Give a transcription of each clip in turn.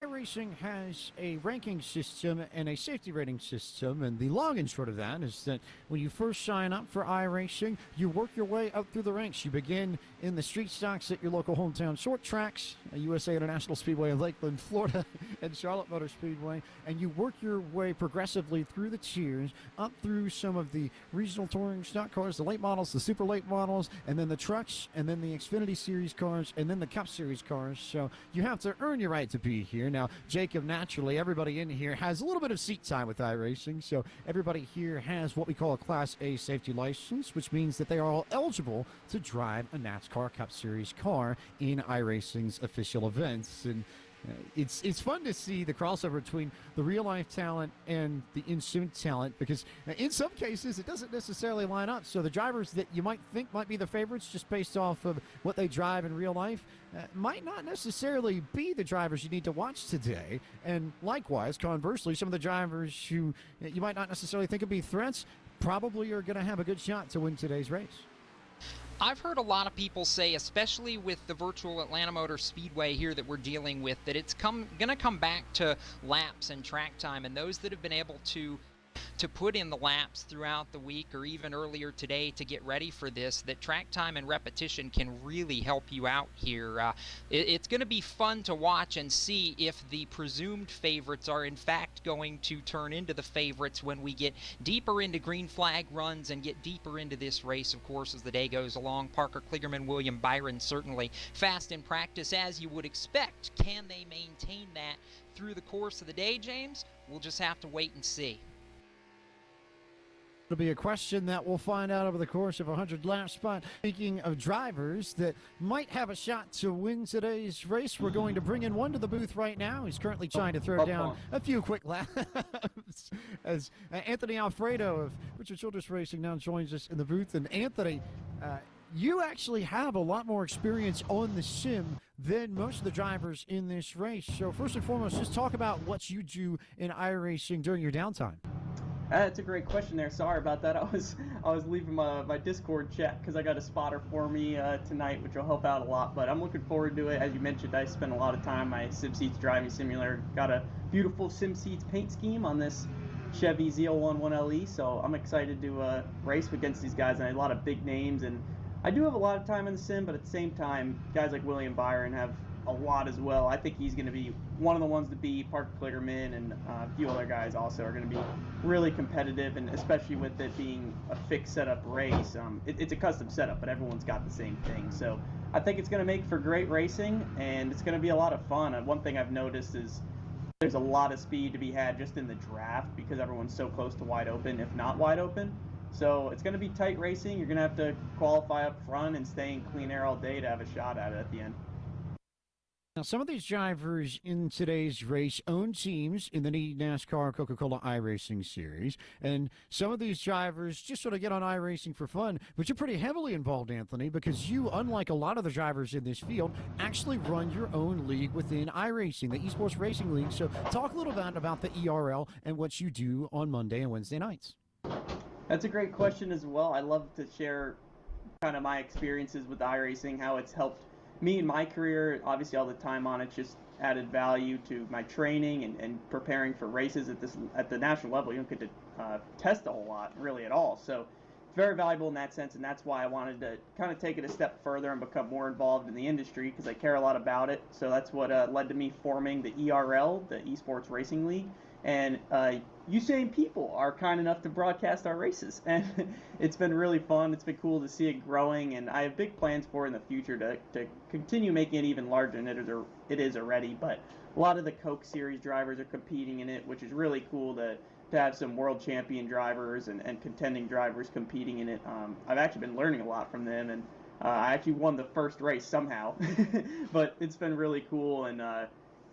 iRacing has a ranking system and a safety rating system, and the long and short of that is that when you first sign up for iRacing, you work your way up through the ranks. You begin in the street stocks at your local hometown short tracks, USA International Speedway in Lakeland, Florida, and Charlotte Motor Speedway, and you work your way progressively through the tiers, up through some of the regional touring stock cars, the late models, the super late models, and then the trucks, and then the Xfinity Series cars, and then the Cup Series cars. So you have to earn your right to be here. Now, Jacob, naturally, everybody in here has a little bit of seat time with iRacing, so everybody here has what we call a Class A safety license, which means that they are all eligible to drive a NASCAR Cup Series car in iRacing's official events. And it's fun to see the crossover between the real life talent and the in-sim talent, because in some cases it doesn't necessarily line up. So the drivers that you might think might be the favorites just based off of what they drive in real life might not necessarily be the drivers you need to watch today. And likewise, conversely, some of the drivers who you might not necessarily think would be threats probably are going to have a good shot to win today's race. I've heard a lot of people say, especially with the virtual Atlanta Motor Speedway here that we're dealing with, that it's going to come back to laps and track time, and those that have been able to put in the laps throughout the week or even earlier today to get ready for this, that track time and repetition can really help you out here. It's going to be fun to watch and see if the presumed favorites are in fact going to turn into the favorites when we get deeper into green flag runs and get deeper into this race, of course, as the day goes along. Parker Kligerman, William Byron certainly fast in practice, as you would expect. Can they maintain that through the course of the day, James? We'll just have to wait and see. It'll be a question that we'll find out over the course of 100 laps. But speaking of drivers that might have a shot to win today's race, we're going to bring in one to the booth right now. He's currently trying to throw down a few quick laps as Anthony Alfredo of Richard Childress Racing now joins us in the booth. And Anthony, you actually have a lot more experience on the sim than most of the drivers in this race. So first and foremost, just talk about what you do in iRacing during your downtime. That's a great question there. Sorry about that. I was leaving my Discord chat because I got a spotter for me tonight, which will help out a lot. But I'm looking forward to it. As you mentioned, I spent a lot of time my SimSeats driving simulator. Got a beautiful SimSeats paint scheme on this Chevy Z01 1LE, so I'm excited to race against these guys. And a lot of big names, and I do have a lot of time in the sim, but at the same time, guys like William Byron have a lot as well. I think he's going to be one of the ones to beat. Parker Kligerman and a few other guys also are going to be really competitive, and especially with it being a fixed setup race. It's a custom setup, but everyone's got the same thing. So I think it's going to make for great racing, and it's going to be a lot of fun. And one thing I've noticed is there's a lot of speed to be had just in the draft because everyone's so close to wide open, if not wide open. So it's going to be tight racing. You're going to have to qualify up front and stay in clean air all day to have a shot at it at the end. Now, some of these drivers in today's race own teams in the NASCAR Coca-Cola iRacing Series, and some of these drivers just sort of get on iRacing for fun, but you're pretty heavily involved, Anthony, because you, unlike a lot of the drivers in this field, actually run your own league within iRacing, the Esports Racing League. So talk a little bit about the ERL and what you do on Monday and Wednesday nights. That's a great question as well. I love to share kind of my experiences with iRacing, how it's helped me in my career. Obviously all the time on it just added value to my training and preparing for races at the national level. You don't get to test a whole lot really at all, so it's very valuable in that sense, and that's why I wanted to kind of take it a step further and become more involved in the industry because I care a lot about it. So that's what led to me forming the ERL, the Esports Racing League, and you same people are kind enough to broadcast our races, and it's been really fun. It's been cool to see it growing, and I have big plans for it in the future to continue making it even larger than it is already. But a lot of the Coke Series drivers are competing in it, which is really cool to have some world champion drivers and contending drivers competing in it. I've actually been learning a lot from them, and I actually won the first race somehow, but it's been really cool, and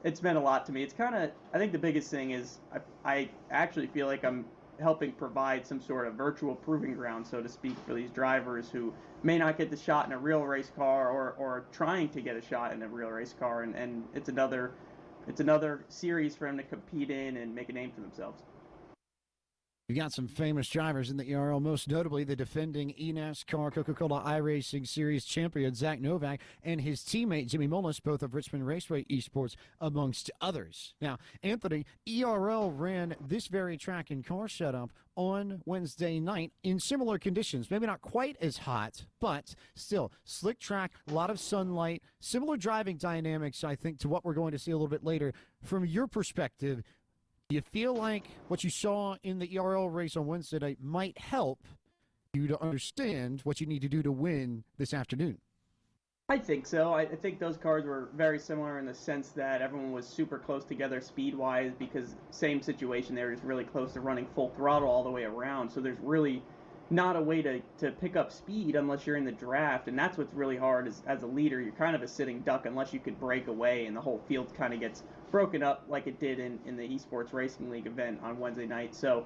it's meant a lot to me. It's kind of, I think the biggest thing is I actually feel like I'm helping provide some sort of virtual proving ground, so to speak, for these drivers who may not get the shot in a real race car or trying to get a shot in a real race car. And it's another series for them to compete in and make a name for themselves. You've got some famous drivers in the ERL, most notably the defending eNASCAR Coca-Cola iRacing Series champion Zach Novak and his teammate Jimmy Mullis, both of Richmond Raceway Esports, amongst others. Now, Anthony, ERL ran this very track and car setup on Wednesday night in similar conditions. Maybe not quite as hot, but still slick track, a lot of sunlight, similar driving dynamics, I think, to what we're going to see a little bit later. From your perspective, do you feel like what you saw in the ERL race on Wednesday night might help you to understand what you need to do to win this afternoon? I think so. I think those cars were very similar in the sense that everyone was super close together speed-wise because same situation, they were just really close to running full throttle all the way around. So there's really not a way to pick up speed unless you're in the draft, and that's what's really hard as a leader. You're kind of a sitting duck unless you could break away, and the whole field kind of gets broken up like it did in the Esports Racing League event on Wednesday night. So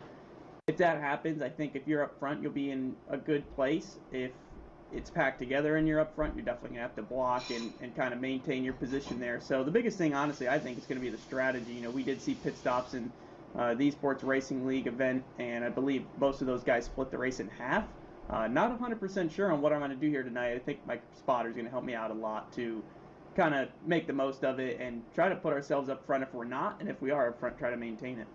if that happens, I think if you're up front, you'll be in a good place. If it's packed together and you're up front, you're definitely going to have to block and kind of maintain your position there. So the biggest thing, honestly, I think is going to be the strategy. You know, we did see pit stops in the Esports Racing League event, and I believe most of those guys split the race in half. Not 100% sure on what I'm going to do here tonight. I think my spotter is going to help me out a lot to kind of make the most of it and try to put ourselves up front if we're not, and if we are up front, try to maintain it.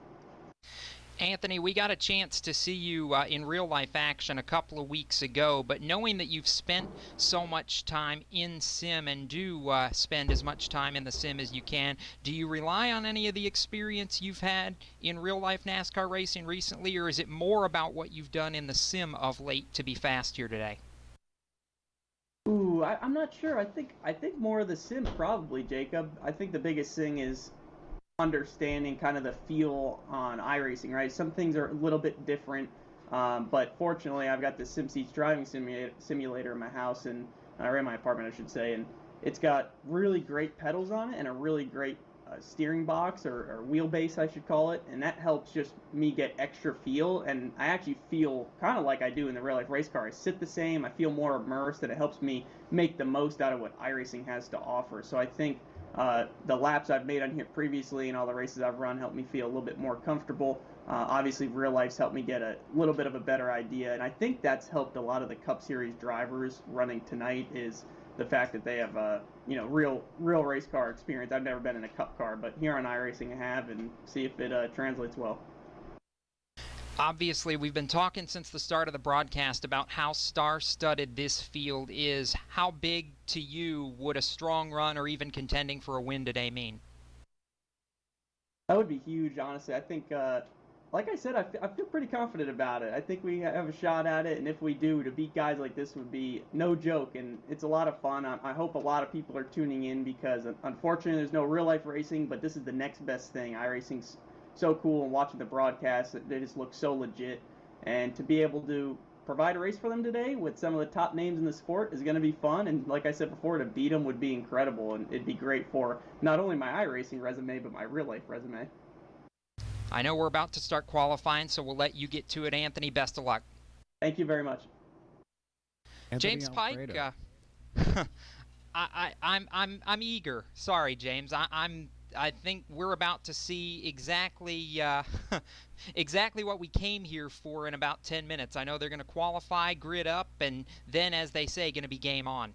Anthony, we got a chance to see you in real-life action a couple of weeks ago, but knowing that you've spent so much time in sim and do spend as much time in the sim as you can, do you rely on any of the experience you've had in real-life NASCAR racing recently, or is it more about what you've done in the sim of late to be fast here today? Ooh, I'm not sure. I think more of the sim probably, Jacob. I think the biggest thing is understanding kind of the feel on iRacing, right? Some things are a little bit different, but fortunately I've got the SimSeats driving simulator in my house, and or in my apartment I should say, and it's got really great pedals on it and a really great steering box or wheelbase I should call it, and that helps just me get extra feel, and I actually feel kind of like I do in the real life race car. I sit the same, I feel more immersed, and it helps me make the most out of what iRacing has to offer. So I think the laps I've made on here previously and all the races I've run help me feel a little bit more comfortable. Obviously, real life's helped me get a little bit of a better idea, and I think that's helped a lot of the Cup Series drivers running tonight is the fact that they have real race car experience. I've never been in a Cup car, but here on iRacing I have, and see if it translates well. Obviously, we've been talking since the start of the broadcast about how star-studded this field is. How big to you would a strong run or even contending for a win today mean? That would be huge, honestly. I think, like I said, I feel pretty confident about it. I think we have a shot at it, and if we do, to beat guys like this would be no joke, and it's a lot of fun. I hope a lot of people are tuning in because, unfortunately, there's no real-life racing, but this is the next best thing. iRacing's so cool, and watching the broadcast, they just look so legit, and to be able to provide a race for them today with some of the top names in the sport is going to be fun, and like I said before, to beat them would be incredible, and it'd be great for not only my iRacing resume, but my real-life resume. I know we're about to start qualifying, so we'll let you get to it, Anthony. Best of luck. Thank you very much. Anthony James Alfredo. Pike, I'm eager. Sorry, James. I think we're about to see exactly exactly what we came here for in about 10 minutes. I know they're going to qualify, grid up, and then, as they say, going to be game on.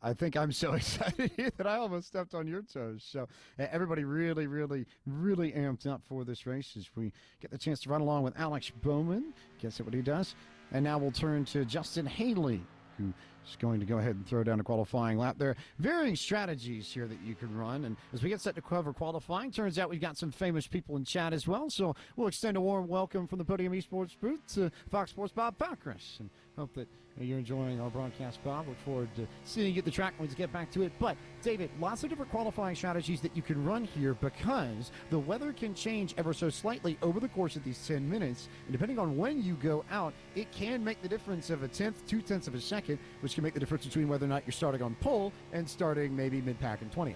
I think I'm so excited here that I almost stepped on your toes. So everybody really, really, really amped up for this race as we get the chance to run along with Alex Bowman. Guess what he does. And now we'll turn to Justin Haley, who is going to go ahead and throw down a qualifying lap. There are varying strategies here that you can run, and as we get set to cover qualifying, turns out we've got some famous people in chat as well, so we'll extend a warm welcome from the Podium Esports booth to Fox Sports' Bob Backrus, and hope that you're enjoying our broadcast, Bob. Look forward to seeing you at the track when we get back to it. But, David, lots of different qualifying strategies that you can run here because the weather can change ever so slightly over the course of these 10 minutes. And depending on when you go out, it can make the difference of a tenth, 2/10 of a second, which can make the difference between whether or not you're starting on pole and starting maybe mid-pack and 20th.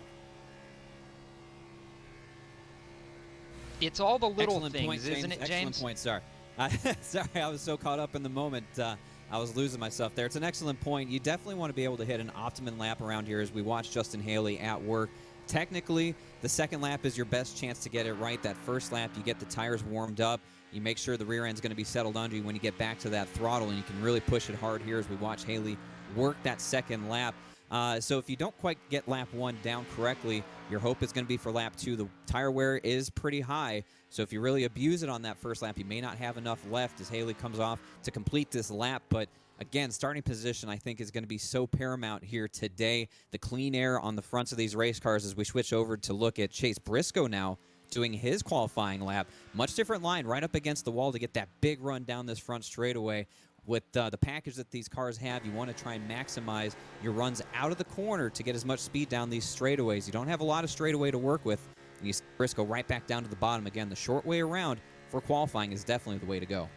It's all the little Excellent things, point, James. isn't it, James? Excellent point, sir. Sorry, I was so caught up in the moment. I was losing myself there. It's an excellent point. You definitely want to be able to hit an optimum lap around here as we watch Justin Haley at work. Technically, the second lap is your best chance to get it right. That first lap, you get the tires warmed up. You make sure the rear end's going to be settled under you when you get back to that throttle, and you can really push it hard here as we watch Haley work that second lap. So if you don't quite get lap 1 down correctly, your hope is going to be for lap 2. The tire wear is pretty high, so if you really abuse it on that first lap, you may not have enough left as Haley comes off to complete this lap. But again, starting position, I think, is going to be so paramount here today. The clean air on the fronts of these race cars as we switch over to look at Chase Briscoe now doing his qualifying lap. Much different line, right up against the wall to get that big run down this front straightaway. With the package that these cars have, you want to try and maximize your runs out of the corner to get as much speed down these straightaways. You don't have a lot of straightaway to work with, and you see Briscoe right back down to the bottom. Again, the short way around for qualifying is definitely the way to go.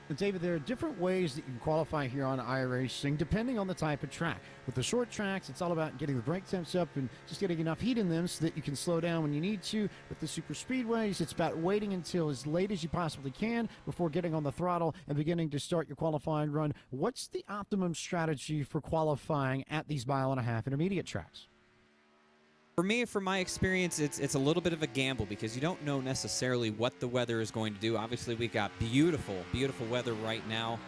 And David, there are different ways that you can qualify here on iRacing depending on the type of track. With the short tracks, it's all about getting the brake temps up and just getting enough heat in them so that you can slow down when you need to. With the super speedways, it's about waiting until as late as you possibly can before getting on the throttle and beginning to start your qualifying run. What's the optimum strategy for qualifying at these mile-and-a-half intermediate tracks? For me, from my experience, it's a little bit of a gamble because you don't know necessarily what the weather is going to do. Obviously, we've got beautiful, beautiful weather right now.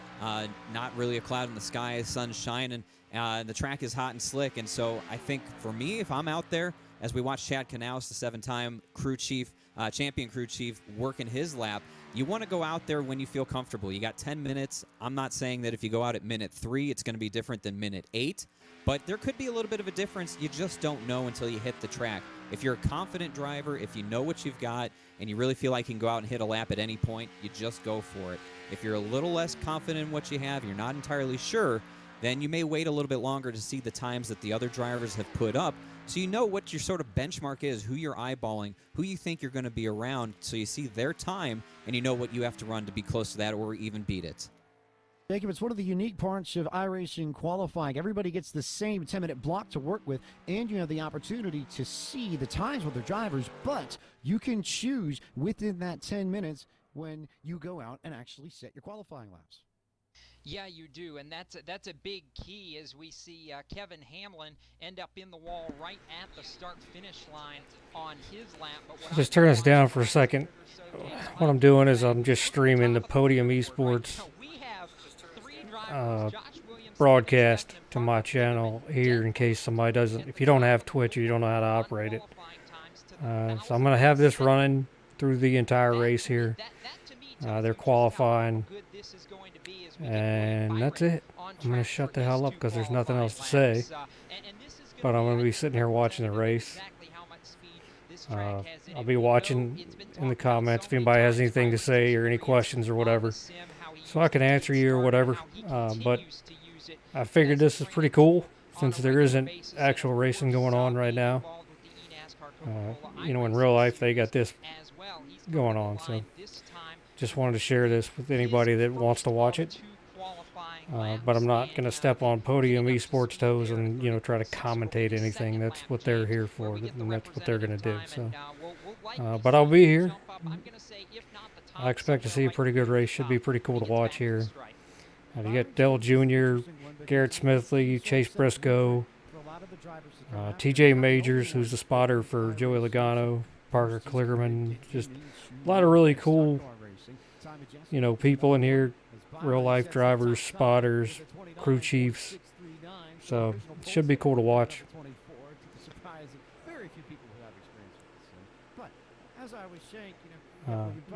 Not really a cloud in the sky, sun's shining, and the track is hot and slick. And so I think for me, if I'm out there, as we watch Chad Knaus, the 7-time crew chief, champion crew chief, working his lap, you want to go out there when you feel comfortable. You got 10 minutes. I'm not saying that if you go out at minute 3, it's going to be different than minute 8. But there could be a little bit of a difference. You just don't know until you hit the track. If you're a confident driver, if you know what you've got, and you really feel like you can go out and hit a lap at any point, you just go for it. If you're a little less confident in what you have, you're not entirely sure, then you may wait a little bit longer to see the times that the other drivers have put up, so you know what your sort of benchmark is, who you're eyeballing, who you think you're going to be around, so you see their time, and you know what you have to run to be close to that or even beat it. Jacob, it's one of the unique parts of iRacing qualifying. Everybody gets the same 10-minute block to work with, and you have the opportunity to see the times with their drivers, but you can choose within that 10 minutes when you go out and actually set your qualifying laps. Yeah, you do, and that's a big key as we see Kevin Hamlin end up in the wall right at the start-finish line on his lap. But just turn this down for a second. What I'm doing is I'm just streaming the Podium Esports broadcast to my channel here in case somebody doesn't, if you don't have Twitch or you don't know how to operate it. So I'm going to have this running through the entire race here. They're qualifying, and that's it. I'm going to shut the hell up because there's nothing else to say. But I'm going to be sitting here watching the race. I'll be watching in the comments if anybody has anything to say or any questions or whatever, so I can answer you or whatever. But I figured this is pretty cool since there isn't actual racing going on right now. In real life they got this going on, so just wanted to share this with anybody that wants to watch it. But I'm not going to step on Podium Esports toes and try to commentate anything. That's what they're here for, and that's what they're going to do. So, but I'll be here. I expect to see a pretty good race. Should be pretty cool to watch here. You got Dell Jr., Garrett Smithley, Chase Briscoe, TJ Majors, who's the spotter for Joey Logano, Parker Kligerman. Just a lot of really cool, people in here. Real life drivers, spotters, crew chiefs. So it should be cool to watch.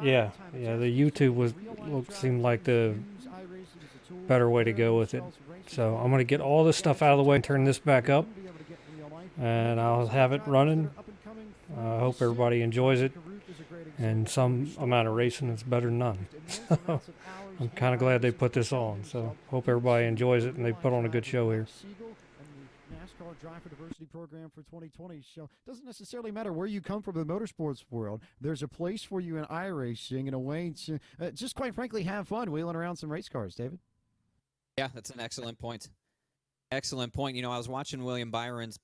Yeah, the YouTube seemed like the better way to go with it. So I'm going to get all this stuff out of the way and turn this back up, and I'll have it running. I hope everybody enjoys it, and some amount of racing is better than none. So I'm kind of glad they put this on, so hope everybody enjoys it and they put on a good show here. NASCAR Drive for Diversity program for 2020. So it doesn't necessarily matter where you come from in the motorsports world. There's a place for you in iRacing and a way to just quite frankly have fun wheeling around some race cars, David. Yeah, that's an excellent point. Excellent point. I was watching William Byron's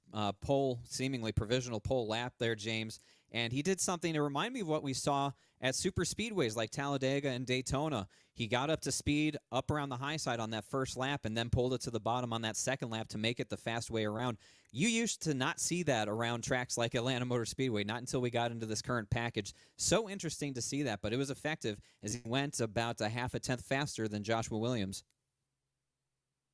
seemingly provisional pole lap there, James, And he did something to remind me of what we saw at super speedways like Talladega and Daytona. He got up to speed up around the high side on that first lap and then pulled it to the bottom on that second lap to make it the fast way around. You used to not see that around tracks like Atlanta Motor Speedway, not until we got into this current package. So interesting to see that, but it was effective as he went about a half a tenth faster than Joshua Williams.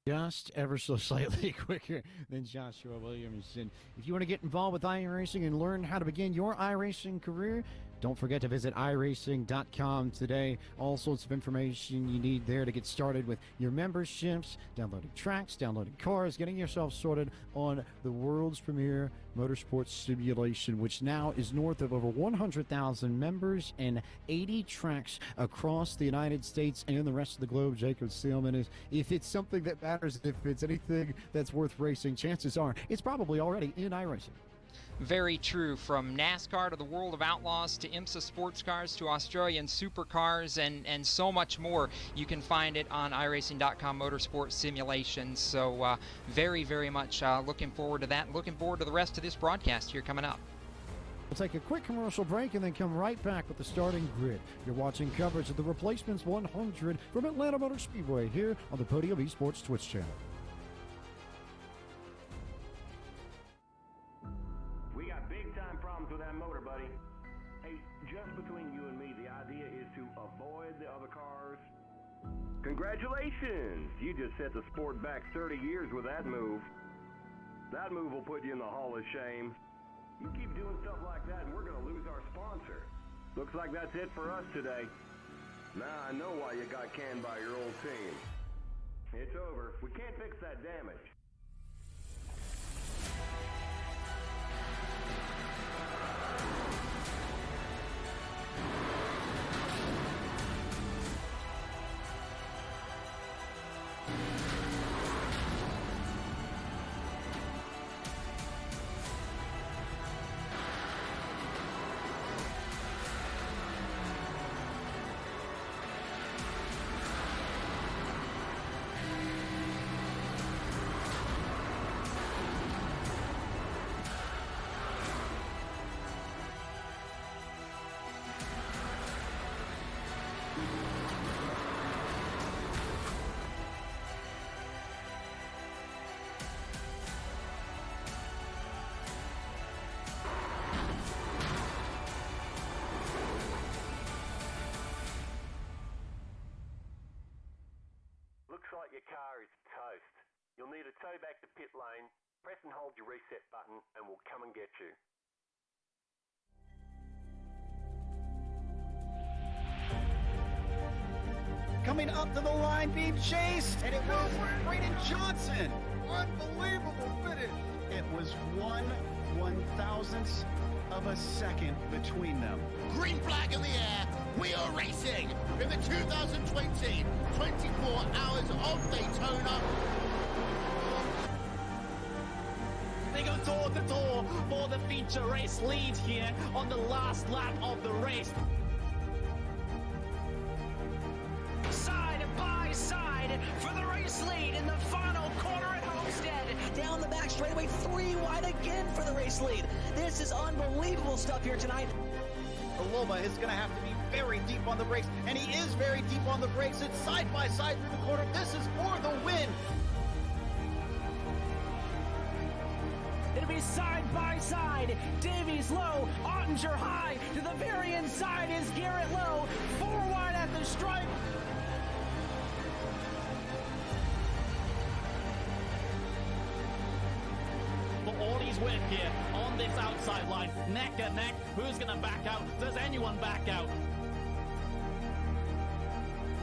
Just ever so slightly quicker than Joshua Williams. And if you want to get involved with iRacing and learn how to begin your iRacing career, don't forget to visit iRacing.com today. All sorts of information you need there to get started with your memberships, downloading tracks, downloading cars, getting yourself sorted on the world's premier motorsports simulation, which now is north of over 100,000 members and 80 tracks across the United States and the rest of the globe. Jacob Seelman is, if it's something that matters, if it's anything that's worth racing, chances are it's probably already in iRacing. Very true. From NASCAR to the World of Outlaws to IMSA sports cars to Australian supercars and so much more. You can find it on iRacing.com Motorsports Simulations. So very, very much looking forward to that. Looking forward to the rest of this broadcast here coming up. We'll take a quick commercial break and then come right back with the starting grid. You're watching coverage of the Replacements 100 from Atlanta Motor Speedway here on the Podium Esports Twitch channel. We got big-time problems with that motor, buddy. Hey, just between you and me, the idea is to avoid the other cars. Congratulations! You just set the sport back 30 years with that move. That move will put you in the Hall of Shame. You keep doing stuff like that and we're going to lose our sponsor. Looks like that's it for us today. Now I know why you got canned by your old team. It's over. We can't fix that damage. Looks like your car is toast. You'll need a tow back to pit lane. Press and hold your reset button and we'll come and get you. Coming up to the line, being chased, and it was Braden Johnson. Unbelievable finish. It was 1/1000th of a second between them. Green flag in the air. We are racing in the 2020 24 Hours of Daytona. They go door to door for the feature race lead here on the last lap of the race. Side by side for the race lead in the final corner at Homestead. Down the back straightaway, 3 wide again for the race lead. This is unbelievable stuff here tonight. Loma is going to have to be very deep on the brakes, and he is very deep on the brakes. It's side by side through the corner. This is for the win. It'll be side by side. Davies low, Ottinger high. To the very inside is Garrett Lowe. 4 wide at the stripe. For all his work here on this outside line, neck and neck. Who's going to back out? Does anyone back out?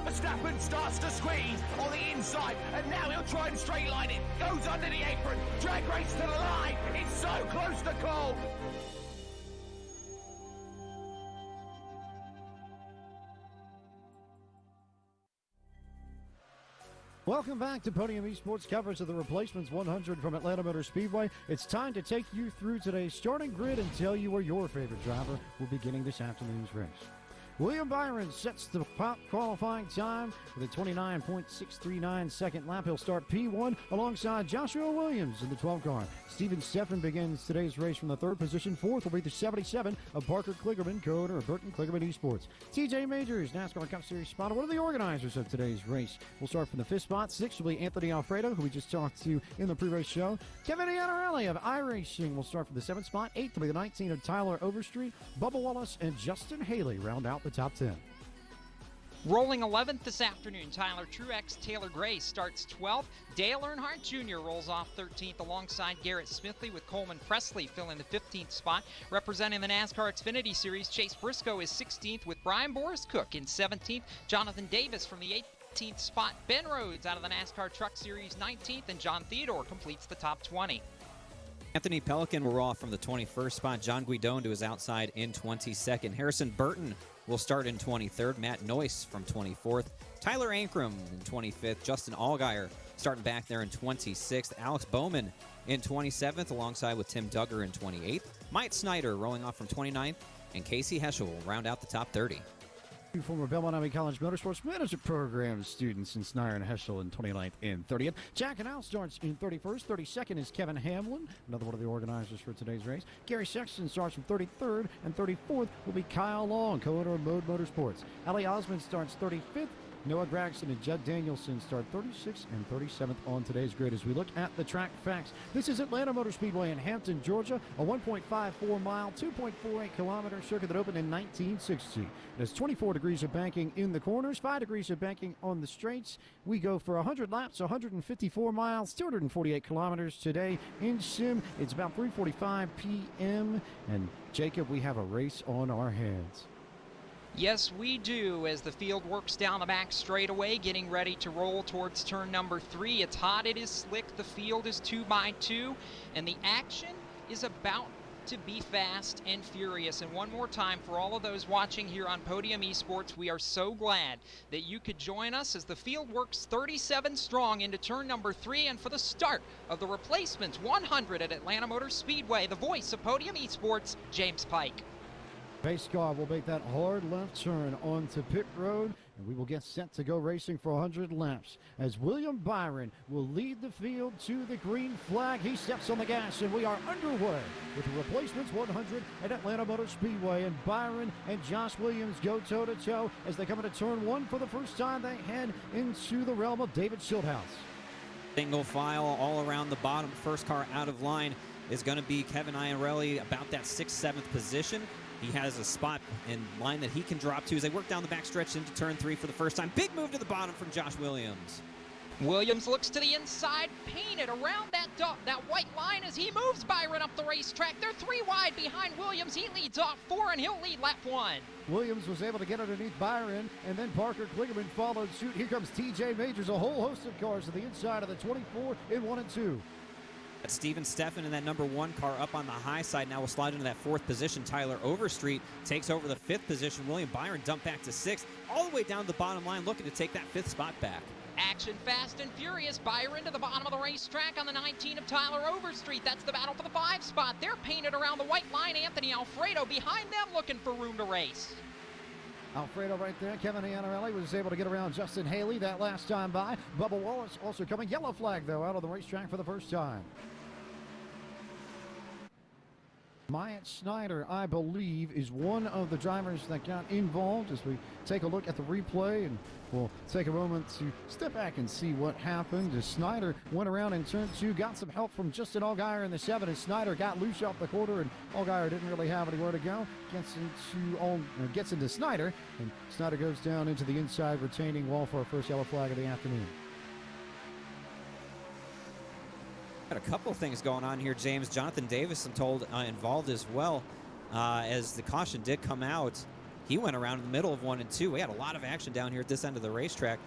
Verstappen starts to squeeze on the inside, and now he'll try and straight line it. Goes under the apron. Drag race to the line. It's so close to call. Welcome back to Podium Esports coverage of the Replacements 100 from Atlanta Motor Speedway. It's time to take you through today's starting grid and tell you where your favorite driver will be getting this afternoon's race. William Byron sets the qualifying time with a 29.639 second lap. He'll start P1 alongside Joshua Williams in the 12 car. Steven Steffen begins today's race from the third position. Fourth will be the 77 of Parker Kligerman, co-owner of Burton Kligerman Esports. TJ Majors, NASCAR Cup Series spotter, one of the organizers of today's race. We'll start from the fifth spot. Sixth will be Anthony Alfredo, who we just talked to in the pre-race show. Kevin Iannarelli of iRacing will start from the seventh spot. Eighth will be the 19 of Tyler Overstreet. Bubba Wallace and Justin Haley round out the top 10. Rolling 11th this afternoon, Tyler Truex, Taylor Gray starts 12th. Dale Earnhardt Jr. rolls off 13th alongside Garrett Smithley, with Coleman Presley filling the 15th spot. Representing the NASCAR Xfinity Series, Chase Briscoe is 16th with Brian Boris Cook in 17th. Jonathan Davis from the 18th spot. Ben Rhodes out of the NASCAR Truck Series 19th, and John Theodore completes the top 20. Anthony Pelican will roll off from the 21st spot. John Guidon to his outside in 22nd. Harrison Burton will start in 23rd. Matt Noyce from 24th. Tyler Ankrum in 25th. Justin Allgaier starting back there in 26th. Alex Bowman in 27th, alongside with Tim Duggar in 28th. Mike Snyder rolling off from 29th. And Casey Heschel will round out the top 30. Two former Belmont Army College Motorsports Management Program students in Snyder and Heschel in 29th and 30th. Jack and Al starts in 31st. 32nd is Kevin Hamlin, another one of the organizers for today's race. Gary Sexton starts from 33rd, and 34th will be Kyle Long, co-owner of Mode Motorsports. Ali Osmond starts 35th. Noah Gregson and Judd Danielson start 36th and 37th on today's grid. As we look at the track facts, this is Atlanta Motor Speedway in Hampton, Georgia, a 1.54 mile, 2.48 kilometer circuit that opened in 1960. There's 24 degrees of banking in the corners, 5 degrees of banking on the straights. We go for 100 laps, 154 miles, 248 kilometers today in sim. It's about 3:45 p.m. And Jacob, we have a race on our hands. Yes, we do, as the field works down the back straightaway, getting ready to roll towards turn number 3. It's hot, it is slick, the field is 2x2, and the action is about to be fast and furious. And one more time, for all of those watching here on Podium Esports, we are so glad that you could join us as the field works 37 strong into turn number 3, and for the start of the replacements 100 at Atlanta Motor Speedway, the voice of Podium Esports, James Pike. Pace car will make that hard left turn onto pit road, and we will get set to go racing for 100 laps as William Byron will lead the field to the green flag. He steps on the gas, and we are underway with the replacements 100 at Atlanta Motor Speedway, and Byron and Josh Williams go toe-to-toe as they come into turn 1 for the first time. They head into the realm of David Schildhouse. Single file all around the bottom. First car out of line is going to be Kevin Iannarelli, about that 6th, 7th position. He has a spot in line that he can drop to as they work down the backstretch into turn 3 for the first time. Big move to the bottom from Josh Williams. Williams looks to the inside, painted around that white line as he moves Byron up the racetrack. They're 3 wide behind Williams. He leads off 4, and he'll lead lap 1. Williams was able to get underneath Byron, and then Parker Kligerman followed suit. Here comes TJ Majors, a whole host of cars to the inside of the 24 in 1 and 2. That's Steven Steffen in that number 1 car up on the high side. Now will slide into that 4th position. Tyler Overstreet takes over the 5th position. William Byron dumped back to 6th, all the way down to the bottom line, looking to take that 5th spot back. Action fast and furious. Byron to the bottom of the racetrack on the 19 of Tyler Overstreet. That's the battle for the 5 spot. They're painted around the white line. Anthony Alfredo behind them, looking for room to race. Alfredo right there. Kevin Iannarelli was able to get around Justin Haley that last time by. Bubba Wallace also coming. Yellow flag, though, out of the racetrack for the first time. Myatt Snyder, I believe, is one of the drivers that got involved as we take a look at the replay, and we'll take a moment to step back and see what happened as Snyder went around in turn 2, got some help from Justin Allgaier in the 7 as Snyder got loose off the quarter, and Allgaier didn't really have anywhere to go. Gets into Snyder, and Snyder goes down into the inside retaining wall for our first yellow flag of the afternoon. Got a couple of things going on here, James. Jonathan Davis, I'm told, involved as well. As the caution did come out, he went around in the middle of 1 and 2. We had a lot of action down here at this end of the racetrack.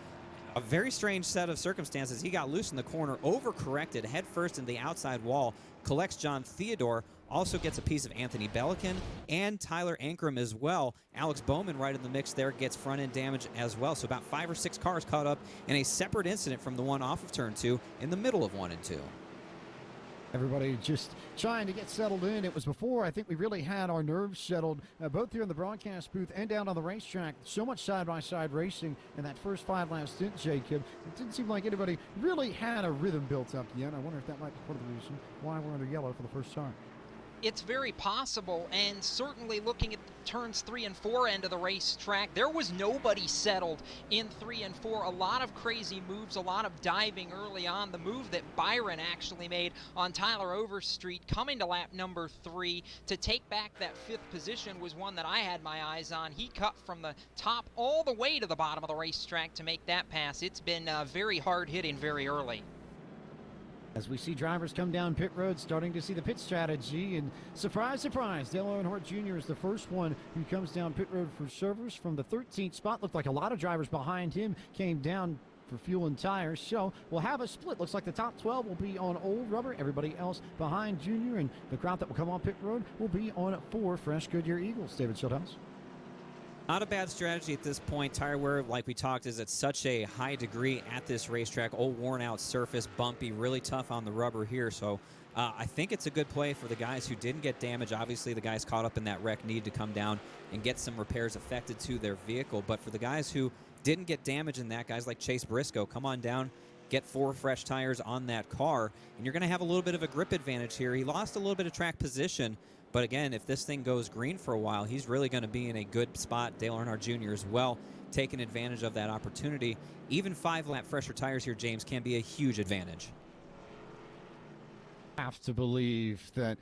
A very strange set of circumstances. He got loose in the corner, overcorrected, head first in the outside wall, collects John Theodore, also gets a piece of Anthony Bellican and Tyler Ankrum as well. Alex Bowman right in the mix there, gets front-end damage as well. So about 5 or 6 cars caught up in a separate incident from the one off of turn 2 in the middle of 1 and 2. Everybody just trying to get settled in. It was before I think we really had our nerves settled, both here in the broadcast booth and down on the racetrack. So much side-by-side racing in that first 5-lap stint, Jacob. It didn't seem like anybody really had a rhythm built up yet. I wonder if that might be part of the reason why we're under yellow for the first time. It's very possible, and certainly looking at turns 3 and 4 end of the racetrack, there was nobody settled in 3 and 4. A lot of crazy moves, a lot of diving early on. The move that Byron actually made on Tyler Overstreet coming to lap number 3 to take back that 5th position was one that I had my eyes on. He cut from the top all the way to the bottom of the racetrack to make that pass. It's been very hard hitting very early. As we see drivers come down pit road, starting to see the pit strategy, and surprise, surprise, Dale Earnhardt Jr. is the first one who comes down pit road for service from the 13th spot. Looked like a lot of drivers behind him came down for fuel and tires, so we'll have a split. Looks like the top 12 will be on old rubber, everybody else behind Junior, and the crowd that will come on pit road will be on 4 fresh Goodyear Eagles. David Schulthouse. Not a bad strategy at this point. Tire wear, like we talked, is at such a high degree at this racetrack. Old worn out surface, bumpy, really tough on the rubber here. So I think it's a good play for the guys who didn't get damage. Obviously, the guys caught up in that wreck need to come down and get some repairs affected to their vehicle. But for the guys who didn't get damage in that, guys like Chase Briscoe, come on down, get 4 fresh tires on that car, and you're going to have a little bit of a grip advantage here. He lost a little bit of track position, but again, if this thing goes green for a while, he's really going to be in a good spot. Dale Earnhardt Jr. as well, taking advantage of that opportunity. Even 5-lap fresher tires here, James, can be a huge advantage. I have to believe that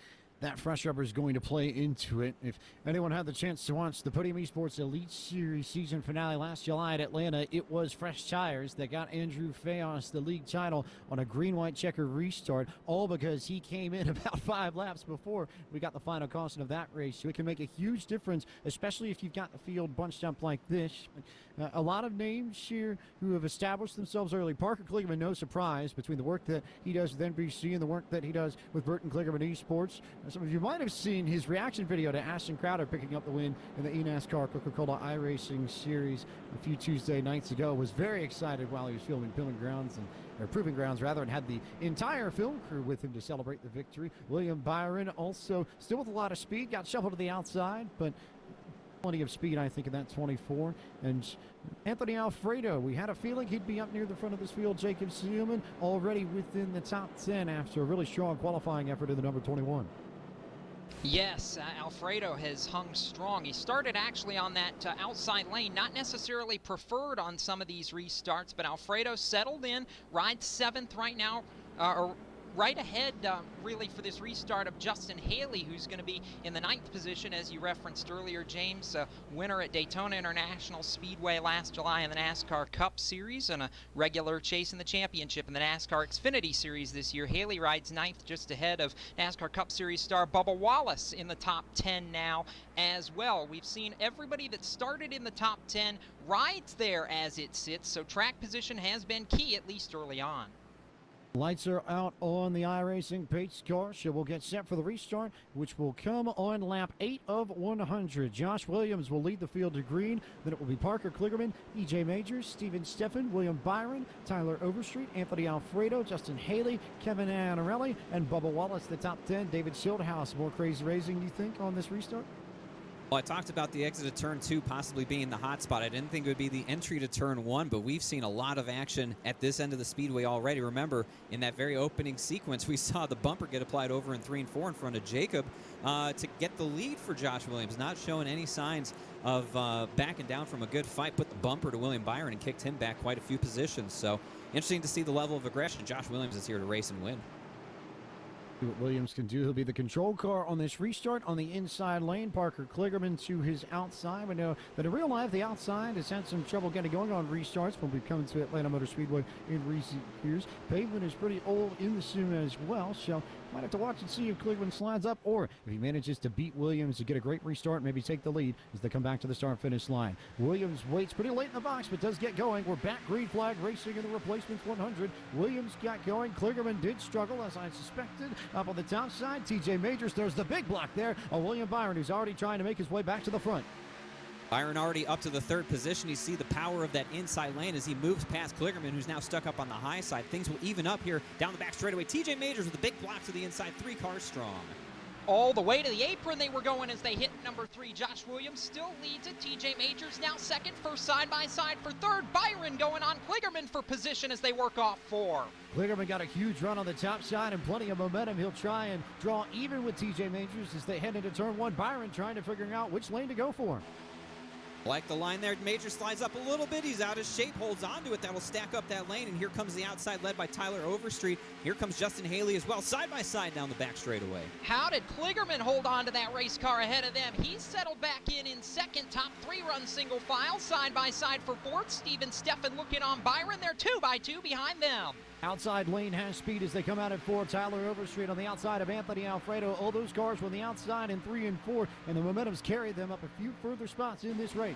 fresh rubber is going to play into it. If anyone had the chance to watch the Podium Esports Elite Series season finale last July at Atlanta, it was fresh tires that got Andrew Fayos the league title on a green-white checker restart, all because he came in about 5 laps before we got the final caution of that race. So it can make a huge difference, especially if you've got the field bunched up like this. A lot of names here who have established themselves early. Parker Kligerman, no surprise, between the work that he does with NBC and the work that he does with Burton Kligerman Esports. Some of you might have seen his reaction video to Ashton Crowder picking up the win in the eNASCAR Coca-Cola iRacing Series a few Tuesday nights ago. Was very excited while he was filming Proving Grounds, and had the entire film crew with him to celebrate the victory. William Byron also still with a lot of speed, got shuffled to the outside, but plenty of speed, I think, in that 24. And Anthony Alfredo, we had a feeling he'd be up near the front of this field. Jacob Seelman already within the top 10 after a really strong qualifying effort in the number 21. Yes, Alfredo has hung strong. He started actually on that outside lane, not necessarily preferred on some of these restarts, but Alfredo settled in, rides 7th right now, or right ahead, really, for this restart of Justin Haley, who's going to be in the 9th position, as you referenced earlier, James. Winner at Daytona International Speedway last July in the NASCAR Cup Series, and a regular chase in the championship in the NASCAR Xfinity Series this year. Haley rides 9th, just ahead of NASCAR Cup Series star Bubba Wallace in the top 10 now as well. We've seen everybody that started in the top 10 rides there as it sits, so track position has been key, at least early on. Lights are out on the iRacing pace car, so we'll get set for the restart, which will come on lap 8 of 100. Josh Williams will lead the field to green. Then it will be Parker Kligerman, EJ Majors, Steven Steffen, William Byron, Tyler Overstreet, Anthony Alfredo, Justin Haley, Kevin Anarelli, and Bubba Wallace, the top 10. David Schildhouse, more crazy racing, you think, on this restart? Well, I talked about the exit of turn 2 possibly being the hot spot. I didn't think it would be the entry to turn 1, but we've seen a lot of action at this end of the speedway already. Remember, in that very opening sequence, we saw the bumper get applied over in 3 and 4 in front of Jacob to get the lead for Josh Williams, not showing any signs of backing down from a good fight. Put the bumper to William Byron and kicked him back quite a few positions. So interesting to see the level of aggression. Josh Williams is here to race and win. See what Williams can do. He'll be the control car on this restart on the inside lane. Parker Kligerman to his outside. We know that in real life, the outside has had some trouble getting going on restarts when we come to Atlanta Motor Speedway in recent years. Pavement is pretty old in the sim as well, so might have to watch and see if Kligerman slides up, or if he manages to beat Williams to get a great restart, maybe take the lead as they come back to the start-finish line. Williams waits pretty late in the box, but does get going. We're back green flag racing in the replacements 100. Williams got going. Kligerman did struggle, as I suspected. Up on the top side, TJ Majors, there's the big block there. William Byron, who's already trying to make his way back to the front. Byron already up to the third position. You see the power of that inside lane as he moves past Kligerman, who's now stuck up on the high side. Things will even up here down the back straightaway. TJ Majors with a big block to the inside, 3 cars strong. All the way to the apron they were going as they hit number 3. Josh Williams still leads it. TJ Majors now second, first side-by-side for third. Byron going on Kligerman for position as they work off 4. Kligerman got a huge run on the top side and plenty of momentum. He'll try and draw even with TJ Majors as they head into turn 1. Byron trying to figure out which lane to go for. Like the line there, Major slides up a little bit. He's out of shape, holds onto it. That'll stack up that lane, and here comes the outside led by Tyler Overstreet. Here comes Justin Haley as well, side by side down the back straightaway. How did Kligerman hold on to that race car ahead of them? He's settled back in second, top 3 run single file, side by side for fourth. Steven Steffen looking on Byron. They're 2 by 2 behind them. Outside lane has speed as they come out at 4. Tyler Overstreet on the outside of Anthony Alfredo. All those cars were on the outside in 3 and 4, and the momentum's carried them up a few further spots in this race.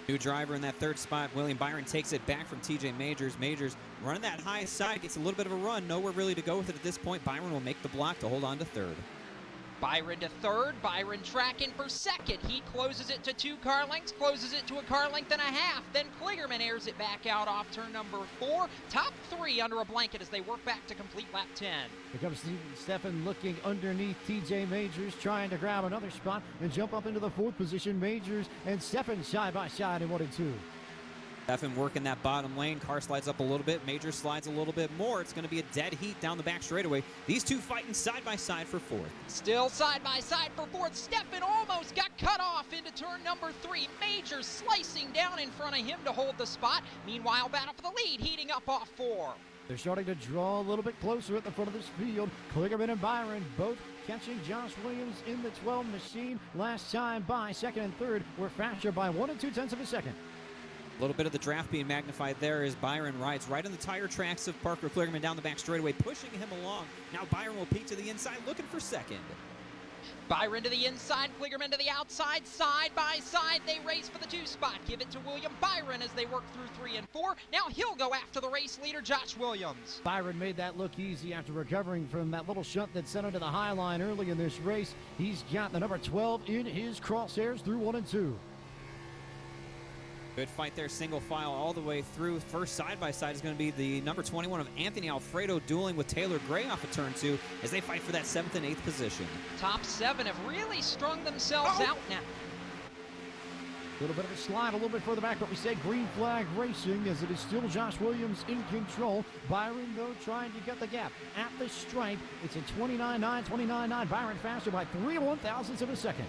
New driver in that third spot. William Byron takes it back from TJ Majors. Majors running that high side, gets a little bit of a run. Nowhere really to go with it at this point. Byron will make the block to hold on to third. Byron to third. Byron tracking for second. He closes it to 2 car lengths, closes it to a car length and a half. Then Kligerman airs it back out off turn number 4. Top 3 under a blanket as they work back to complete lap 10. Here comes Steven Steffen looking underneath TJ Majors, trying to grab another spot and jump up into the 4th position. Majors and Steffen side by side in 1 and 2. Steffen working that bottom lane. Car slides up a little bit. Major slides a little bit more. It's going to be a dead heat down the back straightaway. These 2 fighting side by side for 4th. Still side by side for 4th. Steffen almost got cut off into turn number 3. Major slicing down in front of him to hold the spot. Meanwhile, battle for the lead, heating up off 4. They're starting to draw a little bit closer at the front of this field. Kligerman and Byron both catching Josh Williams in the 12 machine. Last time by second and third were faster by 1 2/10 of a second. A little bit of the draft being magnified there as Byron rides right on the tire tracks of Parker Kligerman down the back straightaway, pushing him along. Now Byron will peek to the inside, looking for second. Byron to the inside, Kligerman to the outside, side by side. They race for the 2 spot. Give it to William Byron as they work through 3 and 4. Now he'll go after the race leader, Josh Williams. Byron made that look easy after recovering from that little shunt that sent him to the high line early in this race. He's got the number 12 in his crosshairs through 1 and 2. Good fight there, single file all the way through. First side-by-side is going to be the number 21 of Anthony Alfredo dueling with Taylor Gray off of turn 2 as they fight for that 7th and 8th position. Top 7 have really strung themselves out now. A little bit of a slide, a little bit further back, but we say green flag racing as it is still Josh Williams in control. Byron, though, trying to get the gap at the stripe. It's a 29.9, 29.9. Byron faster by 3 1/1000ths of a second.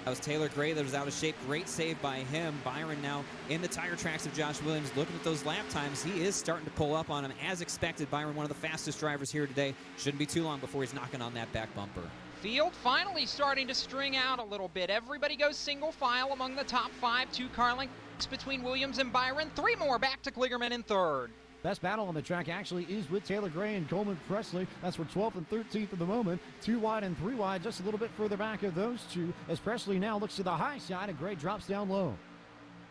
That was Taylor Gray that was out of shape. Great save by him. Byron now in the tire tracks of Josh Williams. Looking at those lap times, he is starting to pull up on him as expected. Byron, one of the fastest drivers here today. Shouldn't be too long before he's knocking on that back bumper. Field finally starting to string out a little bit. Everybody goes single file among the top 5. 2 car lengths between Williams and Byron. 3 more back to Kligerman in third. Best battle on the track actually is with Taylor Gray and Coleman Presley. That's for 12th and 13th at the moment. 2 wide and 3 wide, just a little bit further back of those 2 as Presley now looks to the high side and Gray drops down low.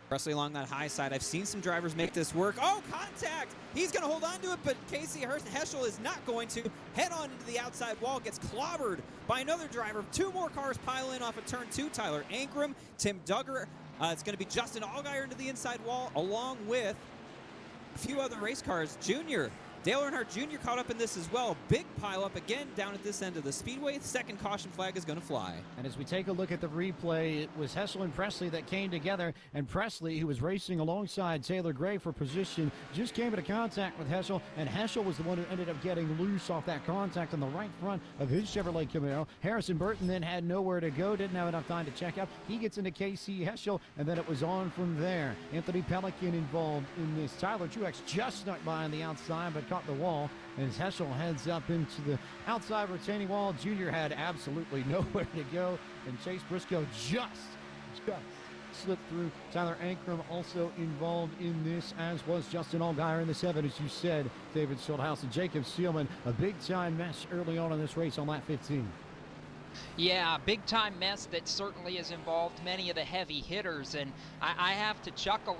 Presley along that high side. I've seen some drivers make this work. Oh, contact! He's going to hold on to it, but Casey Heschel is not going to. Head on into the outside wall, gets clobbered by another driver. 2 more cars pile in off of turn 2. Tyler Ankrum, Tim Duggar. It's going to be Justin Allgaier into the inside wall, along with a few other race cars. Dale Earnhardt Jr. caught up in this as well. Big pile up again down at this end of the speedway. Second caution flag is going to fly. And as we take a look at the replay, it was Heschel and Presley that came together, and Presley, who was racing alongside Taylor Gray for position, just came into contact with Heschel, and Heschel was the one who ended up getting loose off that contact on the right front of his Chevrolet Camaro. Harrison Burton then had nowhere to go, didn't have enough time to check out. He gets into Casey Heschel, and then it was on from there. Anthony Pelican involved in this. Tyler Truex just snuck by on the outside, but caught the wall, and as Heschel heads up into the outside retaining wall, Junior had absolutely nowhere to go, and Chase Briscoe just slipped through. Tyler Ankrum also involved in this, as was Justin Allgaier in the 7, as you said, David Schulthouse and Jacob Seelman. A big-time mess early on in this race on lap 15. Yeah, big-time mess that certainly has involved many of the heavy hitters, and I have to chuckle.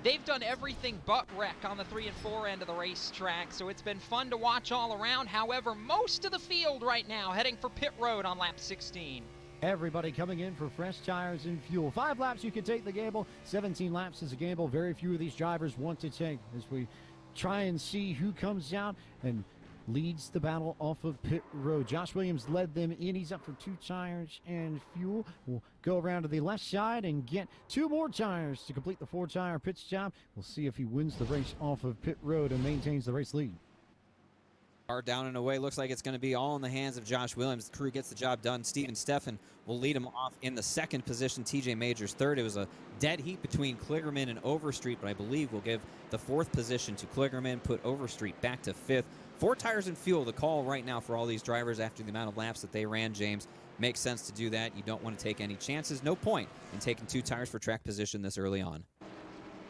They've done everything but wreck on the 3 and 4 end of the racetrack, so it's been fun to watch all around. However, most of the field right now heading for pit road on lap 16. Everybody coming in for fresh tires and fuel. 5 laps you can take the gamble. 17 laps is a gamble very few of these drivers want to take, as we try and see who comes out and leads the battle off of pit road. Josh Williams led them in. He's up for 2 tires and fuel. We'll go around to the left side and get 2 more tires to complete the 4-tire pit stop. We'll see if he wins the race off of pit road and maintains the race lead. Down and away. Looks like it's going to be all in the hands of Josh Williams. The crew gets the job done. Steven Steffen will lead him off in the 2nd position. TJ Majors 3rd. It was a dead heat between Kligerman and Overstreet, but I believe we'll give the 4th position to Kligerman, put Overstreet back to 5th. 4 tires and fuel, the call right now for all these drivers after the amount of laps that they ran, James. Makes sense to do that. You don't want to take any chances. No point in taking 2 tires for track position this early on.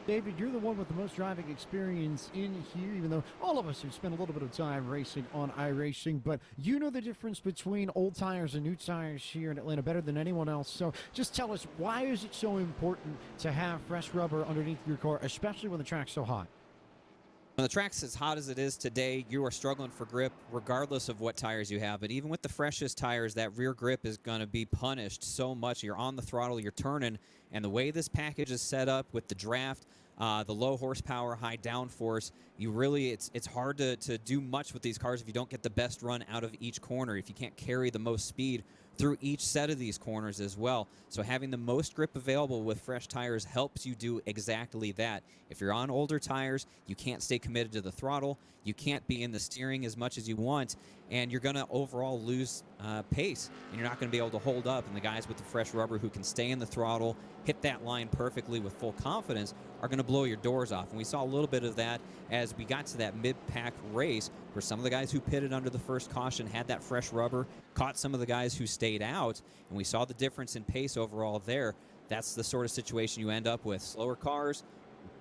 David, you're the one with the most driving experience in here, even though all of us have spent a little bit of time racing on iRacing, but you know the difference between old tires and new tires here in Atlanta better than anyone else. So just tell us, why is it so important to have fresh rubber underneath your car, especially when the track's so hot? When the track's as hot as it is today, you are struggling for grip regardless of what tires you have. But even with the freshest tires, that rear grip is going to be punished so much. You're on the throttle, you're turning, and the way this package is set up with the draft, the low horsepower, high downforce, it's hard to do much with these cars if you don't get the best run out of each corner, if you can't carry the most speed through each set of these corners as well. So having the most grip available with fresh tires helps you do exactly that. If you're on older tires, you can't stay committed to the throttle, you can't be in the steering as much as you want, and you're going to overall lose pace, and you're not going to be able to hold up. And the guys with the fresh rubber who can stay in the throttle, hit that line perfectly with full confidence, are going to blow your doors off. And we saw a little bit of that as we got to that mid-pack race, where some of the guys who pitted under the first caution had that fresh rubber, caught some of the guys who stayed out, and we saw the difference in pace overall there. That's the sort of situation you end up with. Slower cars,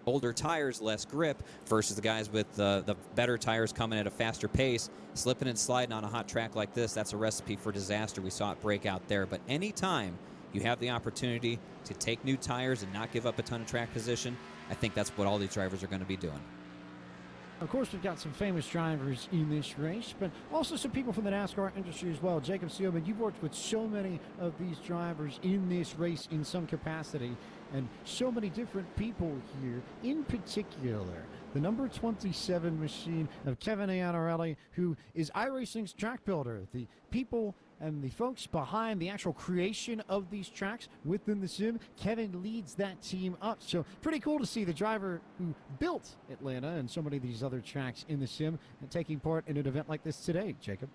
older tires, less grip, versus the guys with the better tires coming at a faster pace, slipping and sliding on a hot track like this. That's a recipe for disaster. We saw it break out there. But anytime you have the opportunity to take new tires and not give up a ton of track position, I think that's what all these drivers are going to be doing. Of course, we've got some famous drivers in this race, but also some people from the NASCAR industry as well. Jacob Seelman, you've worked with so many of these drivers in this race in some capacity, and so many different people here. In particular, the number 27 machine of Kevin Iannarelli, who is iRacing's track builder. The people and the folks behind the actual creation of these tracks within the sim, Kevin leads that team up. So pretty cool to see the driver who built Atlanta and so many of these other tracks in the sim and taking part in an event like this today, Jacob.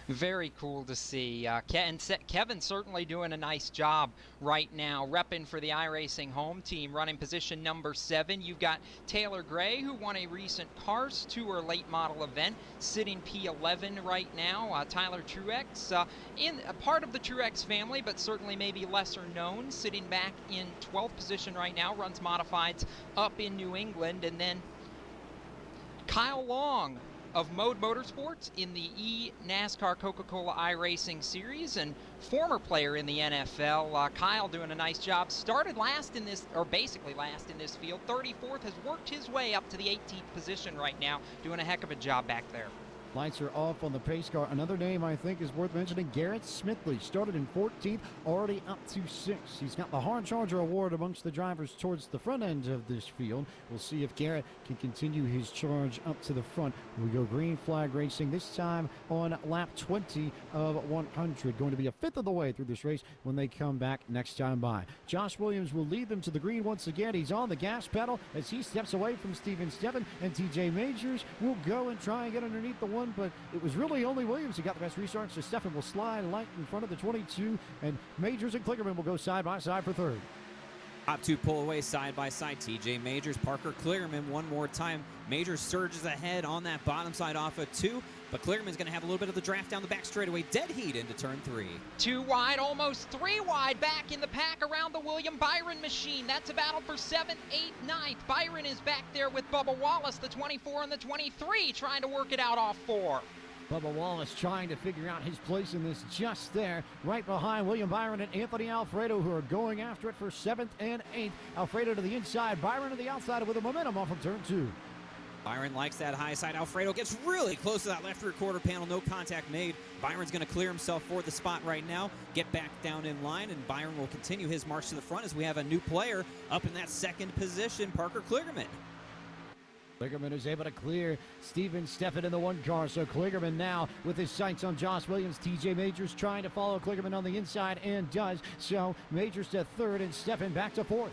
Very cool to see. Kevin certainly doing a nice job right now, repping for the iRacing home team, running position number 7. You've got Taylor Gray, who won a recent Cars Tour late model event, sitting P11 right now. Tyler Truex, in a part of the Truex family, but certainly maybe lesser known, sitting back in 12th position right now, runs modifieds up in New England. And then Kyle Long of Mode Motorsports in the NASCAR Coca-Cola iRacing Series and former player in the NFL. Kyle doing a nice job. Started last in this, or basically last in this field. 34th, has worked his way up to the 18th position right now. Doing a heck of a job back there. Lights are off on the pace car. Another name I think is worth mentioning, Garrett Smithley. Started in 14th, already up to 6th. He's got the Hard Charger Award amongst the drivers towards the front end of this field. We'll see if Garrett can continue his charge up to the front. We go green flag racing, this time on lap 20 of 100. Going to be a fifth of the way through this race when they come back next time by. Josh Williams will lead them to the green once again. He's on the gas pedal as he steps away from Steven Steffen, and TJ Majors will go and try and get underneath the one, but it was really only Williams who got the best restart, so Steffen will slide light in front of the 22, and Majors and Kligerman will go side by side for third. Top 2 pull away side by side. TJ Majors, Parker Kligerman one more time. Majors surges ahead on that bottom side off of 2, but Kligerman's going to have a little bit of the draft down the back straightaway. Dead heat into turn 3. 2 wide, almost 3 wide back in the pack around the William Byron machine. That's a battle for 7th, 8th, 9th. Byron is back there with Bubba Wallace, the 24 and the 23, trying to work it out off 4. Bubba Wallace trying to figure out his place in this just there, right behind William Byron and Anthony Alfredo, who are going after it for 7th and 8th. Alfredo to the inside, Byron to the outside with a momentum off of turn 2. Byron likes that high side. Alfredo gets really close to that left rear quarter panel. No contact made. Byron's going to clear himself for the spot right now. Get back down in line, and Byron will continue his march to the front as we have a new player up in that second position, Parker Kligerman. Kligerman is able to clear Steven Steffen in the one car. So Kligerman now with his sights on Josh Williams. TJ Majors trying to follow Kligerman on the inside and does. So Majors to third and Steffen back to fourth.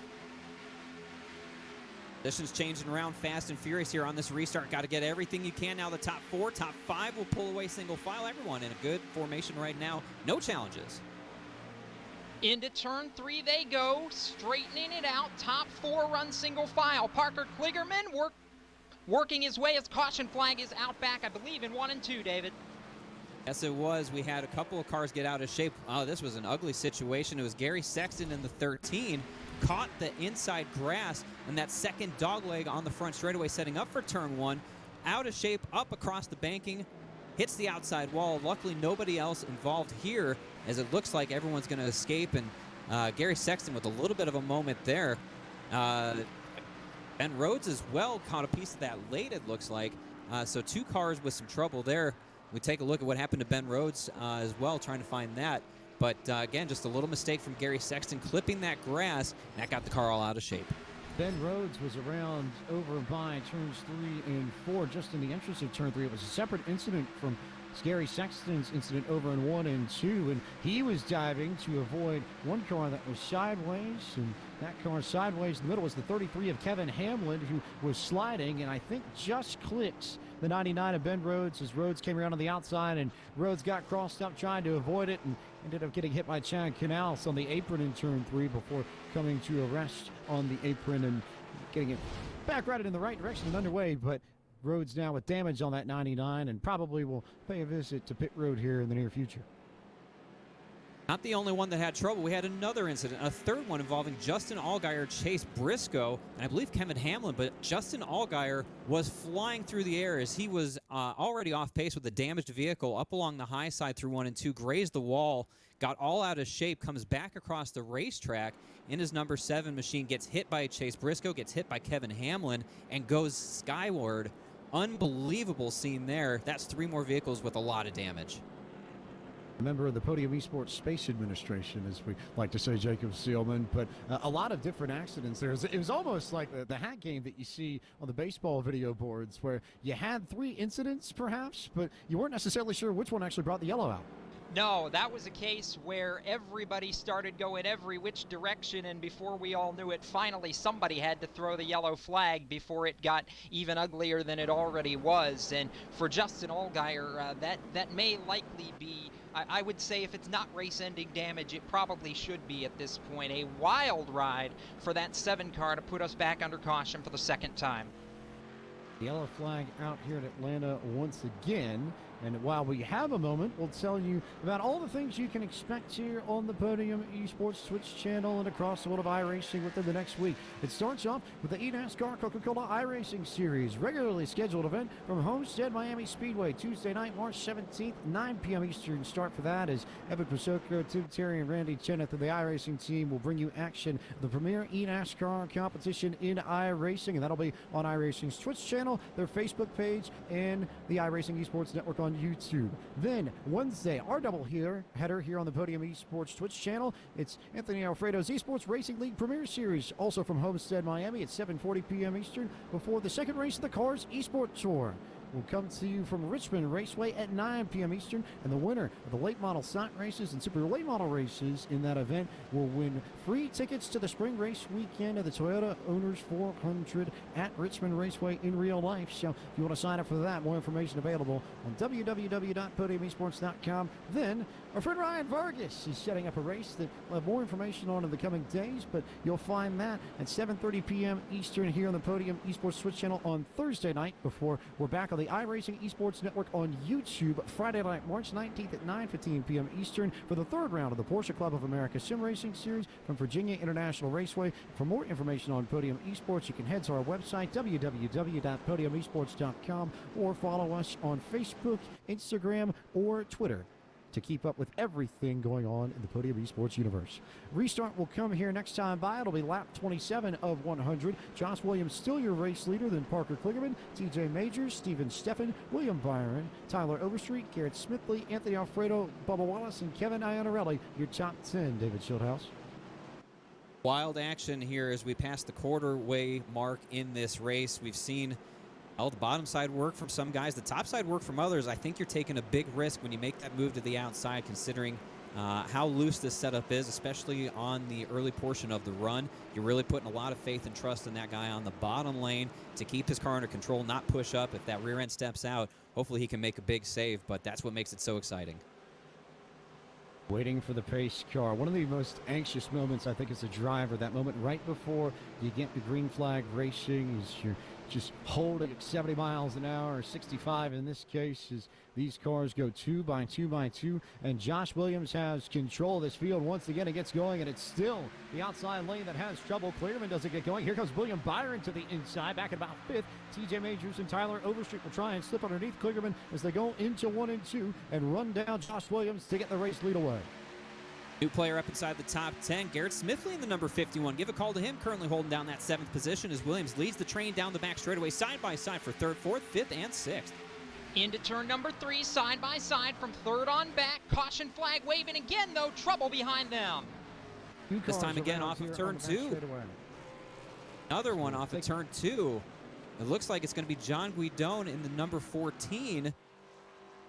Positions changing around fast and furious here on this restart. Got to get everything you can now. The top 4, top 5 will pull away single file. Everyone in a good formation right now. No challenges. Into turn 3 they go, straightening it out. Top 4 run single file. Parker Kligerman working his way as caution flag is out back, I believe, in 1 and 2, David. Yes, it was. We had a couple of cars get out of shape. Oh, this was an ugly situation. It was Gary Sexton in the 13. Caught the inside grass and that second dogleg on the front straightaway, setting up for turn 1. Out of shape, up across the banking, hits the outside wall. Luckily, nobody else involved here, as it looks like everyone's going to escape. And Gary Sexton with a little bit of a moment there. Ben Rhodes as well caught a piece of that late, it looks like. So 2 cars with some trouble there. We take a look at what happened to Ben Rhodes as well, trying to find that. But again, just a little mistake from Gary Sexton clipping that grass, and that got the car all out of shape. Ben Rhodes was around over by turns 3 and 4, just in the entrance of turn 3. It was a separate incident from Gary Sexton's incident over in 1 and 2, and he was diving to avoid one car that was sideways, and that car sideways in the middle was the 33 of Kevin Hamlin, who was sliding, and I think just clipped the 99 of Ben Rhodes as Rhodes came around on the outside, and Rhodes got crossed up trying to avoid it and ended up getting hit by Chad Canals on the apron in turn 3 before coming to a rest on the apron and getting it back right in the right direction and underway. But Rhodes now with damage on that 99 and probably will pay a visit to pit road here in the near future. Not the only one that had trouble. We had another incident, a third one involving Justin Allgaier, Chase Briscoe, and I believe Kevin Hamlin, but Justin Allgaier was flying through the air as he was already off pace with a damaged vehicle up along the high side through 1 and 2, grazed the wall, got all out of shape, comes back across the racetrack in his number 7 machine, gets hit by Chase Briscoe, gets hit by Kevin Hamlin, and goes skyward. Unbelievable scene there. That's 3 more vehicles with a lot of damage. A member of the Podium Esports Space Administration, as we like to say, Jacob Seelman, but a lot of different accidents there. It was almost like the hat game that you see on the baseball video boards, where you had 3 incidents perhaps, but you weren't necessarily sure which one actually brought the yellow out. No, that was a case where everybody started going every which direction, and before we all knew it, finally somebody had to throw the yellow flag before it got even uglier than it already was. And for Justin Allgaier, that may likely be, I would say, if it's not race-ending damage, it probably should be at this point. A wild ride for that 7 car to put us back under caution for the second time. The yellow flag out here at Atlanta once again. And while we have a moment, we'll tell you about all the things you can expect here on the Podium Esports Twitch channel and across the world of iRacing within the next week. It starts off with the eNASCAR Coca-Cola iRacing Series, regularly scheduled event from Homestead Miami Speedway, Tuesday night, March 17th, 9 p.m. Eastern. Start for that is Evan Pasoko, Tim Terry, and Randy Cheneth of the iRacing team will bring you action, the premier eNASCAR competition in iRacing, and that'll be on iRacing's Twitch channel, their Facebook page, and the iRacing Esports Network on YouTube. Then Wednesday, our double header here on the Podium Esports Twitch channel. It's Anthony Alfredo's Esports Racing League Premier Series, also from Homestead, Miami at 7:40 p.m. Eastern, before the second race of the Cars Esports Tour will come to you from Richmond Raceway at 9 p.m. Eastern, and the winner of the late model stock races and super late model races in that event will win free tickets to the spring race weekend of the Toyota Owners 400 at Richmond Raceway in real life. So if you want to sign up for that, more information available on www.podiumesports.com. Then our friend Ryan Vargas is setting up a race that we'll have more information on in the coming days, but you'll find that at 7:30 p.m. Eastern here on the Podium Esports Switch channel on Thursday night, before we're back on the iRacing Esports Network on YouTube Friday night, March 19th at 9:15 p.m. Eastern for the 3rd round of the Porsche Club of America Sim Racing Series from Virginia International Raceway. For more information on Podium Esports, you can head to our website, www.podiumesports.com, or follow us on Facebook, Instagram, or Twitter to keep up with everything going on in the Podium Esports universe. Restart will come here next time by. It'll be lap 27 of 100. Josh Williams still your race leader, then Parker Kligerman, TJ Majors, Steven Steffen, William Byron, Tyler Overstreet, Garrett Smithley, Anthony Alfredo, Bubba Wallace, and Kevin Iannarelli, your top 10, David Schildhouse. Wild action here as we pass the quarter-way mark in this race. We've seen the bottom side work from some guys, the top side work from others. I think you're taking a big risk when you make that move to the outside, considering how loose this setup is, especially on the early portion of the run. You're really putting a lot of faith and trust in that guy on the bottom lane to keep his car under control, not push up. If that rear end steps out, hopefully he can make a big save, but that's what makes it so exciting. Waiting for the pace car. One of the most anxious moments, I think, as a driver, that moment right before you get the green flag racing, is you're just holding at 70 miles an hour, or 65 in this case, as these cars go 2 by 2 by 2, and Josh Williams has control of this field. Once again, it gets going, and it's still the outside lane that has trouble. Clearman doesn't get going. Here comes William Byron to the inside, back at about 5th. TJ Majors and Tyler Overstreet will try and slip underneath Kligerman as they go into 1 and 2 and run down Josh Williams to get the race lead away. New player up inside the top 10, Garrett Smithley in the number 51. Give a call to him, currently holding down that 7th position as Williams leads the train down the back straightaway side by side for 3rd, 4th, 5th, and 6th. Into turn number 3, side by side from 3rd on back. Caution flag waving again, though. Trouble behind them. This time again off of turn 2. Another one off of turn 2. It looks like it's going to be John Guidon in the number 14.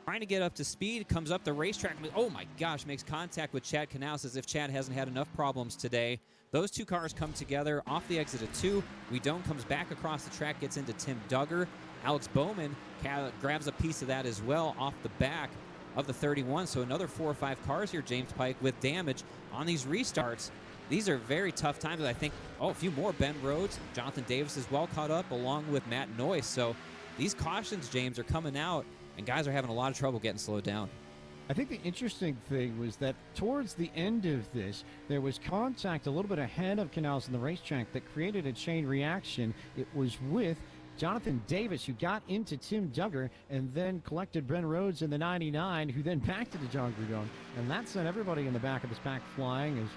Trying to get up to speed, comes up the racetrack. Oh my gosh, makes contact with Chad Knaus as if Chad hasn't had enough problems today. Those two cars come together off the exit of 2. Guidon comes back across the track, gets into Tim Duggar. Alex Bowman grabs a piece of that as well off the back of the 31. So another 4 or 5 cars here, James Pike, with damage on these restarts. These are very tough times. I think, a few more. Ben Rhodes, Jonathan Davis is well caught up, along with Matt Noyce. So these cautions, James, are coming out, and guys are having a lot of trouble getting slowed down. I think the interesting thing was that towards the end of this, there was contact a little bit ahead of Knaus in the racetrack that created a chain reaction. It was with Jonathan Davis, who got into Tim Duggar and then collected Ben Rhodes in the 99, who then backed into John Guidon. And that sent everybody in the back of this pack flying, as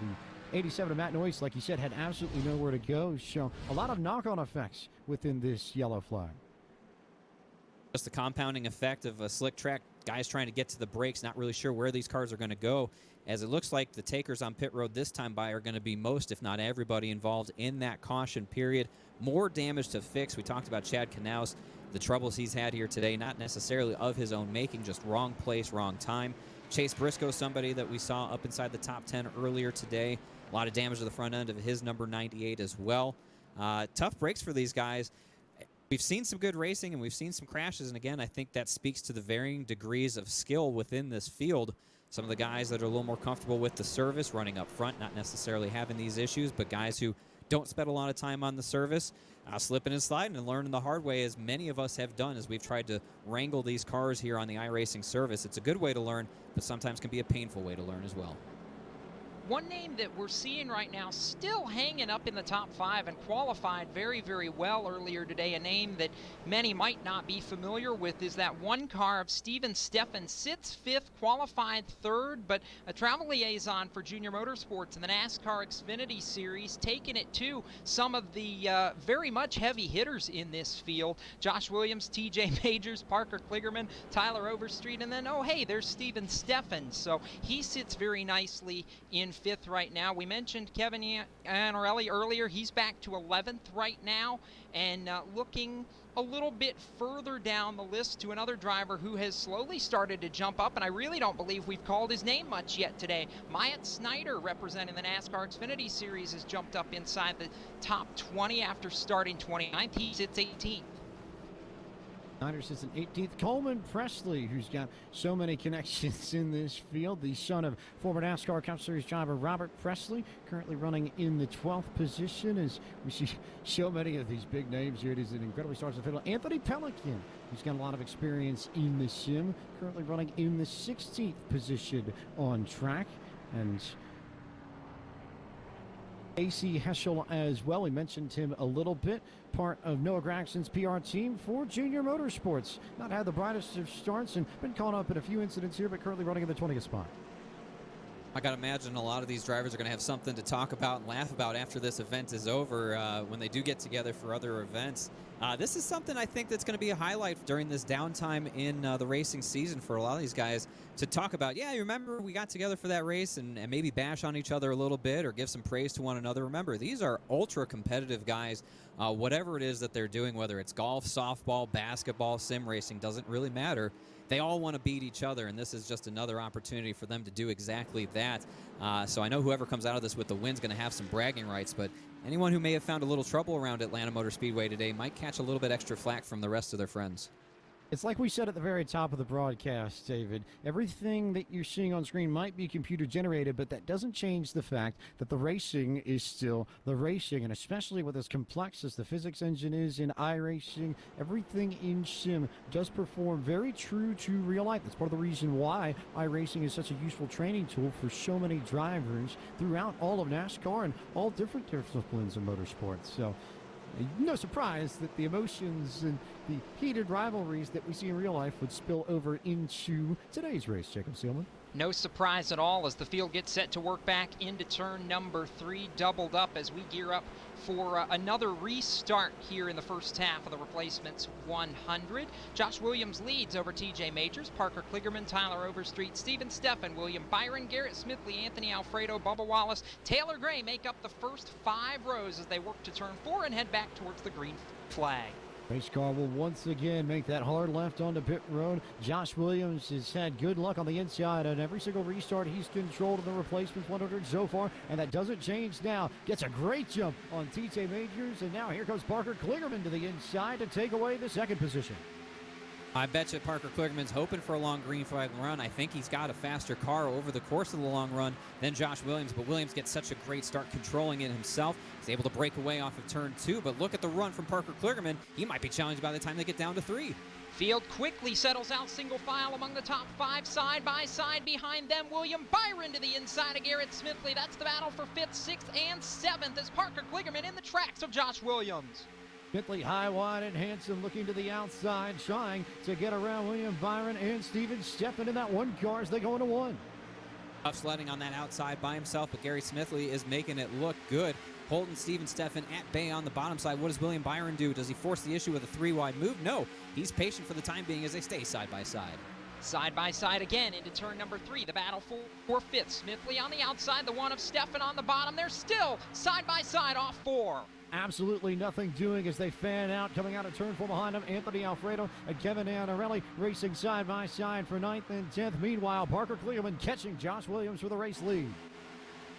the 87 of Matt Noyce, like you said, had absolutely nowhere to go. So a lot of knock-on effects within this yellow flag. Just the compounding effect of a slick track, guys trying to get to the brakes, not really sure where these cars are going to go, as it looks like the takers on pit road this time by are going to be most, if not everybody, involved in that caution period. More damage to fix. We talked about Chad Knaus, the troubles he's had here today, not necessarily of his own making, just wrong place, wrong time. Chase Briscoe, somebody that we saw up inside the top 10 earlier today. A lot of damage to the front end of his number 98 as well. Tough breaks for these guys. We've seen some good racing and we've seen some crashes, and again, I think that speaks to the varying degrees of skill within this field. Some of the guys that are a little more comfortable with the service, running up front, not necessarily having these issues, but guys who don't spend a lot of time on the service, slipping and sliding and learning the hard way, as many of us have done as we've tried to wrangle these cars here on the iRacing service. It's a good way to learn, but sometimes can be a painful way to learn as well. One name that we're seeing right now still hanging up in the top 5 and qualified very, very well earlier today, a name that many might not be familiar with, is that one car of Steven Steffen. Sits 5th, qualified 3rd, but a travel liaison for Junior Motorsports in the NASCAR Xfinity Series, taking it to some of the very much heavy hitters in this field. Josh Williams, TJ Majors, Parker Kligerman, Tyler Overstreet, and then, oh hey, there's Steven Steffen. So he sits very nicely in 5th right now. We mentioned Kevin Iannarelli earlier. He's back to 11th right now, and looking a little bit further down the list to another driver who has slowly started to jump up, and I really don't believe we've called his name much yet today. Myatt Snyder, representing the NASCAR Xfinity Series, has jumped up inside the top 20 after starting 29th. He sits 18th. Snyder sits in 18th. Coleman Presley, who's got so many connections in this field, the son of former NASCAR Cup Series driver Robert Presley, currently running in the 12th position. As we see so many of these big names here, it is an incredibly starts the field. Anthony Pelican, who's got a lot of experience in the sim, currently running in the 16th position on track. And AC Heschel as well. We mentioned him a little bit. Part of Noah Gragson's PR team for Junior Motorsports. Not had the brightest of starts and been caught up in a few incidents here, but currently running in the 20th spot. I got to imagine a lot of these drivers are going to have something to talk about and laugh about after this event is over when they do get together for other events. This is something I think that's going to be a highlight during this downtime in the racing season for a lot of these guys to talk about. Yeah, you remember we got together for that race and maybe bash on each other a little bit or give some praise to one another. Remember, these are ultra competitive guys. Whatever it is that they're doing, whether it's golf, softball, basketball, sim racing, doesn't really matter. They all want to beat each other, and this is just another opportunity for them to do exactly that. So I know whoever comes out of this with the win is going to have some bragging rights, but anyone who may have found a little trouble around Atlanta Motor Speedway today might catch a little bit extra flack from the rest of their friends. It's like we said at the very top of the broadcast, David. Everything that you're seeing on screen might be computer generated, but that doesn't change the fact that the racing is still the racing, and especially with as complex as the physics engine is in iRacing, everything in sim does perform very true to real life. That's part of the reason why iRacing is such a useful training tool for so many drivers throughout all of NASCAR and all different disciplines of motorsports. So no surprise that the emotions and the heated rivalries that we see in real life would spill over into today's race, Jacob Seelman. No surprise at all as the field gets set to work back into turn number 3, doubled up as we gear up for another restart here in the first half of the replacements 100. Josh Williams leads over TJ Majors, Parker Kligerman, Tyler Overstreet, Steven Steffen, William Byron, Garrett Smithley, Anthony Alfredo, Bubba Wallace, Taylor Gray make up the first 5 rows as they work to turn 4 and head back towards the green flag. Race car will once again make that hard left onto pit road. Josh Williams has had good luck on the inside on every single restart he's controlled in the replacements 100 so far, and that doesn't change now. Gets a great jump on TJ Majors, and now here comes Parker Kligerman to the inside to take away the second position. I bet you Parker Kligerman's hoping for a long green flag run. I think he's got a faster car over the course of the long run than Josh Williams, but Williams gets such a great start controlling it himself. He's able to break away off of turn 2, but look at the run from Parker Kligerman. He might be challenged by the time they get down to 3. Field quickly settles out single file among the top 5 side by side. Behind them, William Byron to the inside of Garrett Smithley. That's the battle for 5th, 6th, and 7th as Parker Kligerman in the tracks of Josh Williams. Smithley high, wide, and handsome looking to the outside, trying to get around William Byron and Steven Steffen in that one car as they go into 1. Tough sledding on that outside by himself, but Gary Smithley is making it look good. Holding Steven Steffen at bay on the bottom side. What does William Byron do? Does he force the issue with a 3-wide move? No, he's patient for the time being as they stay side by side. Side by side again into turn number 3. The battle for 5th. Smithley on the outside, the one of Steffen on the bottom. They're still side by side off 4. Absolutely nothing doing as they fan out. Coming out of turn 4 behind them, Anthony Alfredo and Kevin Anarelli racing side by side for 9th and 10th. Meanwhile, Parker Kligerman catching Josh Williams for the race lead.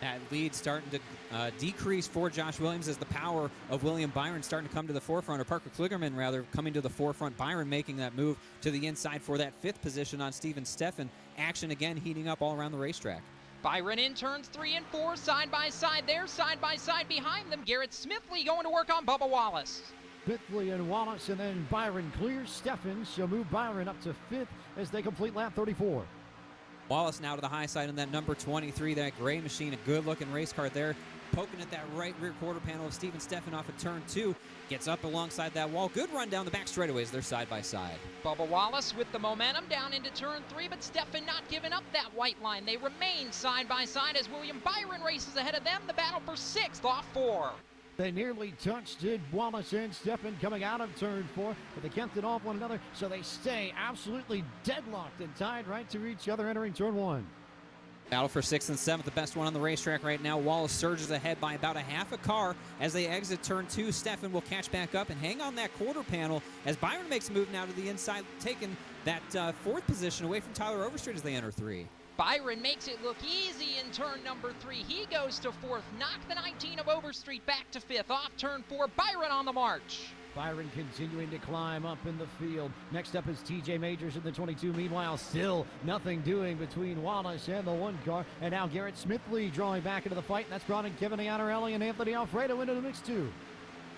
That lead starting to decrease for Josh Williams as the power of William Byron starting to come to the forefront, or Parker Kligerman rather coming to the forefront. Byron making that move to the inside for that 5th position on Steven Steffen. Action again heating up all around the racetrack. Byron in turns 3 and 4, side by side there, side by side behind them. Garrett Smithley going to work on Bubba Wallace. Smithley and Wallace, and then Byron clears Steffen. She'll move Byron up to 5th as they complete lap 34. Wallace now to the high side in that number 23, that gray machine, a good-looking race car there, poking at that right rear quarter panel of Steven Steffen off of turn 2, gets up alongside that wall. Good run down the back straightaways. They're side by side. Bubba Wallace with the momentum down into turn 3, but Steffen not giving up that white line. They remain side by side as William Byron races ahead of them. The battle for 6th off 4. They nearly touched, did Wallace and Steffen coming out of turn 4, but they kept it off one another, so they stay absolutely deadlocked and tied right to each other entering turn 1. Battle for 6th and 7th, the best one on the racetrack right now. Wallace surges ahead by about a half a car as they exit turn 2. Steffen will catch back up and hang on that quarter panel as Byron makes a move now to the inside, taking that 4th position away from Tyler Overstreet as they enter 3. Byron makes it look easy in turn number 3. He goes to 4th, knock the 19 of Overstreet back to 5th. Off turn 4, Byron on the march. Byron continuing to climb up in the field. Next up is TJ Majors in the 22. Meanwhile, still nothing doing between Wallace and the 1 car. And now Garrett Smithley drawing back into the fight. And that's brought in Kevin Anarelli and Anthony Alfredo into the mix too.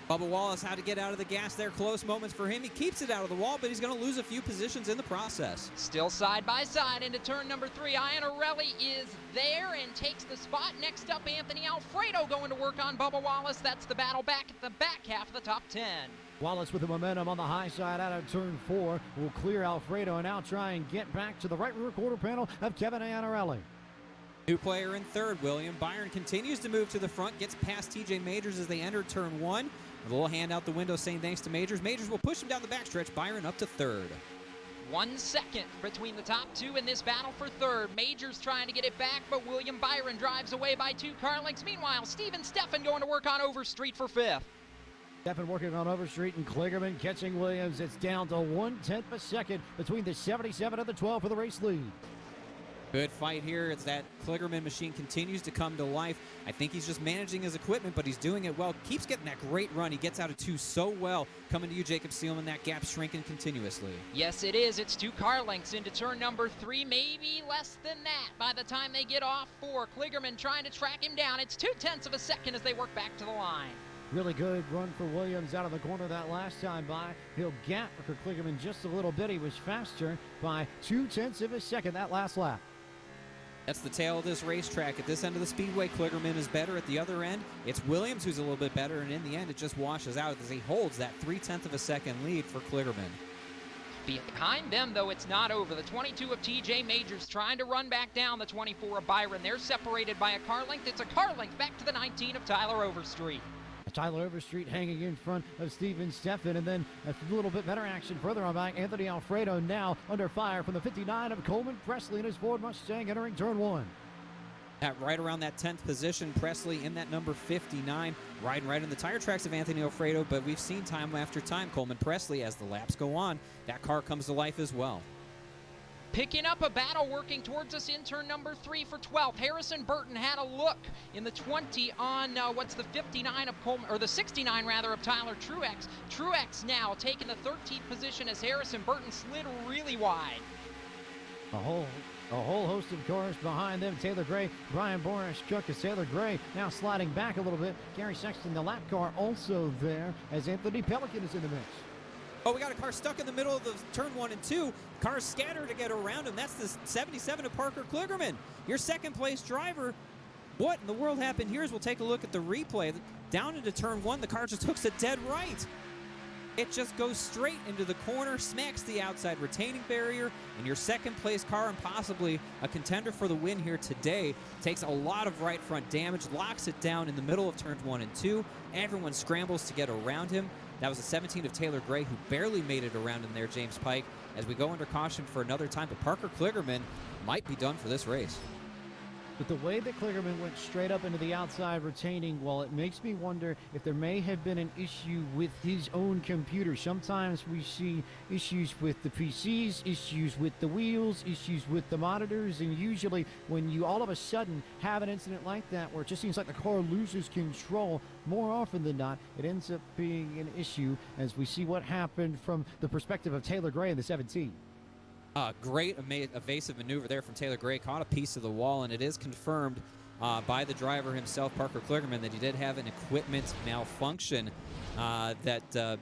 Bubba Wallace had to get out of the gas there. Close moments for him. He keeps it out of the wall, but he's going to lose a few positions in the process. Still side by side into turn number 3. Iannarelli is there and takes the spot. Next up, Anthony Alfredo going to work on Bubba Wallace. That's the battle back at the back half of the top 10. Wallace with the momentum on the high side out of turn 4 will clear Alfredo and now try and get back to the right rear quarter panel of Kevin Iannarelli. New player in third, William Byron continues to move to the front, gets past TJ Majors as they enter turn 1. With a little hand out the window saying thanks to Majors. Majors will push him down the backstretch. Byron up to third. 1 second between the top 2 in this battle for third. Majors trying to get it back, but William Byron drives away by 2 car lengths. Meanwhile, Steven Steffen going to work on Overstreet for 5th. Steffen working on Overstreet and Kligerman catching Williams. It's down to 1/10 of a second between the 77 and the 12 for the race lead. Good fight here as that Kligerman machine continues to come to life. I think he's just managing his equipment, but he's doing it well. Keeps getting that great run. He gets out of 2 so well. Coming to you, Jacob Seelman. That gap shrinking continuously. Yes, it is. It's 2 car lengths into turn number 3, maybe less than that by the time they get off 4. Kligerman trying to track him down. It's 0.2 of a second as they work back to the line. Really good run for Williams out of the corner that last time by. He'll gap for Kligerman just a little bit. He was faster by 0.2 of a second that last lap. That's the tail of this racetrack. At this end of the speedway, Kligerman is better. At the other end, it's Williams who's a little bit better, and in the end, it just washes out as he holds that 0.3 of a second lead for Kligerman. Behind them, though, it's not over. The 22 of TJ Majors trying to run back down the 24 of Byron. They're separated by a car length. It's a car length back to the 19 of Tyler Overstreet. Tyler Overstreet hanging in front of Steven Steffen, and then a little bit better action further on back. Anthony Alfredo now under fire from the 59 of Coleman Presley in his Ford Mustang entering turn 1. At right around that 10th position, Presley in that number 59, riding right in the tire tracks of Anthony Alfredo, but we've seen time after time Coleman Presley, as the laps go on, that car comes to life as well. Picking up a battle working towards us in turn number 3 for 12th. Harrison Burton had a look in the 20 on what's the 59 of Coleman, or the 69 rather, of Tyler Truex. Truex now taking the 13th position as Harrison Burton slid really wide. A whole host of cars behind them. Taylor Gray, Brian Boris Cook as Taylor Gray now sliding back a little bit. Gary Sexton, the lap car, also there as Anthony Pelican is in the mix. Oh, we got a car stuck in the middle of the turn 1 and 2. Cars scattered to get around him. That's the 77 of Parker Kligerman, your second place driver. What in the world happened here is we'll take a look at the replay. Down into turn 1, the car just hooks it dead right. It just goes straight into the corner, smacks the outside retaining barrier, and your second place car, and possibly a contender for the win here today, takes a lot of right front damage, locks it down in the middle of turns 1 and 2. Everyone scrambles to get around him. That was the 17 of Taylor Gray, who barely made it around in there, James Pike, as we go under caution for another time. But Parker Kligerman might be done for this race. But the way that Kligerman went straight up into the outside retaining wall, it makes me wonder if there may have been an issue with his own computer. Sometimes we see issues with the PCs, issues with the wheels, issues with the monitors, and usually when you all of a sudden have an incident like that where it just seems like the car loses control, more often than not, it ends up being an issue, as we see what happened from the perspective of Taylor Gray in the 17. Great evasive maneuver there from Taylor Gray. Caught a piece of the wall, and it is confirmed by the driver himself, Parker Kligerman, that he did have an equipment malfunction that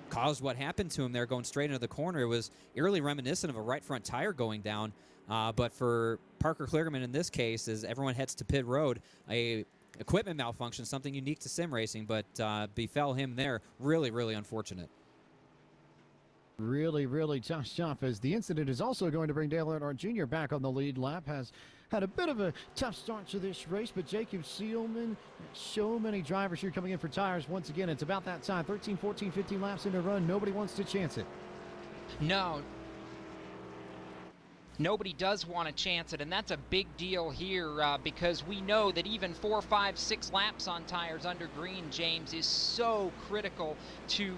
caused what happened to him there going straight into the corner. It was eerily reminiscent of a right front tire going down. But for Parker Kligerman in this case, as everyone heads to pit road, a equipment malfunction, something unique to sim racing, but befell him there. Really, really unfortunate. Really, really tough stuff, as the incident is also going to bring Dale Earnhardt Jr. back on the lead lap. Has had a bit of a tough start to this race, but Jacob Seelman, so many drivers here coming in for tires. Once again, it's about that time. 13, 14, 15 laps into run. Nobody wants to chance it. No. Nobody does want to chance it, and that's a big deal here because we know that even 4, 5, 6 laps on tires under green, James, is so critical to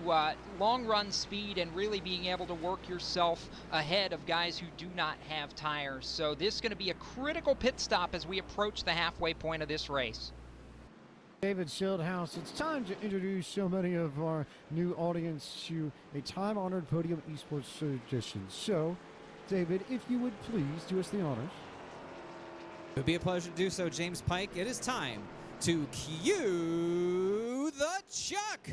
long-run speed and really being able to work yourself ahead of guys who do not have tires. So this is going to be a critical pit stop as we approach the halfway point of this race. David Schildhouse, it's time to introduce so many of our new audience to a time-honored Podium Esports edition. So, David, if you would please do us the honors. It would be a pleasure to do so, James Pike. It is time to cue the Chuck.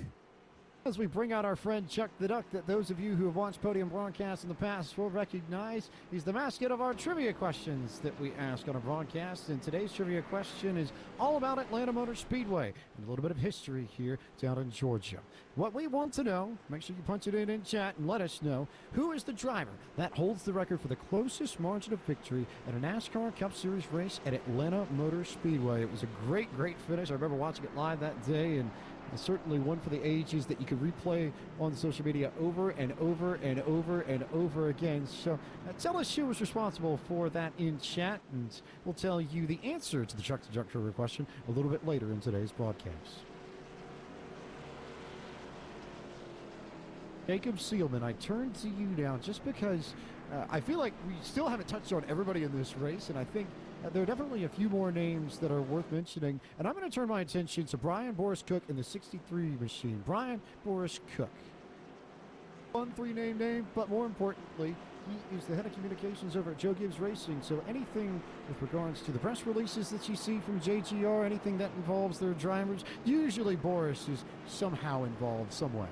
As we bring out our friend Chuck the Duck, that those of you who have watched Podium broadcasts in the past will recognize, he's the mascot of our trivia questions that we ask on a broadcast. And today's trivia question is all about Atlanta Motor Speedway and a little bit of history here down in Georgia. What we want to know, make sure you punch it in chat and let us know, who is the driver that holds the record for the closest margin of victory at a NASCAR Cup Series race at Atlanta Motor Speedway. It was a great finish. I remember watching it live that day, and certainly one for the ages that you can replay on social media over and over and over and over again. So tell us who was responsible for that in chat, and we'll tell you the answer to the Chuck the Duck trivia question a little bit later in today's broadcast. Jacob Seelman, I turn to you now just because I feel like we still haven't touched on everybody in this race, and I think there are definitely a few more names that are worth mentioning, and I'm going to turn my attention to Brian Boris Cook in the 63 machine. Brian Boris Cook. 1-3 name, but more importantly, he is the head of communications over at Joe Gibbs Racing, so anything with regards to the press releases that you see from JGR, anything that involves their drivers, usually Boris is somehow involved some way.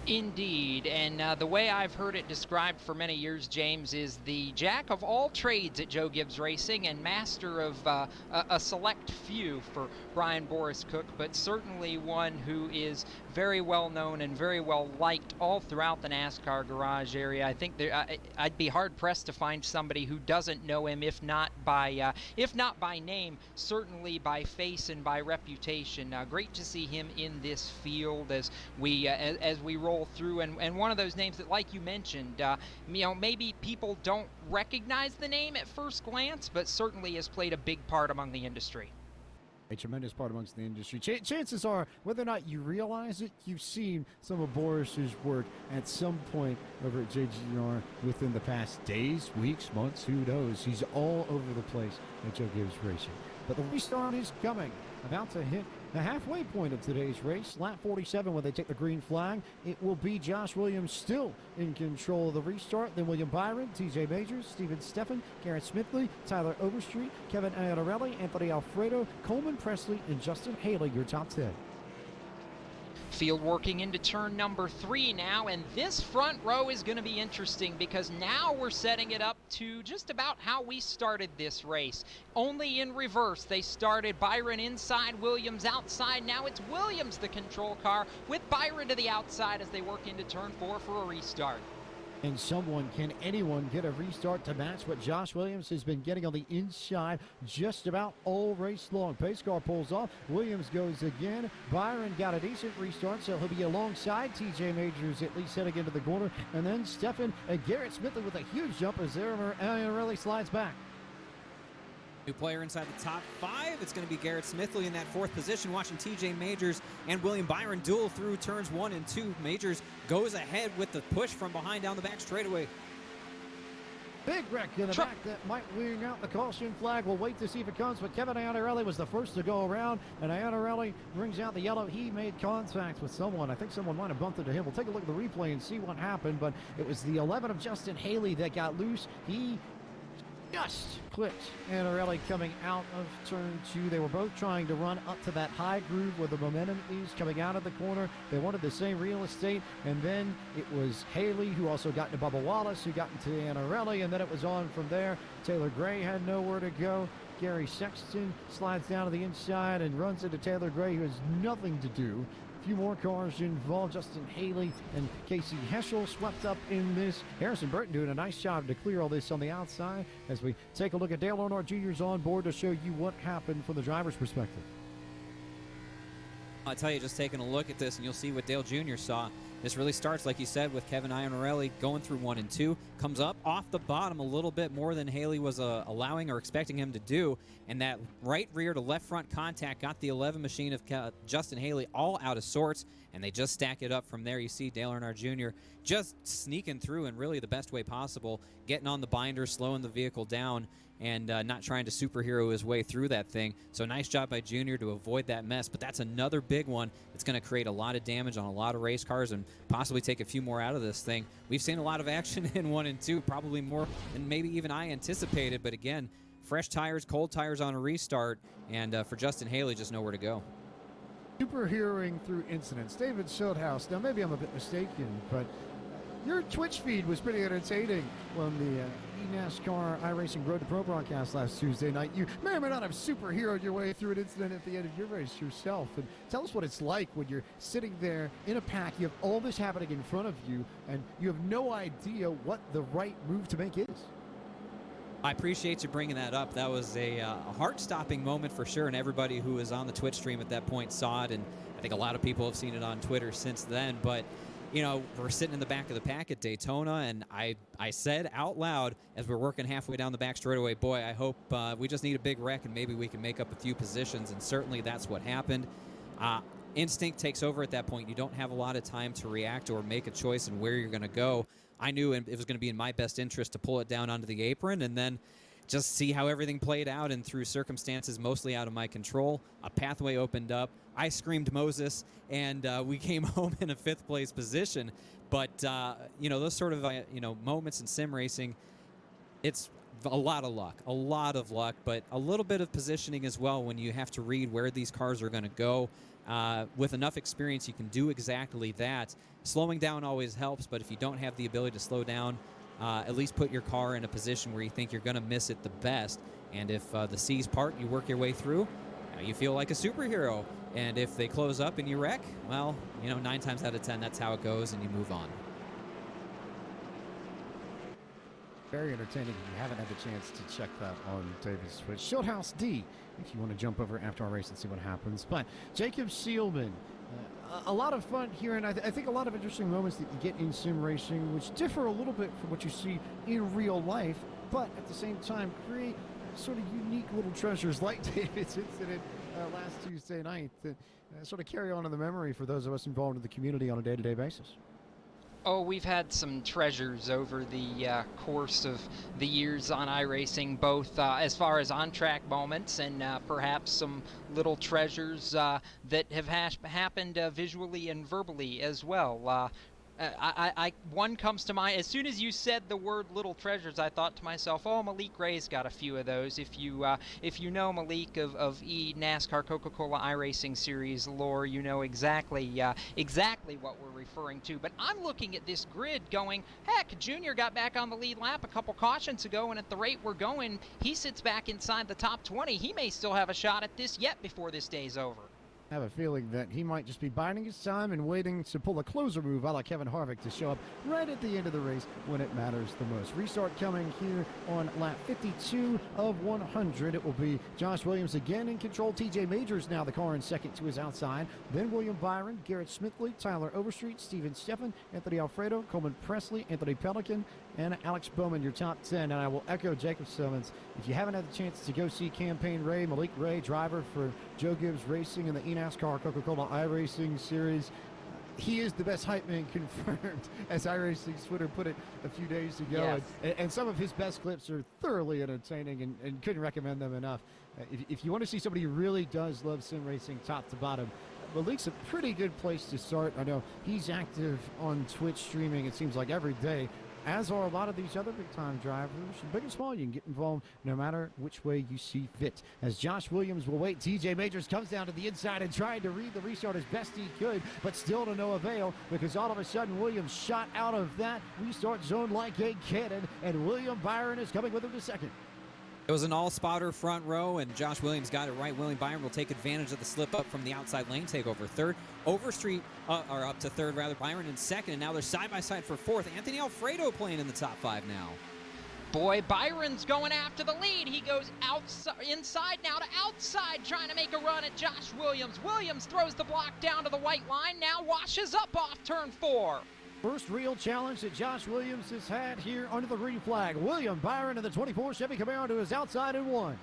Indeed, and the way I've heard it described for many years, James, is the jack of all trades at Joe Gibbs Racing and master of a select few for Brian Boris Cook, but certainly one who is very well known and very well liked all throughout the NASCAR garage area. I think I'd be hard pressed to find somebody who doesn't know him, if not by name, certainly by face and by reputation. Great to see him in this field as we roll through, and one of those names that, like you mentioned, maybe people don't recognize the name at first glance, but certainly has played a big part among the industry. A tremendous part amongst the industry. Chances are, whether or not you realize it, you've seen some of Boris's work at some point over at JGR within the past days, weeks, months, who knows. He's all over the place at Joe Gibbs Racing. But the restart is coming, about to hit the halfway point of today's race. Lap 47 when they take the green flag. It will be Josh Williams still in control of the restart. Then William Byron, TJ Majors, Steven Steffen, Garrett Smithley, Tyler Overstreet, Kevin Iannarelli, Anthony Alfredo, Coleman Presley, and Justin Haley, your top 10. Field working into turn number 3 now, and this front row is going to be interesting because now we're setting it up to just about how we started this race. Only in reverse. They started Byron inside, Williams outside. Now it's Williams the control car with Byron to the outside as they work into turn 4 for a restart. And can anyone get a restart to match what Josh Williams has been getting on the inside just about all race long? Pace car pulls off. Williams goes again. Byron got a decent restart, so he'll be alongside TJ Majors, at least heading into the corner. And then Steffen and Garrett Smithley with a huge jump as Iannarelli slides back. New player inside the top 5. It's going to be Garrett Smithley in that 4th position, watching TJ Majors and William Byron duel through turns 1 and 2. Majors goes ahead with the push from behind down the back straightaway. Big wreck in the back that might wing out the caution flag. We'll wait to see if it comes, but Kevin Iannarelli was the first to go around, and Iannarelli brings out the yellow. He made contact with someone. I think someone might have bumped into him. We'll take a look at the replay and see what happened, but it was the 11 of Justin Haley that got loose. He just clipped Iannarelli coming out of turn 2. They were both trying to run up to that high groove where the momentum is coming out of the corner. They wanted the same real estate, and then it was Haley who also got into Bubba Wallace, who got into Iannarelli, and then it was on from there. Taylor Gray had nowhere to go. Gary Sexton slides down to the inside and runs into Taylor Gray, who has nothing to do. A few more cars involved. Justin Haley and Casey Heschel swept up in this. Harrison Burton doing a nice job to clear all this on the outside as we take a look at Dale Earnhardt Jr.'s on board to show you what happened from the driver's perspective. I'll tell you, just taking a look at this, and you'll see what Dale Jr. saw. This really starts, like you said, with Kevin Iannarelli going through 1 and 2. Comes up off the bottom a little bit more than Haley was allowing or expecting him to do. And that right rear to left front contact got the 11 machine of Justin Haley all out of sorts. And they just stack it up from there. You see Dale Earnhardt Jr. just sneaking through in really the best way possible, getting on the binder, slowing the vehicle down, and not trying to superhero his way through that thing. So nice job by Junior to avoid that mess. But that's another big one. It's going to create a lot of damage on a lot of race cars and possibly take a few more out of this thing. We've seen a lot of action in 1 and 2, probably more than maybe even I anticipated. But again, fresh tires, cold tires on a restart, and for Justin Haley, just nowhere to go. Superheroing through incidents. David Schildhouse. Now, maybe I'm a bit mistaken, but your Twitch feed was pretty entertaining on the eNASCAR iRacing Road to Pro broadcast last Tuesday night. You may or may not have superheroed your way through an incident at the end of your race yourself. And tell us what it's like when you're sitting there in a pack, you have all this happening in front of you, and you have no idea what the right move to make is. I appreciate you bringing that up. That was a heart-stopping moment for sure, and everybody who was on the Twitch stream at that point saw it, and I think a lot of people have seen it on Twitter since then. But, you know, we're sitting in the back of the pack at Daytona, and I said out loud as we're working halfway down the back straightaway, boy, I hope we just need a big wreck and maybe we can make up a few positions, and certainly that's what happened. Instinct takes over at that point. You don't have a lot of time to react or make a choice in where you're going to go. I knew it was going to be in my best interest to pull it down onto the apron and then just see how everything played out, and through circumstances mostly out of my control, a pathway opened up. I screamed Moses, and we came home in a 5th place position. But, you know, those sort of, moments in sim racing, it's a lot of luck, but a little bit of positioning as well when you have to read where these cars are going to go. With enough experience, you can do exactly that. Slowing down always helps, but if you don't have the ability to slow down, at least put your car in a position where you think you're going to miss it the best. And if the seas part, you work your way through, you feel like a superhero. And if they close up and you wreck, well, 9 times out of 10, that's how it goes, and you move on. Very entertaining. If you haven't had the chance to check that on David's Twitch. Schildhouse D, if you want to jump over after our race and see what happens. But Jacob Seelman, a lot of fun here, and I think a lot of interesting moments that you get in sim racing, which differ a little bit from what you see in real life, but at the same time create sort of unique little treasures like David's incident last Tuesday night that sort of carry on in the memory for those of us involved in the community on a day-to-day basis. Oh, we've had some treasures over the course of the years on iRacing, both as far as on-track moments and perhaps some little treasures that have happened visually and verbally as well. One comes to mind. As soon as you said the word "little treasures," I thought to myself, "Oh, Malik Ray's got a few of those." If you know Malik of NASCAR Coca-Cola iRacing Series lore, you know exactly what we're referring to. But I'm looking at this grid, going, "Heck, Junior got back on the lead lap a couple cautions ago, and at the rate we're going, he sits back inside the top 20. He may still have a shot at this yet before this day's over." I have a feeling that he might just be biding his time and waiting to pull a closer move a la Kevin Harvick to show up right at the end of the race when it matters the most. Restart coming here on lap 52 of 100. It will be Josh Williams again in control. TJ Majors now the car in second to his outside. Then William Byron, Garrett Smithley, Tyler Overstreet, Steven Steffen, Anthony Alfredo, Coleman Presley, Anthony Pelican, and Alex Bowman, your top 10. And I will echo Jacob Simmons. If you haven't had the chance to go see Campaign Ray, Malik Ray, driver for Joe Gibbs Racing in the NASCAR Coca-Cola iRacing Series, he is the best hype man confirmed, as iRacing's Twitter put it a few days ago. Yes. And some of his best clips are thoroughly entertaining and couldn't recommend them enough. If you want to see somebody who really does love sim racing top to bottom, Malik's a pretty good place to start. I know he's active on Twitch streaming, it seems like every day, as are a lot of these other big-time drivers. Big and small, you can get involved no matter which way you see fit. As Josh Williams will wait, TJ Majors comes down to the inside and tried to read the restart as best he could, but still to no avail, because all of a sudden Williams shot out of that restart zone like a cannon, and William Byron is coming with him to second. It was an all-spotter front row, and Josh Williams got it right. William Byron will take advantage of the slip-up from the outside lane, take over third. Overstreet, or up to third, rather. Byron in second, and now they're side-by-side for fourth. Anthony Alfredo playing in the top 5 now. Boy, Byron's going after the lead. He goes inside now to outside, trying to make a run at Josh Williams. Williams throws the block down to the white line, now washes up off turn 4. First real challenge that Josh Williams has had here under the green flag. William Byron in the 24 Chevy Camaro to his outside and one.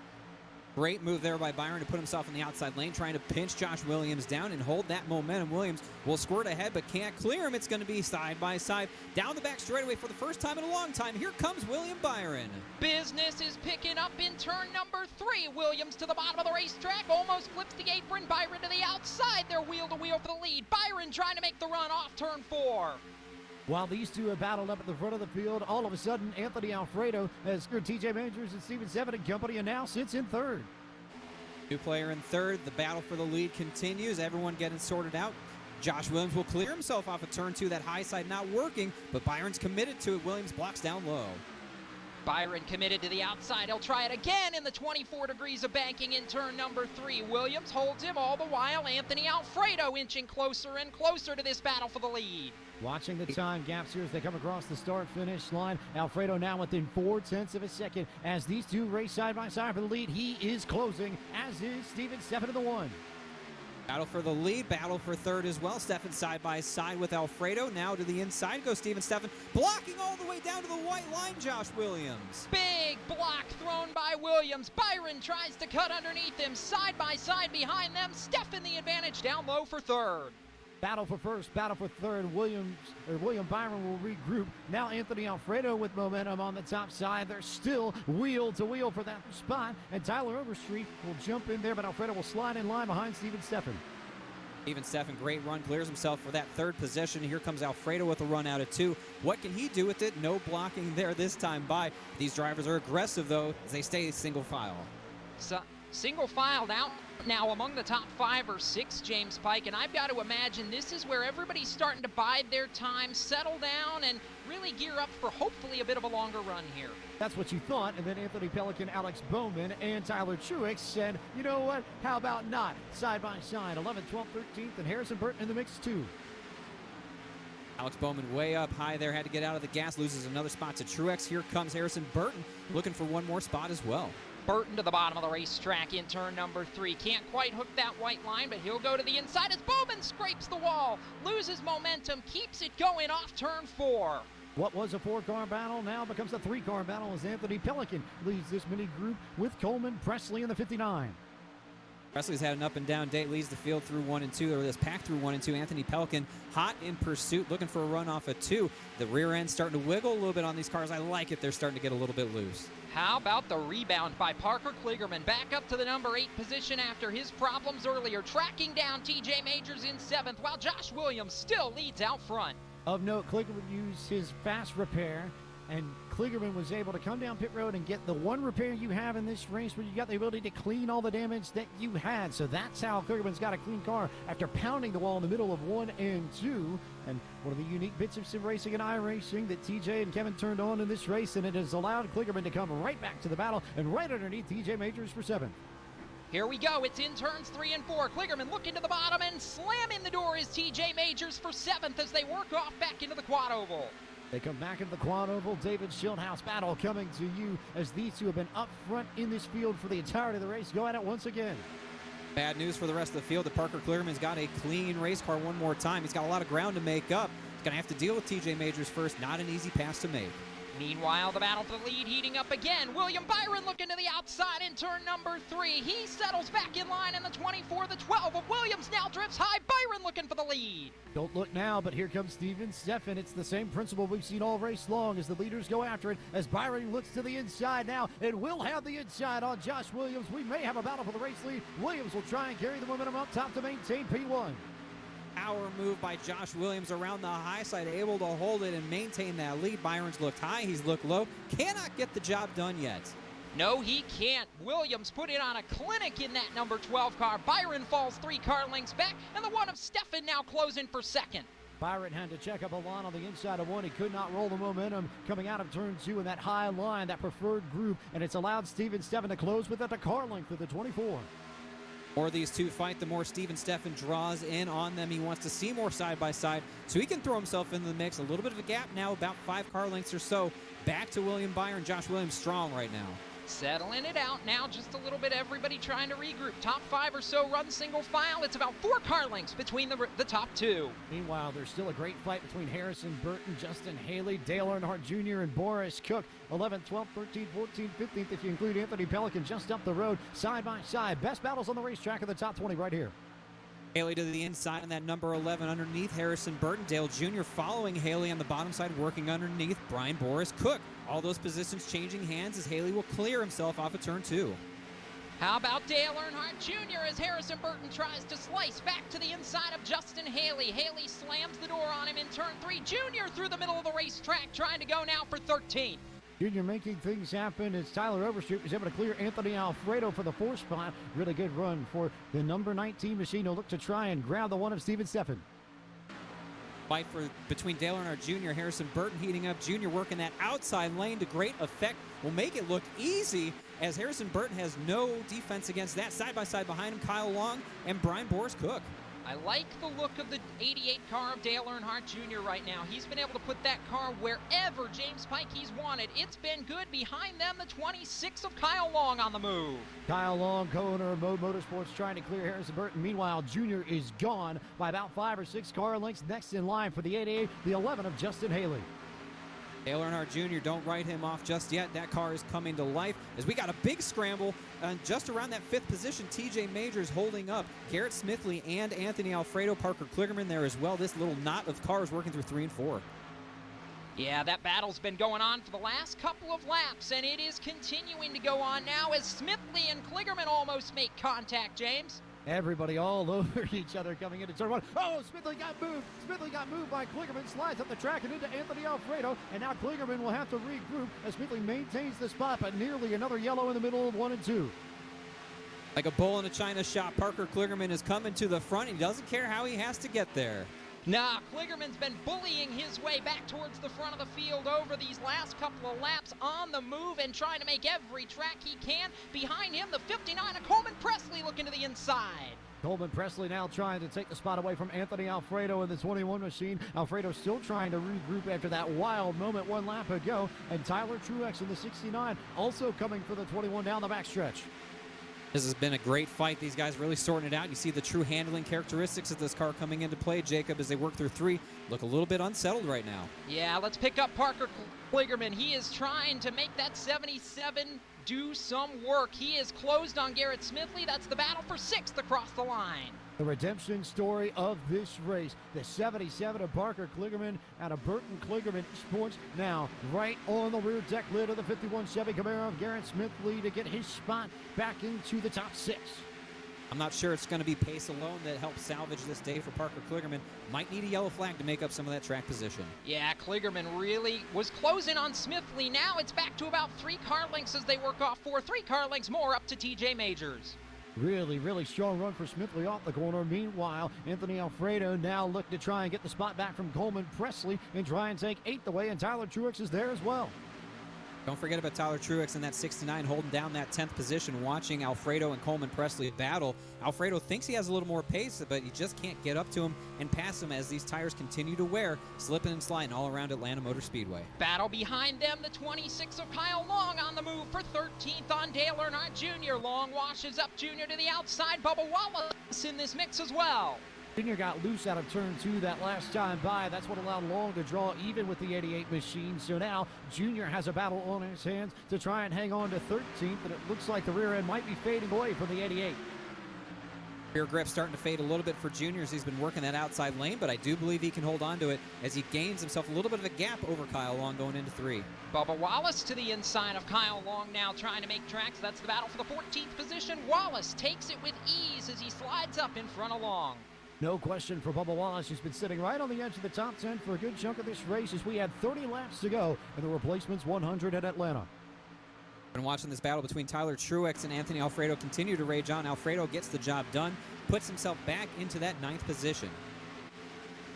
Great move there by Byron to put himself in the outside lane, trying to pinch Josh Williams down and hold that momentum. Williams will squirt ahead, but can't clear him. It's going to be side by side. Down the back straightaway for the first time in a long time. Here comes William Byron. Business is picking up in turn number 3. Williams to the bottom of the racetrack, almost flips the apron. Byron to the outside. They're wheel to wheel for the lead. Byron trying to make the run off turn 4. While these two have battled up at the front of the field, all of a sudden, Anthony Alfredo has scored TJ Majors and Steven Steffen and company, and now sits in third. New player in third. The battle for the lead continues. Everyone getting sorted out. Josh Williams will clear himself off of turn 2. That high side not working, but Byron's committed to it. Williams blocks down low. Byron committed to the outside. He'll try it again in the 24 degrees of banking in turn number 3. Williams holds him all the while. Anthony Alfredo inching closer and closer to this battle for the lead. Watching the time gaps here as they come across the start-finish line. Alfredo now within 0.4 of a second as these two race side by side for the lead. He is closing, as is Steven Steffen in the 1. Battle for the lead, battle for third as well. Steffen side by side with Alfredo. Now to the inside goes Steven Steffen, blocking all the way down to the white line, Josh Williams. Big block thrown by Williams. Byron tries to cut underneath him. Side by side behind them. Steffen the advantage down low for third. Battle for first, battle for third. William Byron will regroup. Now Anthony Alfredo with momentum on the top side. They're still wheel to wheel for that spot. And Tyler Overstreet will jump in there, but Alfredo will slide in line behind Steven Steffen. Steven Steffen, great run, clears himself for that third position. Here comes Alfredo with a run out of 2. What can he do with it? No blocking there this time by. These drivers are aggressive, though, as they stay single file. So, single filed out now among the top 5 or 6, James Pike, and I've got to imagine this is where everybody's starting to bide their time, settle down, and really gear up for hopefully a bit of a longer run here. That's what you thought, and then Anthony Pelican, Alex Bowman, and Tyler Truex said, you know what, how about not? Side by side, 11th, 12th, 13th, and Harrison Burton in the mix too. Alex Bowman way up high there, had to get out of the gas, loses another spot to Truex. Here comes Harrison Burton, looking for one more spot as well. Burton to the bottom of the racetrack in turn number 3. Can't quite hook that white line, but he'll go to the inside as Bowman scrapes the wall, loses momentum, keeps it going off turn 4. What was a 4-car battle now becomes a 3-car battle as Anthony Pelican leads this mini group with Coleman Presley in the 59. Presley's had an up and down day, leads the field through 1 and 2, or this pack through 1 and 2. Anthony Pelican hot in pursuit, looking for a run off of 2. The rear end starting to wiggle a little bit on these cars. I like it. They're starting to get a little bit loose. How about the rebound by Parker Kligerman, back up to the number 8 position after his problems earlier, tracking down TJ Majors in 7th, while Josh Williams still leads out front. Of note, Kligerman used his fast repair, and Kligerman was able to come down pit road and get the one repair you have in this race where you got the ability to clean all the damage that you had. So that's how Kligerman's got a clean car after pounding the wall in the middle of 1 and 2. And one of the unique bits of sim racing and iRacing that TJ and Kevin turned on in this race, and it has allowed Kligerman to come right back to the battle and right underneath TJ Majors for 7th. Here we go. It's in turns 3 and 4. Kligerman looking to the bottom, and slamming the door is TJ Majors for 7th as they work off back into the quad oval. They come back into the quad oval. David Schildhouse battle coming to you as these two have been up front in this field for the entirety of the race. Go at it once again. Bad news for the rest of the field that Parker Kligerman's got a clean race car one more time. He's got a lot of ground to make up. He's going to have to deal with TJ Majors first. Not an easy pass to make. Meanwhile, the battle for the lead heating up again. William Byron looking to the outside in turn number 3. He settles back in line in the 24. The 12 of Williams now drifts high. Byron looking for the lead. Don't look now, but here comes Steven Steffen. It's the same principle we've seen all race long as the leaders go after it. As Byron looks to the inside now, it will have the inside on Josh Williams. We may have a battle for the race lead. Williams will try and carry the momentum up top to maintain P1. Power move by Josh Williams around the high side, able to hold it and maintain that lead. Byron's looked high, he's looked low. Cannot get the job done yet. No, he can't. Williams put it on a clinic in that number 12 car. Byron falls 3 car lengths back, and the one of Steffen now closing for 2nd. Byron had to check up a line on the inside of 1. He could not roll the momentum coming out of turn 2 in that high line, that preferred group, and it's allowed Steven Steffen to close with it a car length of the 24. The more these two fight, the more Steven Steffen draws in on them. He wants to see more side by side so he can throw himself into the mix. A little bit of a gap now, about 5 car lengths or so. Back to William Byron. Josh Williams strong right now. Settling it out now, just a little bit, everybody trying to regroup. Top 5 or so run single file. It's about 4 car lengths between the top 2. Meanwhile, there's still a great fight between Harrison Burton, Justin Haley, Dale Earnhardt Jr., and Boris Cook. 11th, 12th, 13th, 14th, 15th, if you include Anthony Pelican just up the road, side by side. Best battles on the racetrack of the top 20 right here. Haley to the inside on that number 11 underneath Harrison Burton. Dale Jr. following Haley on the bottom side, working underneath Brian Boris Cook. All those positions changing hands as Haley will clear himself off of turn 2. How about Dale Earnhardt Jr. as Harrison Burton tries to slice back to the inside of Justin Haley. Haley slams the door on him in turn 3. Jr. through the middle of the racetrack trying to go now for 13th. Junior making things happen as Tyler Overstreet was able to clear Anthony Alfredo for the 4th spot. Really good run for the number 19 machine who look to try and grab the one of Steven Steffen. Fight between Dale Earnhardt Jr. Harrison Burton heating up. Jr. working that outside lane to great effect. Will make it look easy as Harrison Burton has no defense against that. Side by side behind him, Kyle Long and Brian Boris Cook. I like the look of the 88 car of Dale Earnhardt Jr. right now. He's been able to put that car wherever James Pikey's wanted. It's been good. Behind them, the 26 of Kyle Long on the move. Kyle Long, co-owner of Mode Motorsports, trying to clear Harrison Burton. Meanwhile, Junior is gone by about 5 or 6 car lengths. Next in line for the 88, the 11 of Justin Haley. Dale Earnhardt Jr., don't write him off just yet. That car is coming to life as we got a big scramble. Just around that 5th position, TJ Majors holding up. Garrett Smithley and Anthony Alfredo, Parker Kligerman there as well. This little knot of cars working through 3 and 4. Yeah, that battle's been going on for the last couple of laps, and it is continuing to go on now as Smithley and Kligerman almost make contact, James. Everybody all over each other coming into turn 1. Oh, Smithley got moved. Smithley got moved by Kligerman, slides up the track and into Anthony Alfredo. And now Kligerman will have to regroup as Smithley maintains the spot, but nearly another yellow in the middle of 1 and 2. Like a bull in a china shop, Parker Kligerman is coming to the front. He doesn't care how he has to get there. Nah, Kligerman's been bullying his way back towards the front of the field over these last couple of laps, on the move and trying to make every track he can. Behind him, the 59 of Coleman Presley looking to the inside. Coleman Presley now trying to take the spot away from Anthony Alfredo in the 21 machine. Alfredo still trying to regroup after that wild moment 1 lap ago. And Tyler Truex in the 69 also coming for the 21 down the backstretch. This has been a great fight. These guys really sorting it out. You see the true handling characteristics of this car coming into play, Jacob, as they work through 3. Look a little bit unsettled right now. Yeah, let's pick up Parker Kligerman. He is trying to make that 77 do some work. He is closed on Garrett Smithley. That's the battle for 6th across the line. The redemption story of this race, the 77 of Parker Kligerman out of Burton Kligerman Sports, now right on the rear deck lid of the 51 Chevy Camaro of Garrett Smithley to get his spot back into the top 6. I'm not sure it's going to be pace alone that helps salvage this day for Parker Kligerman. Might need a yellow flag to make up some of that track position. Yeah, Kligerman really was closing on Smithley. Now it's back to about 3 car lengths as they work off 4. 3 car lengths more up to TJ Majors. Really, really strong run for Smithley off the corner. Meanwhile, Anthony Alfredo now looking to try and get the spot back from Coleman Presley and try and take 8th away, and Tyler Truex is there as well. Don't forget about Tyler Truex in that 69 holding down that 10th position, watching Alfredo and Coleman Presley battle. Alfredo thinks he has a little more pace, but he just can't get up to him and pass him as these tires continue to wear, slipping and sliding all around Atlanta Motor Speedway. Battle behind them, the 26 of Kyle Long on the move for 13th on Dale Earnhardt Jr. Long washes up Jr. to the outside. Bubba Wallace in this mix as well. Junior got loose out of turn 2 that last time by. That's what allowed Long to draw even with the 88 machine. So now Junior has a battle on his hands to try and hang on to 13th, and it looks like the rear end might be fading away from the 88. Rear grip starting to fade a little bit for Junior as he's been working that outside lane, but I do believe he can hold on to it as he gains himself a little bit of a gap over Kyle Long going into 3. Bubba Wallace to the inside of Kyle Long now trying to make tracks. That's the battle for the 14th position. Wallace takes it with ease as he slides up in front of Long. No question for Bubba Wallace, who's been sitting right on the edge of the top 10 for a good chunk of this race as we had 30 laps to go and the replacement's 100 at Atlanta. Been watching this battle between Tyler Truex and Anthony Alfredo continue to rage on. Alfredo gets the job done, puts himself back into that 9th position.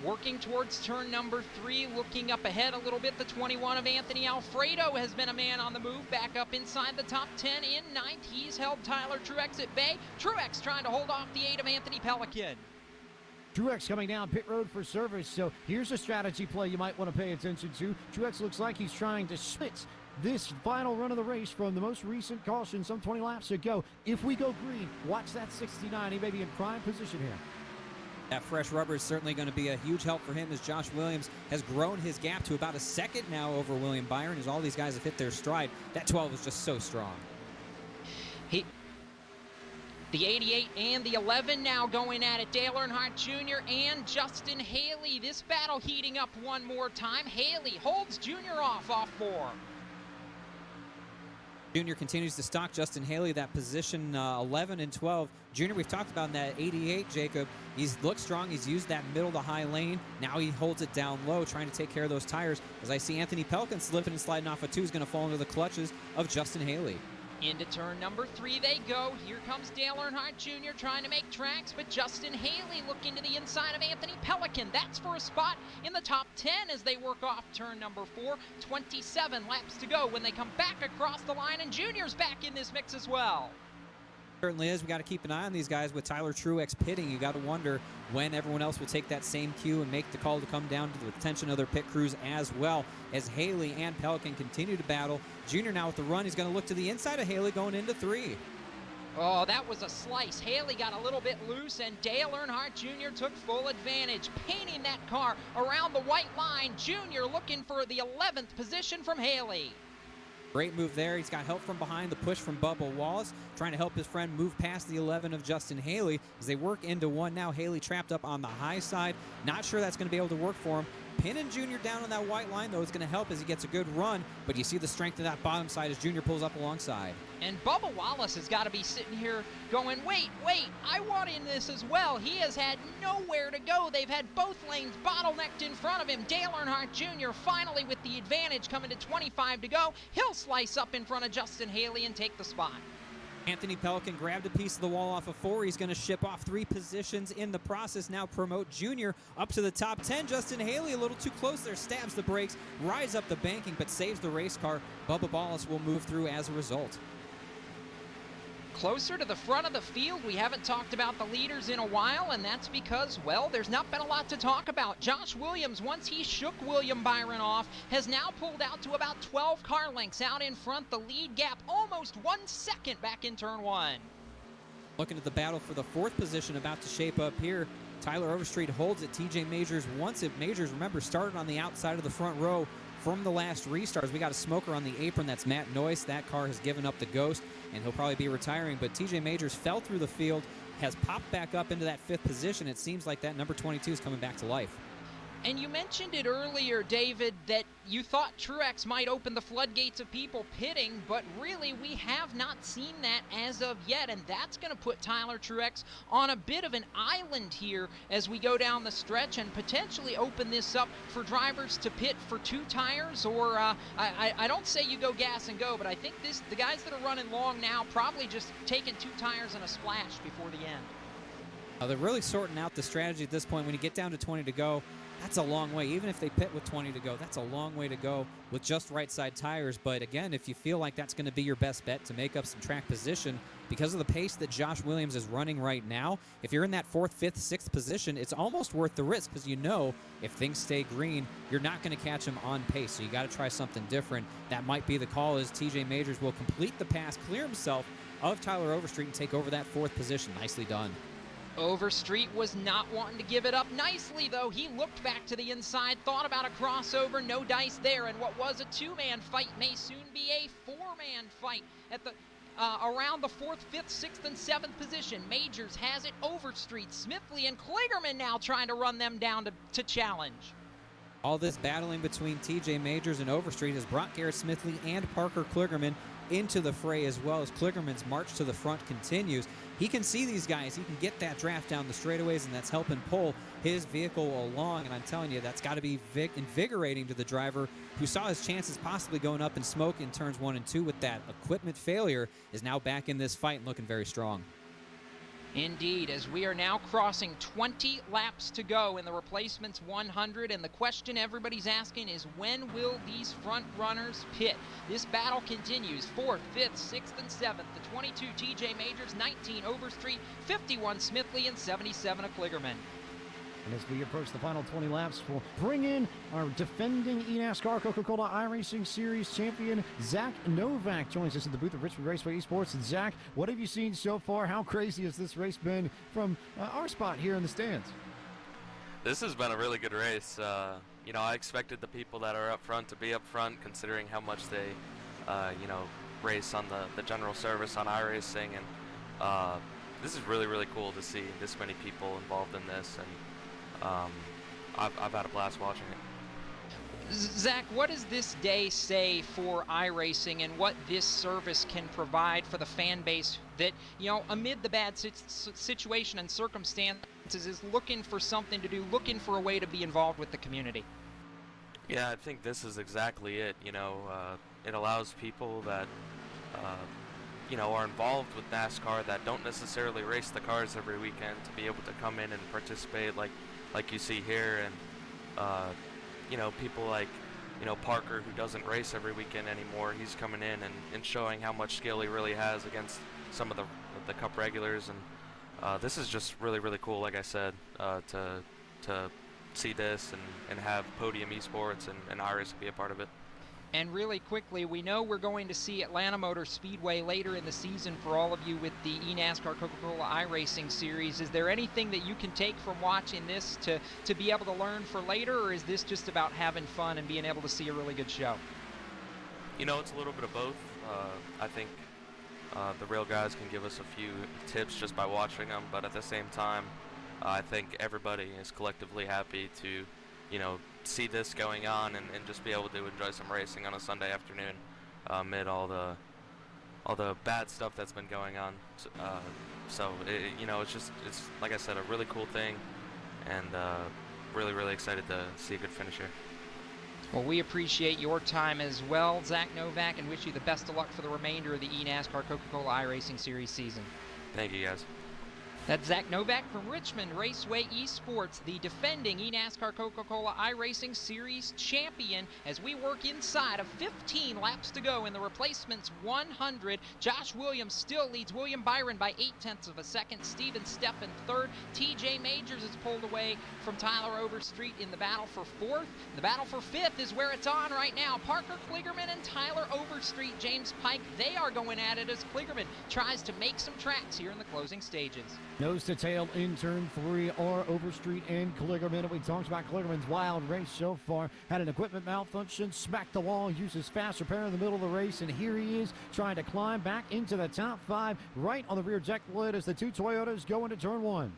Working towards turn number 3, looking up ahead a little bit, the 21 of Anthony Alfredo has been a man on the move, back up inside the top 10 in 9th. He's held Tyler Truex at bay. Truex trying to hold off the 8 of Anthony Pelican. Truex coming down pit road for service, so here's a strategy play you might want to pay attention to. Truex looks like he's trying to split this final run of the race from the most recent caution some 20 laps ago. If we go green, watch that 69. He may be in prime position here. That fresh rubber is certainly going to be a huge help for him as Josh Williams has grown his gap to about a second now over William Byron as all these guys have hit their stride. That 12 is just so strong. The 88 and the 11 now going at it. Dale Earnhardt Jr. and Justin Haley. This battle heating up one more time. Haley holds Jr. off 4. Junior continues to stalk Justin Haley, that position 11 and 12. Junior, we've talked about in that 88, Jacob. He's looked strong. He's used that middle to high lane. Now he holds it down low, trying to take care of those tires. As I see Anthony Pelican slipping and sliding off a 2, is going to fall into the clutches of Justin Haley. Into turn number 3 they go. Here comes Dale Earnhardt Jr. trying to make tracks, but Justin Haley looking to the inside of Anthony Pelican. That's for a spot in the top 10 as they work off turn number 4. 27 laps to go when they come back across the line, and Junior's back in this mix as well. Certainly is. We got to keep an eye on these guys with Tyler Truex pitting. You got to wonder when everyone else will take that same cue and make the call to come down to the attention of their pit crews as well, as Haley and Pelican continue to battle. Junior now with the run. He's going to look to the inside of Haley going into 3. Oh, that was a slice. Haley got a little bit loose, and Dale Earnhardt Jr. took full advantage, painting that car around the white line. Junior looking for the 11th position from Haley. Great move there. He's got help from behind, the push from Bubba Wallace, trying to help his friend move past the 11 of Justin Haley as they work into 1 now. Haley trapped up on the high side. Not sure that's going to be able to work for him. Pinning Junior down on that white line, though, is going to help as he gets a good run, but you see the strength of that bottom side as Junior pulls up alongside. And Bubba Wallace has got to be sitting here going, wait, I want in this as well. He has had nowhere to go. They've had both lanes bottlenecked in front of him. Dale Earnhardt Jr. finally with the advantage coming to 25 to go. He'll slice up in front of Justin Haley and take the spot. Anthony Pelican grabbed a piece of the wall off of 4. He's going to ship off 3 positions in the process. Now promote Junior up to the top 10. Justin Haley a little too close there, stabs the brakes, rides up the banking, but saves the race car. Bubba Wallace will move through as a result. Closer to the front of the field, we haven't talked about the leaders in a while, and that's because, well, there's not been a lot to talk about. Josh Williams, once he shook William Byron off, has now pulled out to about 12 car lengths out in front. The lead gap almost 1 second back in turn 1. Looking at the battle for the 4th position about to shape up here. Tyler Overstreet holds it. TJ Majors wants it. Majors, remember, started on the outside of the front row from the last restarts. We got a smoker on the apron. That's Matt Noyce. That car has given up the ghost, and he'll probably be retiring. But TJ Majors fell through the field, has popped back up into that 5th position. It seems like that number 22 is coming back to life. And you mentioned it earlier, David, that you thought Truex might open the floodgates of people pitting, but really we have not seen that as of yet, and that's going to put Tyler Truex on a bit of an island here as we go down the stretch and potentially open this up for drivers to pit for 2 tires, or I don't say you go gas and go, but I think the guys that are running long now probably just taking 2 tires and a splash before the end. They're really sorting out the strategy at this point. When you get down to 20 to go, that's a long way. Even if they pit with 20 to go, that's a long way to go with just right side tires. But again, if you feel like that's going to be your best bet to make up some track position, because of the pace that Josh Williams is running right now, if you're in that 4th, 5th, 6th position, it's almost worth the risk, because you know if things stay green, you're not going to catch him on pace. So you got to try something different. That might be the call, as TJ Majors will complete the pass, clear himself of Tyler Overstreet, and take over that 4th position. Nicely done. Overstreet was not wanting to give it up nicely, though. He looked back to the inside, thought about a crossover, no dice there, and what was a 2-man fight may soon be a 4-man fight at the around the 4th, 5th, 6th, and 7th position. Majors has it. Overstreet, Smithley, and Kligerman now trying to run them down to challenge. All this battling between TJ Majors and Overstreet has brought Garrett Smithley and Parker Kligerman into the fray, as well as Kligerman's march to the front continues. He can see these guys. He can get that draft down the straightaways, and that's helping pull his vehicle along. And I'm telling you, that's got to be invigorating to the driver who saw his chances possibly going up in smoke in turns 1 and 2 with that equipment failure, is now back in this fight and looking very strong. Indeed, as we are now crossing 20 laps to go in the replacements 100, and the question everybody's asking is, when will these front runners pit? This battle continues. 4th, 5th, 6th, and 7th. The 22 TJ Majors, 19 Overstreet, 51 Smithley, and 77 of Kligerman. And as we approach the final 20 laps, we'll bring in our defending eNASCAR Coca-Cola iRacing Series champion, Zach Novak, joins us in the booth of Richmond Raceway Esports. And Zach, what have you seen so far? How crazy has this race been from our spot here in the stands? This has been a really good race. You know, I expected the people that are up front to be up front, considering how much they, race on the general service on iRacing. And this is really, really cool to see this many people involved in this. And I've had a blast watching it. Zach, what does this day say for iRacing and what this service can provide for the fan base that, amid the bad situation and circumstances is looking for something to do, looking for a way to be involved with the community? Yeah, I think this is exactly it. It allows people that, are involved with NASCAR that don't necessarily race the cars every weekend to be able to come in and participate like you see here. And, people like, Parker, who doesn't race every weekend anymore, he's coming in and showing how much skill he really has against some of the Cup regulars. And this is just really, really cool, like I said, to see this and have Podium Esports and iRacing be a part of it. And really quickly, we know we're going to see Atlanta Motor Speedway later in the season for all of you with the eNASCAR Coca-Cola iRacing Series. Is there anything that you can take from watching this to be able to learn for later, or is this just about having fun and being able to see a really good show? It's a little bit of both. I think the real guys can give us a few tips just by watching them, but at the same time, I think everybody is collectively happy to, see this going on and just be able to enjoy some racing on a Sunday afternoon amid all the bad stuff that's been going on. It's like I said, a really cool thing, and really, really excited to see a good finish here. Well, we appreciate your time as well, Zach Novak, and wish you the best of luck for the remainder of the eNASCAR Coca-Cola iRacing Series season. Thank you, guys. That's Zach Novak from Richmond Raceway Esports, the defending eNASCAR Coca-Cola iRacing Series champion, as we work inside of 15 laps to go in the replacements 100. Josh Williams still leads William Byron by 0.8 of a second. Steven Stepp in third. TJ Majors is pulled away from Tyler Overstreet in the battle for fourth. The battle for fifth is where it's on right now. Parker Kligerman and Tyler Overstreet. James Pike, they are going at it as Kligerman tries to make some tracks here in the closing stages. Nose to tail in turn 3 are Overstreet and Kligerman. We talked about Kligerman's wild race so far. Had an equipment malfunction, smacked the wall, uses fast repair in the middle of the race, and here he is trying to climb back into the top 5 right on the rear deck lid as the two Toyotas go into turn 1.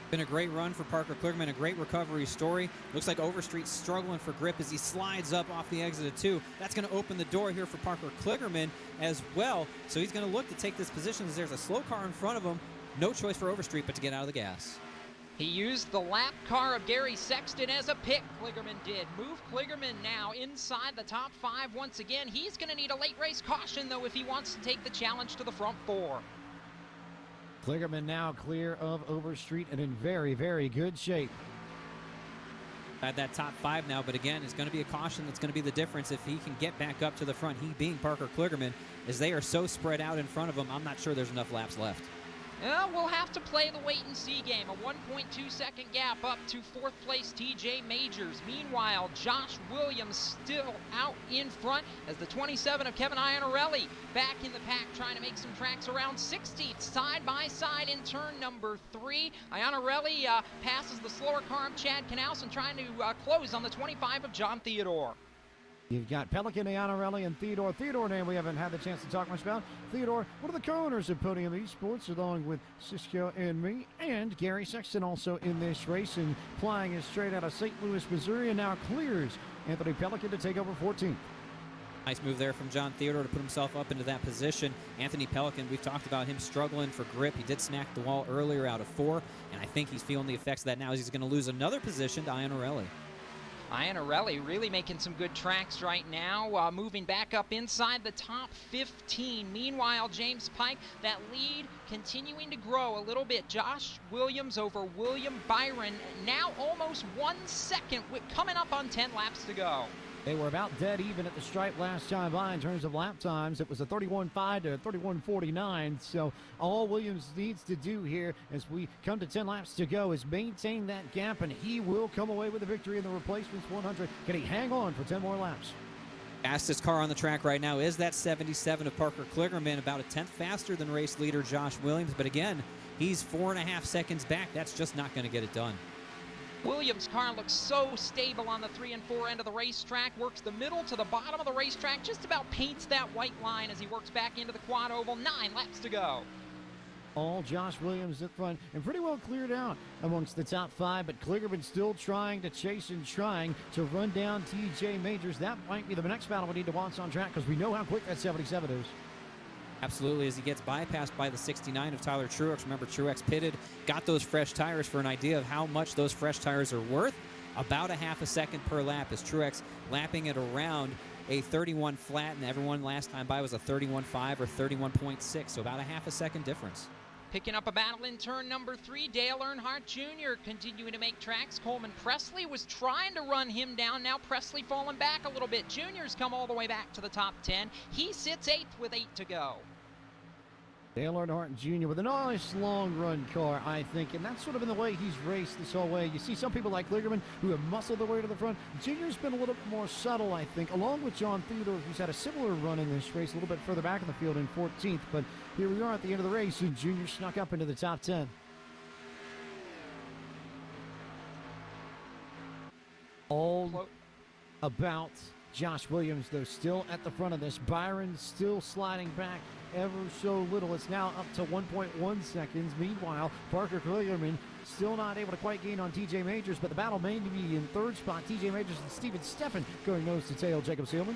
Been a great run for Parker Kligerman, a great recovery story. Looks like Overstreet's struggling for grip as he slides up off the exit of 2. That's going to open the door here for Parker Kligerman as well. So he's going to look to take this position as there's a slow car in front of him. No choice for Overstreet but to get out of the gas. He used the lap car of Gary Sexton as a pick, Kligerman did. Move Kligerman now inside the top 5 once again. He's going to need a late race caution, though, if he wants to take the challenge to the front 4. Kligerman now clear of Overstreet and in very, very good shape. At that top 5 now, but again, it's going to be a caution that's going to be the difference if he can get back up to the front. He being Parker Kligerman, as they are so spread out in front of him, I'm not sure there's enough laps left. We'll have to play the wait-and-see game. A 1.2-second gap up to 4th place TJ Majors. Meanwhile, Josh Williams still out in front as the 27 of Kevin Iannarelli back in the pack trying to make some tracks around 16th, side-by-side in turn number 3. Iannarelli passes the slower car of Chad Knaus trying to close on the 25 of John Theodore. You've got Pelican, Iannarelli, and Theodore. Theodore, name we haven't had the chance to talk much about. Theodore, one of the co-owners of Podium Esports, along with Cisco and me, and Gary Sexton also in this race, and flying is straight out of St. Louis, Missouri, and now clears Anthony Pelican to take over 14th. Nice move there from John Theodore to put himself up into that position. Anthony Pelican, we've talked about him struggling for grip. He did smack the wall earlier out of 4, and I think he's feeling the effects of that now as he's going to lose another position to Iannarelli. Iannarelli really making some good tracks right now, moving back up inside the top 15. Meanwhile, James Pike, that lead continuing to grow a little bit. Josh Williams over William Byron, now almost 1 second, coming up on 10 laps to go. They were about dead even at the stripe last time by in terms of lap times. It was a 31.5 to 31.49. So all Williams needs to do here as we come to 10 laps to go is maintain that gap, and he will come away with a victory in the replacements 100. Can he hang on for 10 more laps? Fastest car on the track right now is that 77 of Parker Kligerman, about a 10th faster than race leader Josh Williams. But again, he's 4.5 seconds back. That's just not going to get it done. Williams' car looks so stable on the 3 and 4 end of the racetrack, works the middle to the bottom of the racetrack, just about paints that white line as he works back into the quad oval. 9 laps to go. All Josh Williams at front and pretty well cleared out amongst the top 5, but Kligerman still trying to chase and trying to run down TJ Majors. That might be the next battle we need to watch on track because we know how quick that 77 is. Absolutely, as he gets bypassed by the 69 of Tyler Truex. Remember, Truex pitted, got those fresh tires. For an idea of how much those fresh tires are worth, about a half a second per lap is Truex lapping it around a 31 flat, and everyone last time by was a 31.5 or 31.6, so about a half a second difference. Picking up a battle in turn number 3, Dale Earnhardt Jr. continuing to make tracks. Coleman Presley was trying to run him down. Now Presley falling back a little bit. Junior's come all the way back to the top 10. He sits 8th with 8 to go. Dale Earnhardt Jr. with a nice long run car, I think, and that's sort of been the way he's raced this whole way. You see some people like Kligerman who have muscled their way to the front. Junior's been a little bit more subtle, I think, along with John Theodore, who's had a similar run in this race, a little bit further back in the field in 14th. But here we are at the end of the race, and Junior snuck up into the top 10. All about Josh Williams, though, still at the front of this. Byron still sliding back ever so little. It's now up to 1.1 seconds. Meanwhile, Parker Kligerman still not able to quite gain on TJ Majors, but the battle may be in third spot. TJ Majors and Steven Steffen going nose to tail. Jacob Seelman.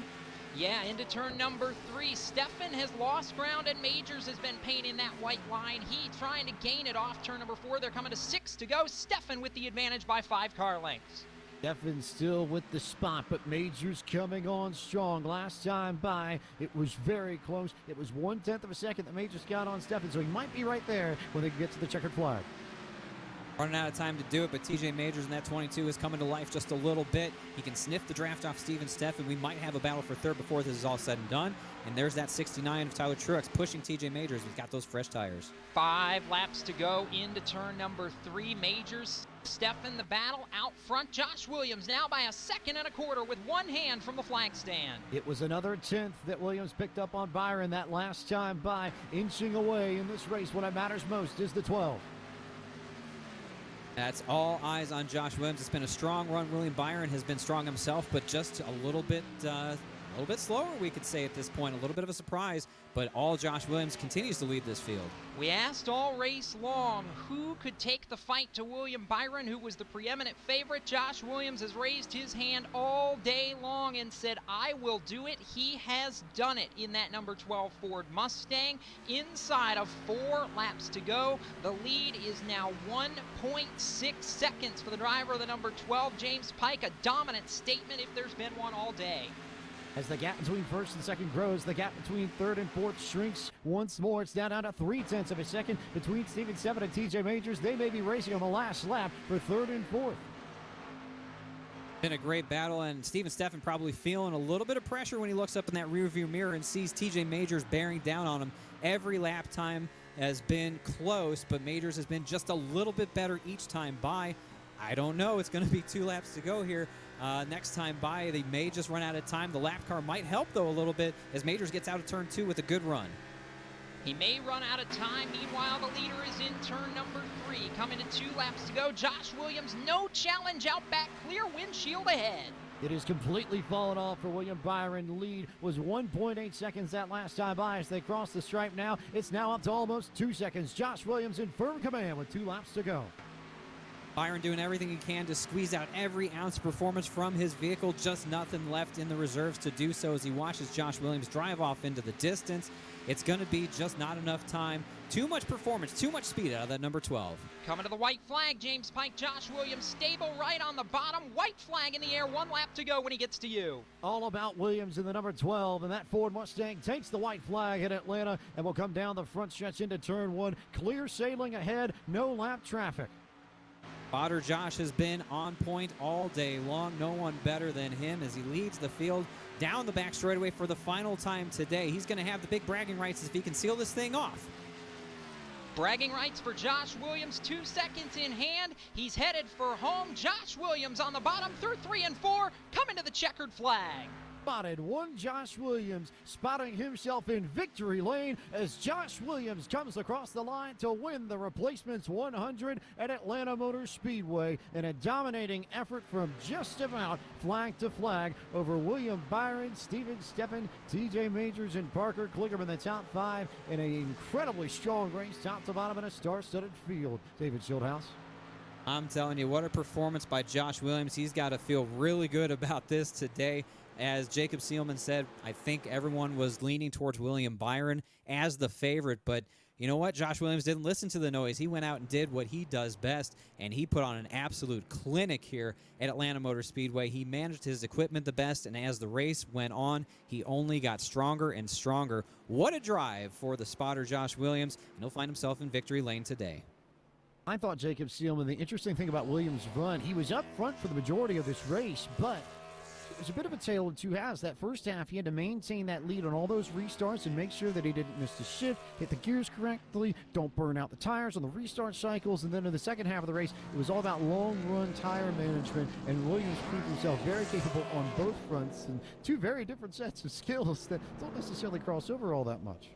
Yeah, into turn number 3. Steffen has lost ground and Majors has been painting that white line. He trying to gain it off turn number 4. They're coming to 6 to go. Steffen with the advantage by 5 car lengths. Steffen still with the spot, but Majors coming on strong. Last time by, it was very close. It was 1/10 of a second that Majors got on Steffen, so he might be right there when they get to the checkered flag. Running out of time to do it, but TJ Majors in that 22 is coming to life just a little bit. He can sniff the draft off Steven Steffen. We might have a battle for third before this is all said and done. And there's that 69 of Tyler Truex pushing TJ Majors. He's got those fresh tires. 5 laps to go into turn number 3. Majors, Steffen, the battle out front. Josh Williams now by a second and a quarter with one hand from the flag stand. It was another 10th that Williams picked up on Byron that last time by, inching away in this race. What matters most is the 12. That's all eyes on Josh Williams. It's been a strong run. William Byron has been strong himself, but just a little bit slower, we could say at this point. A little bit of a surprise, but all Josh Williams continues to lead this field. We asked all race long who could take the fight to William Byron, who was the preeminent favorite. Josh Williams has raised his hand all day long and said, I will do it. He has done it in that number 12 Ford Mustang. Inside of 4 laps to go, the lead is now 1.6 seconds for the driver of the number 12, James Pike. A dominant statement if there's been one all day. As the gap between first and second grows, the gap between third and fourth shrinks once more. It's down to 0.3 of a second between Steven Steffen and TJ Majors. They may be racing on the last lap for third and fourth. Been a great battle, and Steven Steffen probably feeling a little bit of pressure when he looks up in that rearview mirror and sees TJ Majors bearing down on him. Every lap time has been close, but Majors has been just a little bit better each time by. I don't know. It's going to be 2 laps to go here. Next time by, they may just run out of time. The lap car might help, though, a little bit as Majors gets out of turn 2 with a good run. He may run out of time. Meanwhile, the leader is in turn number 3. Coming to 2 laps to go. Josh Williams, no challenge out back. Clear windshield ahead. It has completely fallen off for William Byron. The lead was 1.8 seconds that last time by as they cross the stripe now. It's now up to almost 2 seconds. Josh Williams in firm command with 2 laps to go. Byron doing everything he can to squeeze out every ounce of performance from his vehicle. Just nothing left in the reserves to do so as he watches Josh Williams drive off into the distance. It's going to be just not enough time. Too much performance, too much speed out of that number 12. Coming to the white flag, James Pike, Josh Williams stable right on the bottom. White flag in the air, 1 lap to go when he gets to you. All about Williams in the number 12, and that Ford Mustang takes the white flag at Atlanta and will come down the front stretch into turn 1. Clear sailing ahead, no lap traffic. Spotter Josh has been on point all day long. No one better than him as he leads the field down the back straightaway for the final time today. He's going to have the big bragging rights if he can seal this thing off. Bragging rights for Josh Williams, 2 seconds in hand. He's headed for home. Josh Williams on the bottom through 3 and 4, coming to the checkered flag. spotted one Josh Williams, spotting himself in victory lane as Josh Williams comes across the line to win the Replacements 100 at Atlanta Motor Speedway in a dominating effort from just about flag to flag over William Byron, Steven Steffen, TJ Majors, and Parker Kligerman, the top five in an incredibly strong race, top to bottom in a star-studded field. David Schildhouse. I'm telling you, what a performance by Josh Williams. He's got to feel really good about this today. As Jacob Seelman said, I think everyone was leaning towards William Byron as the favorite, but you know what? Josh Williams didn't listen to the noise. He went out and did what he does best, and he put on an absolute clinic here at Atlanta Motor Speedway. He managed his equipment the best, and as the race went on, he only got stronger and stronger. What a drive for the spotter Josh Williams, and he'll find himself in victory lane today. I thought Jacob Seelman, the interesting thing about Williams' run, he was up front for the majority of this race, but it was a bit of a tale of two halves. That first half, he had to maintain that lead on all those restarts and make sure that he didn't miss the shift, hit the gears correctly, don't burn out the tires on the restart cycles. And then in the second half of the race, it was all about long-run tire management, and Williams proved himself very capable on both fronts, and two very different sets of skills that don't necessarily cross over all that much.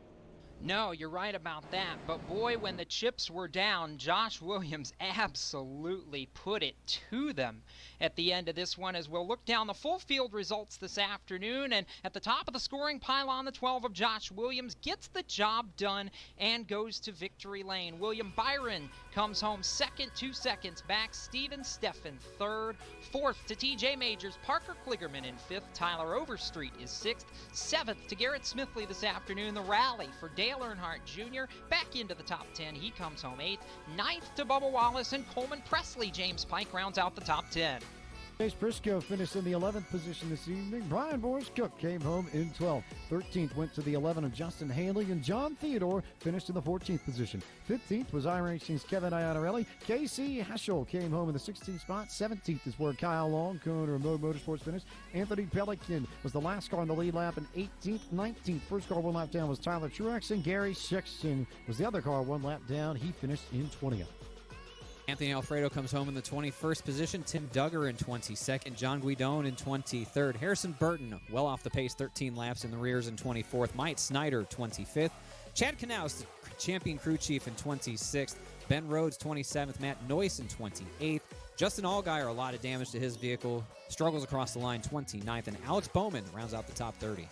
No, you're right about that, but boy, when the chips were down, Josh Williams absolutely put it to them at the end of this one, as we'll look down the full field results this afternoon. And at the top of the scoring pylon, the 12 of Josh Williams gets the job done and goes to victory lane. William Byron comes home second, 2 seconds back. Steven Steffen third. Fourth to TJ Majors. Parker Kligerman in fifth. Tyler Overstreet is sixth. Seventh to Garrett Smithley this afternoon. The rally for Dale Earnhardt Jr. back into the top 10. He comes home eighth. Ninth to Bubba Wallace and Coleman Presley. James Pike rounds out the top 10. Chase Briscoe finished in the 11th position this evening. Brian Boris Cook came home in 12th. 13th went to the 11 of Justin Haley, and John Theodore finished in the 14th position. 15th was iRacing's Kevin Iannarelli. Casey Heschel came home in the 16th spot. 17th is where Kyle Long, co-owner of Mode Motorsports, finished. Anthony Pelican was the last car in the lead lap in 18th. 19th, first car one lap down, was Tyler Truex, and Gary Sexton was the other car one lap down. He finished in 20th. Anthony Alfredo comes home in the 21st position. Tim Duggar in 22nd. John Guidon in 23rd. Harrison Burton well off the pace, 13 laps in the rears in 24th. Mike Snyder, 25th. Chad Knaus, champion crew chief, in 26th. Ben Rhodes, 27th. Matt Noyce in 28th. Justin Allgaier, a lot of damage to his vehicle, struggles across the line, 29th. And Alex Bowman rounds out the top 30.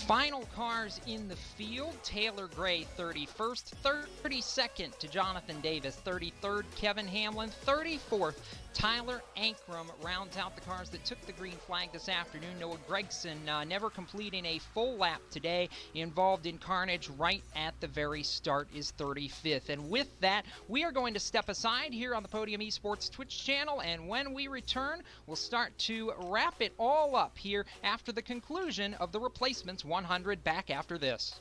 Final cars in the field: Taylor Gray 31st, 32nd to Jonathan Davis, 33rd Kevin Hamlin, 34th Tyler Ankrum rounds out the cars that took the green flag this afternoon. Noah Gregson never completing a full lap today, involved in carnage right at the very start, is 35th. And with that, we are going to step aside here on the Podium Esports Twitch channel, and when we return, we'll start to wrap it all up here after the conclusion of the Replacements 100. Back after this.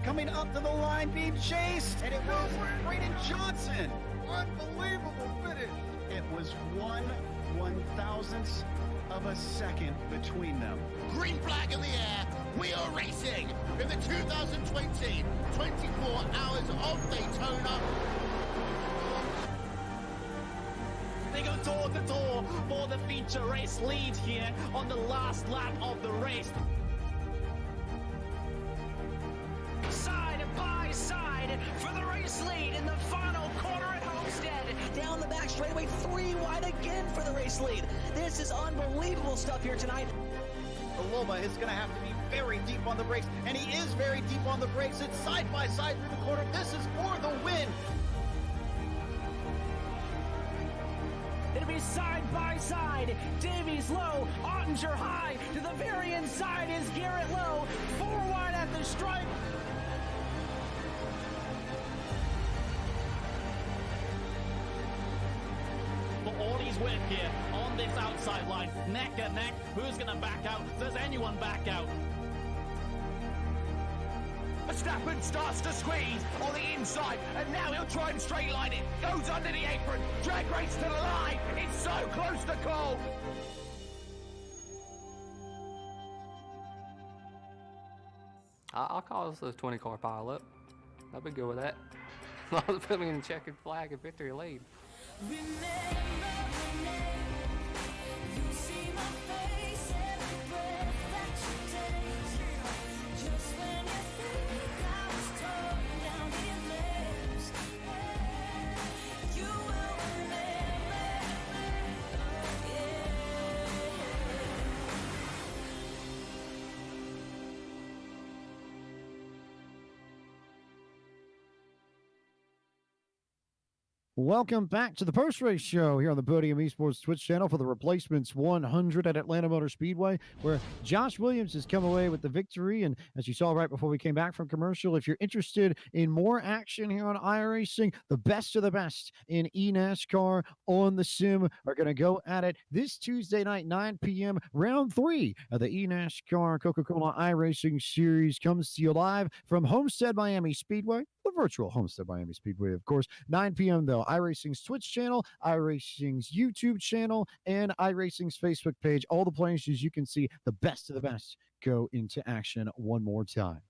coming up to the line, being chased, and it was Braden Johnson. Unbelievable finish. It was 1/1000th of a second between them. Green flag in the air. We are racing in the 2020 24 Hours of Daytona. They go door to door for the feature race lead here on the last lap of the race. Side by side for the race lead in the final corner at Homestead. Down the back straightaway, 3 wide again for the race lead. This is unbelievable stuff here tonight. Loma is going to have to be very deep on the brakes, and he is very deep on the brakes. It's side by side through the corner. This is for the win. It'll be side by side. Davies low, Ottinger high. To the very inside is Garrett Low. 4 wide at the stripe. For Audie's win here on this outside line. Neck and neck. Who's going to back out? Does anyone back out? Verstappen starts to squeeze on the inside, and now he'll try and straight line it. Goes under the apron, drag race to the line. It's so close to call. I'll call this a 20-car pileup. I'll be good with that. As long as put me in the checkered flag and victory lead. Welcome back to the post-race show here on the Podium Esports Twitch channel for the Replacements 100 at Atlanta Motor Speedway, where Josh Williams has come away with the victory. And as you saw right before we came back from commercial, if you're interested in more action here on iRacing, the best of the best in eNASCAR on the sim are going to go at it this Tuesday night, 9 p.m. Round 3 of the eNASCAR Coca-Cola iRacing Series comes to you live from Homestead Miami Speedway, the virtual Homestead Miami Speedway, of course. 9 p.m. though, iRacing's Twitch channel, iRacing's YouTube channel, and iRacing's Facebook page. All the places you can see the best of the best go into action one more time.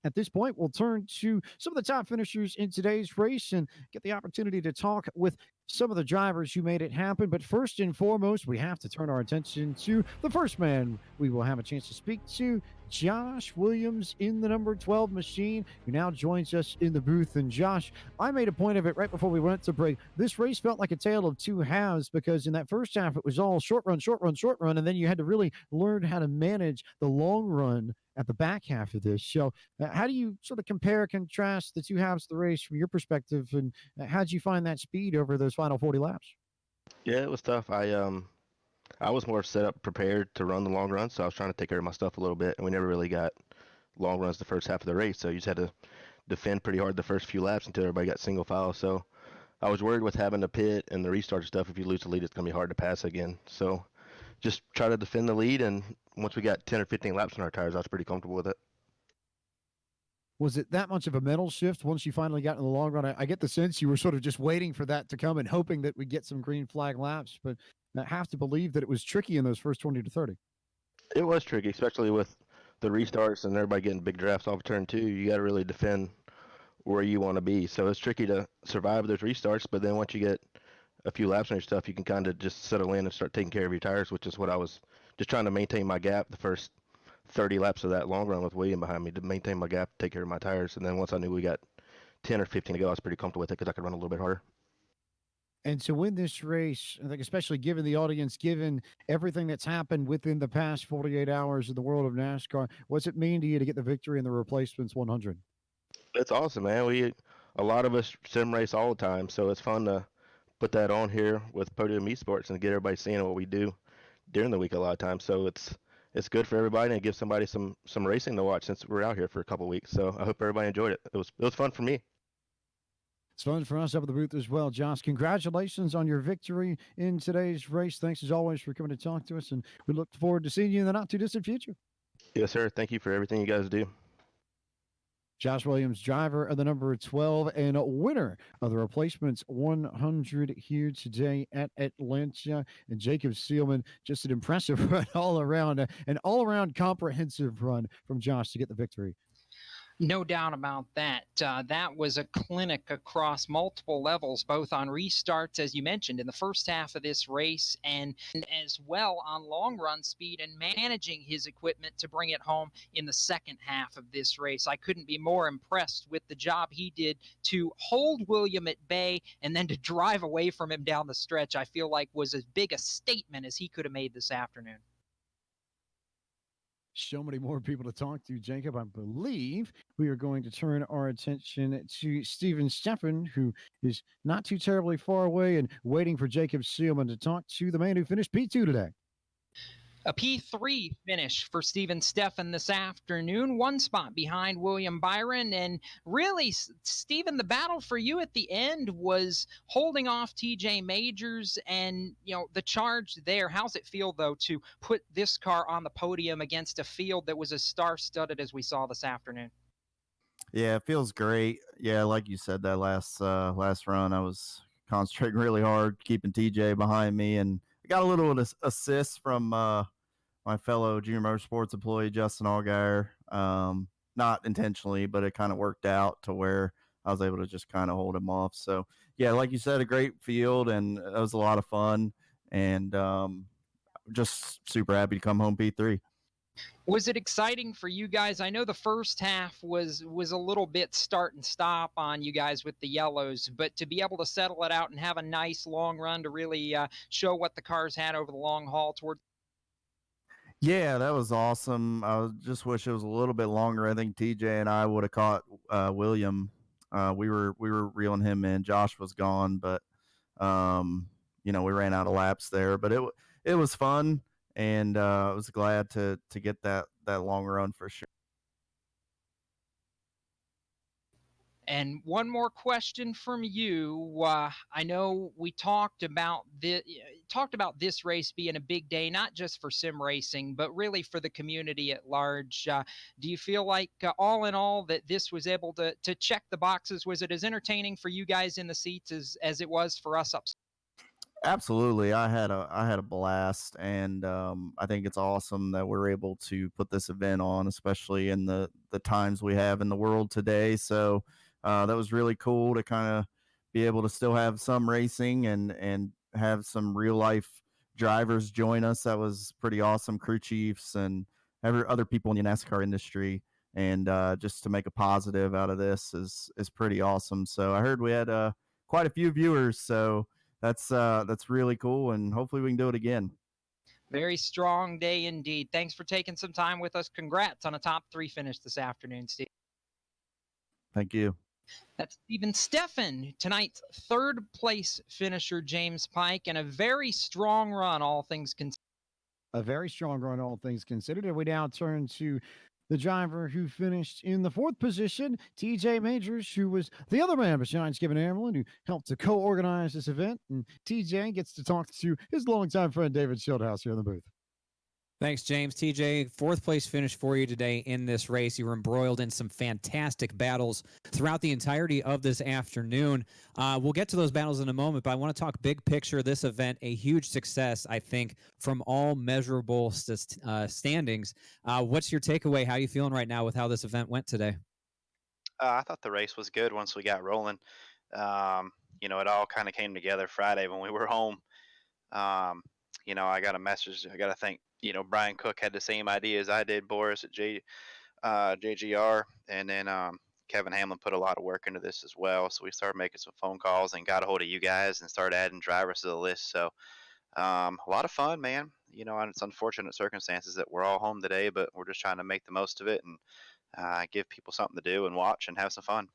At this point, we'll turn to some of the top finishers in today's race and get the opportunity to talk with some of the drivers who made it happen. But first and foremost, we have to turn our attention to the first man we will have a chance to speak to, Josh Williams in the number 12 machine, who now joins us in the booth. And Josh, I made a point of it right before we went to break. This race felt like a tale of two halves, because in that first half, it was all short run, short run, short run. And then you had to really learn how to manage the long run at the back half of this. So how do you sort of compare, contrast the two halves of the race from your perspective, and how did you find that speed over those final 40 laps? Yeah, it was tough. I was more set up prepared to run the long run, so I was trying to take care of my stuff a little bit, and we never really got long runs the first half of the race, so you just had to defend pretty hard the first few laps until everybody got single file. So I was worried with having to pit and the restart and stuff. If you lose the lead, it's going to be hard to pass again. So just try to defend the lead, and once we got 10 or 15 laps on our tires, I was pretty comfortable with it. Was it that much of a mental shift once you finally got in the long run? I get the sense you were sort of just waiting for that to come and hoping that we'd get some green flag laps, but I have to believe that it was tricky in those first 20 to 30. It was tricky, especially with the restarts and everybody getting big drafts off turn 2. You got to really defend where you want to be. So it's tricky to survive those restarts, but then once you get a few laps on your stuff, you can kind of just settle in and start taking care of your tires, which is what I was just trying to maintain my gap the first 30 laps of that long run with William behind me, to maintain my gap, take care of my tires. And then once I knew we got 10 or 15 to go, I was pretty comfortable with it because I could run a little bit harder. And to win this race, I think especially given the audience, given everything that's happened within the past 48 hours in the world of NASCAR, what's it mean to you to get the victory in the Replacements 100? It's awesome, man. A lot of us sim race all the time, so it's fun to put that on here with Podium Esports and get everybody seeing what we do during the week a lot of times. So it's good for everybody, and it gives somebody some racing to watch since we're out here for a couple of weeks. So I hope everybody enjoyed it. It was fun for me. It's fun for us up at the booth as well. Josh, congratulations on your victory in today's race. Thanks as always for coming to talk to us, and we look forward to seeing you in the not too distant future. Yes, sir. Thank you for everything you guys do. Josh Williams, driver of the number 12 and winner of the replacements 100 here today at Atlanta. And Jacob Seelman, just an impressive run all around, an all around comprehensive run from Josh to get the victory. No doubt about that. That was a clinic across multiple levels, both on restarts, as you mentioned, in the first half of this race, and as well on long run speed and managing his equipment to bring it home in the second half of this race. I couldn't be more impressed with the job he did to hold William at bay and then to drive away from him down the stretch. I feel like was as big a statement as he could have made this afternoon. So many more people to talk to, Jacob. I believe we are going to turn our attention to Steven Steffen, who is not too terribly far away and waiting for Jacob Seelman to talk to the man who finished P2 today. A P3 finish for Steven Steffen this afternoon, one spot behind William Byron. And really, Steven, the battle for you at the end was holding off TJ Majors and, the charge there. How's it feel, though, to put this car on the podium against a field that was as star-studded as we saw this afternoon? Yeah, it feels great. Yeah, like you said, that last run, I was concentrating really hard, keeping TJ behind me, and I got a little assist from my fellow Junior Motorsports employee, Justin Allgaier. Not intentionally, but it kind of worked out to where I was able to just kind of hold him off. So, yeah, like you said, a great field, and it was a lot of fun, and just super happy to come home P3. Was it exciting for you guys? I know the first half was a little bit start and stop on you guys with the yellows, but to be able to settle it out and have a nice long run to really show what the cars had over the long haul toward. Yeah, that was awesome. I just wish it was a little bit longer. I think TJ and I would have caught William. We were reeling him in. Josh was gone, but we ran out of laps there. But it was fun, and I was glad to get that long run for sure. And one more question from you. I know we talked about this race being a big day, not just for sim racing, but really for the community at large. Do you feel like, all in all, that this was able to check the boxes? Was it as entertaining for you guys in the seats as it was for us up? Absolutely, I had a blast, and I think it's awesome that we're able to put this event on, especially in the times we have in the world today. So that was really cool to kind of be able to still have some racing and have some real life drivers join us. That was pretty awesome. Crew chiefs and other people in the NASCAR industry, and just to make a positive out of this is pretty awesome. So I heard we had quite a few viewers, so that's really cool, and hopefully we can do it again. Very strong day indeed. Thanks for taking some time with us. Congrats on a top 3 finish this afternoon, Steve. Thank you. That's Steven Steffen, tonight's third place finisher, James Pike, and a very strong run, all things considered. A very strong run, all things considered. And we now turn to the driver who finished in the 4th position, TJ Majors, who was the other man besides Kevin Hamlin, who helped to co-organize this event. And TJ gets to talk to his longtime friend David Schildhouse here in the booth. Thanks, James. TJ, 4th place finish for you today in this race. You were embroiled in some fantastic battles throughout the entirety of this afternoon. We'll get to those battles in a moment, but I want to talk big picture. This event, a huge success, I think, from all measurable standings. What's your takeaway? How are you feeling right now with how this event went today? I thought the race was good once we got rolling. It all kind of came together Friday when we were home. I got a message. I got to thank, Brian Cook had the same idea as I did, Boris at JGR. And then Kevin Hamlin put a lot of work into this as well. So we started making some phone calls and got a hold of you guys and started adding drivers to the list. So a lot of fun, man. And it's unfortunate circumstances that we're all home today, but we're just trying to make the most of it and give people something to do and watch and have some fun.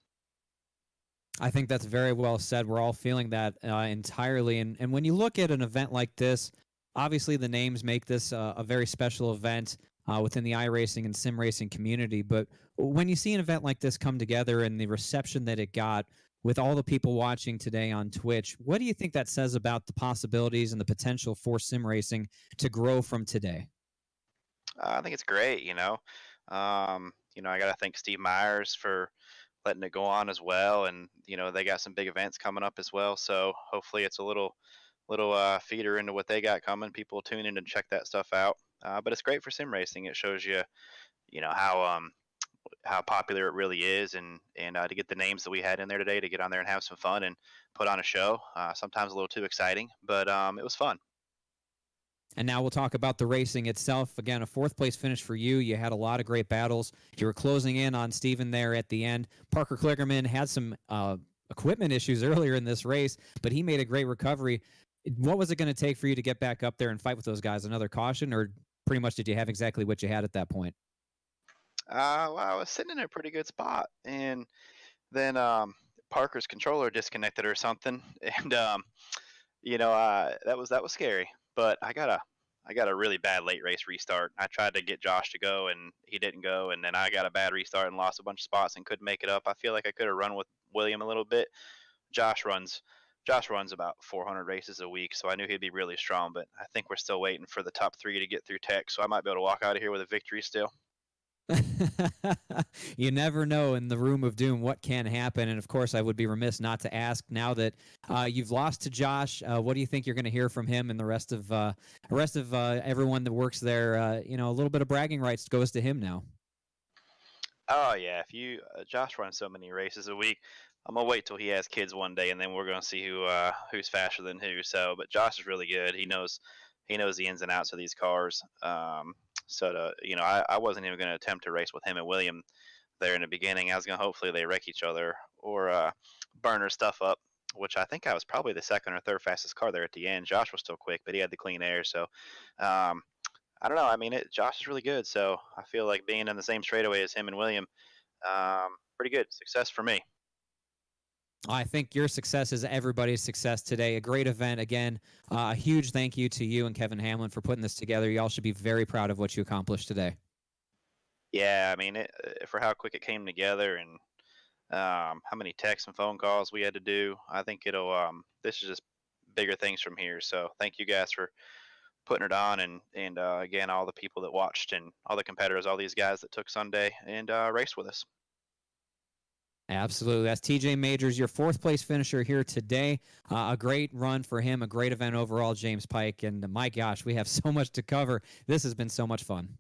I think that's very well said. We're all feeling that entirely. And when you look at an event like this, obviously the names make this a very special event within the iRacing and sim racing community. But when you see an event like this come together and the reception that it got with all the people watching today on Twitch, what do you think that says about the possibilities and the potential for sim racing to grow from today? I think it's great, I got to thank Steve Myers for letting it go on as well, and they got some big events coming up as well. So hopefully it's a little feeder into what they got coming. People tune in and check that stuff out. But it's great for sim racing. It shows you, how popular it really is, and to get the names that we had in there today to get on there and have some fun and put on a show. Sometimes a little too exciting, but it was fun. And now we'll talk about the racing itself. Again, a fourth place finish for you. You had a lot of great battles. You were closing in on Steven there at the end. Parker Kligerman had some equipment issues earlier in this race, but he made a great recovery. What was it going to take for you to get back up there and fight with those guys? Another caution, or pretty much did you have exactly what you had at that point? Well, I was sitting in a pretty good spot, and then Parker's controller disconnected or something, and that was scary. But I got a really bad late race restart. I tried to get Josh to go, and he didn't go, and then I got a bad restart and lost a bunch of spots and couldn't make it up. I feel like I could have run with William a little bit. Josh runs. Josh runs about 400 races a week, so I knew he'd be really strong. But I think we're still waiting for the top 3 to get through tech, so I might be able to walk out of here with a victory still. You never know in the room of doom what can happen, and of course I would be remiss not to ask, now that you've lost to Josh, what do you think you're going to hear from him and the rest of everyone that works there? A little bit of bragging rights goes to him now. Oh yeah, if you Josh runs so many races a week, I'm gonna wait till he has kids one day, and then we're gonna see who's faster than who. So, but Josh is really good. He knows the ins and outs of these cars. I wasn't even gonna attempt to race with him and William there in the beginning. I was gonna hopefully they wreck each other or burn their stuff up. Which I think I was probably the second or third fastest car there at the end. Josh was still quick, but he had the clean air. So um, I don't know. I mean, Josh is really good, so I feel like being in the same straightaway as him and William, pretty good success for me. I think your success is everybody's success today. A great event. Again, a huge thank you to you and Kevin Hamlin for putting this together. Y'all should be very proud of what you accomplished today. Yeah, I mean, for how quick it came together and how many texts and phone calls we had to do, I think it'll. This is just bigger things from here. So thank you guys for putting it on, and again, all the people that watched and all the competitors, all these guys that took Sunday and raced with us. Absolutely. That's TJ Majors, your fourth place finisher here today. A great run for him, a great event overall, James Pike. And my gosh, we have so much to cover. This has been so much fun.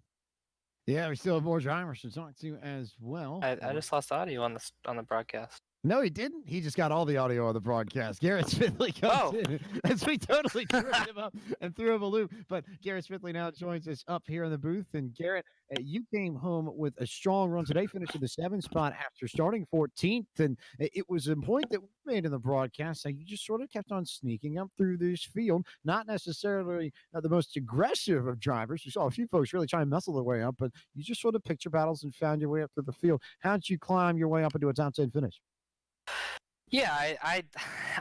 Yeah, we still have more drivers to talk to as well. I just lost audio on the broadcast. No, he didn't. He just got all the audio on the broadcast. Garrett Smithley comes in as we totally tripped him up and threw him a loop. But Garrett Smithley now joins us up here in the booth. And Garrett, you came home with a strong run today, finishing the 7th spot after starting 14th. And it was a point that we made in the broadcast that you just sort of kept on sneaking up through this field, not necessarily the most aggressive of drivers. You saw a few folks really try and muscle their way up, but you just sort of picked your battles and found your way up through the field. How did you climb your way up into a top 10 finish? Yeah, I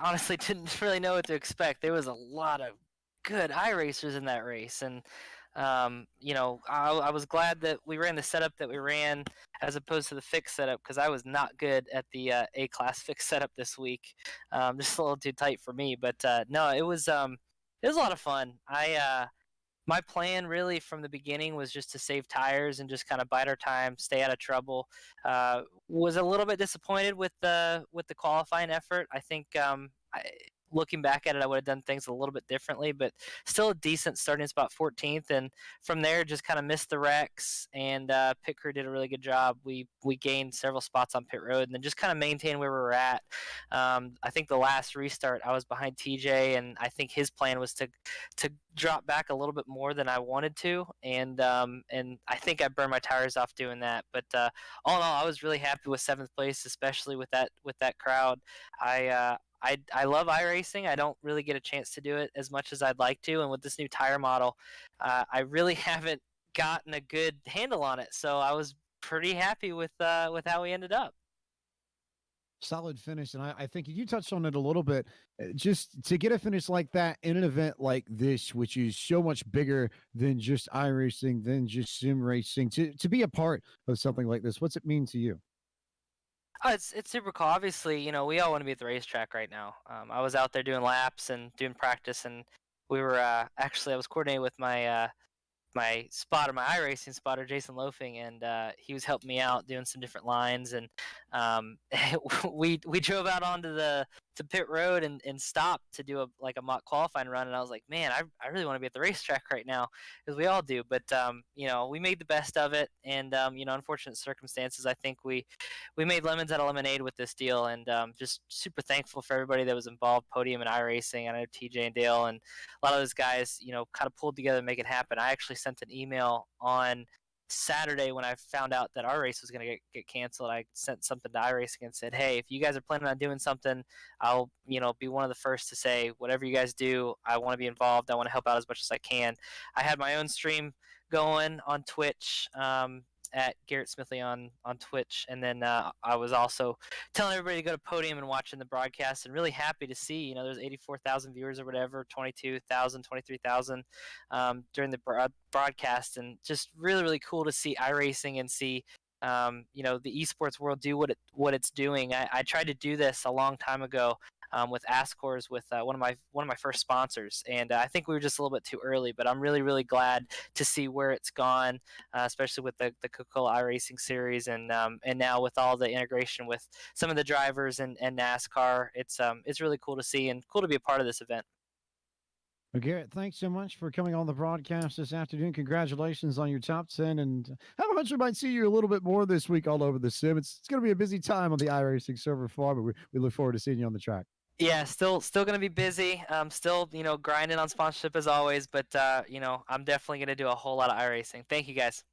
honestly didn't really know what to expect. There was a lot of good iRacers in that race, and I was glad that we ran the setup that we ran as opposed to the fixed setup, because I was not good at the A-class fixed setup this week. Just a little too tight for me, but no, it was a lot of fun. My plan really from the beginning was just to save tires and just kind of bide our time, stay out of trouble. Was a little bit disappointed with the qualifying effort. I think looking back at it, I would have done things a little bit differently, but still a decent starting spot, 14th, and from there just kind of missed the wrecks. And pit crew did a really good job. We gained several spots on pit road, and then just kind of maintained where we were at. I think the last restart I was behind TJ, and I think his plan was to drop back a little bit more than I wanted to, and I think I burned my tires off doing that. But all in all, I was really happy with 7th place, especially with that crowd. I love iRacing. I don't really get a chance to do it as much as I'd like to, and with this new tire model, I really haven't gotten a good handle on it. So I was pretty happy with how we ended up. Solid finish, and I think you touched on it a little bit. Just to get a finish like that in an event like this, which is so much bigger than just iRacing, than just sim racing, to be a part of something like this, what's it mean to you? Oh, it's super cool. Obviously, we all want to be at the racetrack right now. I was out there doing laps and doing practice, and we were actually I was coordinating with my my spotter, my iRacing spotter, Jason Loafing, and he was helping me out doing some different lines. And we drove out onto the to pit road and stopped to do a mock qualifying run. And I was like, man, I really want to be at the racetrack right now, because we all do. But we made the best of it, and unfortunate circumstances. I think we made lemons out of lemonade with this deal, and just super thankful for everybody that was involved, Podium and iRacing. I know TJ and Dale and a lot of those guys, kind of pulled together to make it happen. I actually sent an email on Saturday when I found out that our race was going to get canceled. I sent something to iRacing and said, hey, if you guys are planning on doing something, I'll be one of the first to say, whatever you guys do, I want to be involved. I want to help out as much as I can. I had my own stream going on Twitch, at Garrett Smithley on Twitch, and then I was also telling everybody to go to Podium and watching the broadcast, and really happy to see there's 84,000 viewers or whatever, 22,000, 23,000 during the broadcast, and just really cool to see iRacing and see the esports world do what it's doing. I tried to do this a long time ago with Ascors, with one of my first sponsors, and I think we were just a little bit too early. But I'm really glad to see where it's gone, especially with the Coca-Cola iRacing series, and now with all the integration with some of the drivers and NASCAR. It's really cool to see and cool to be a part of this event. Well, Garrett, thanks so much for coming on the broadcast this afternoon. Congratulations on your top 10. And how much we might see you a little bit more this week all over the sim. It's going to be a busy time on the iRacing server farm, but we look forward to seeing you on the track. Yeah, still gonna be busy. Still grinding on sponsorship as always, but I'm definitely gonna do a whole lot of iRacing. Thank you guys.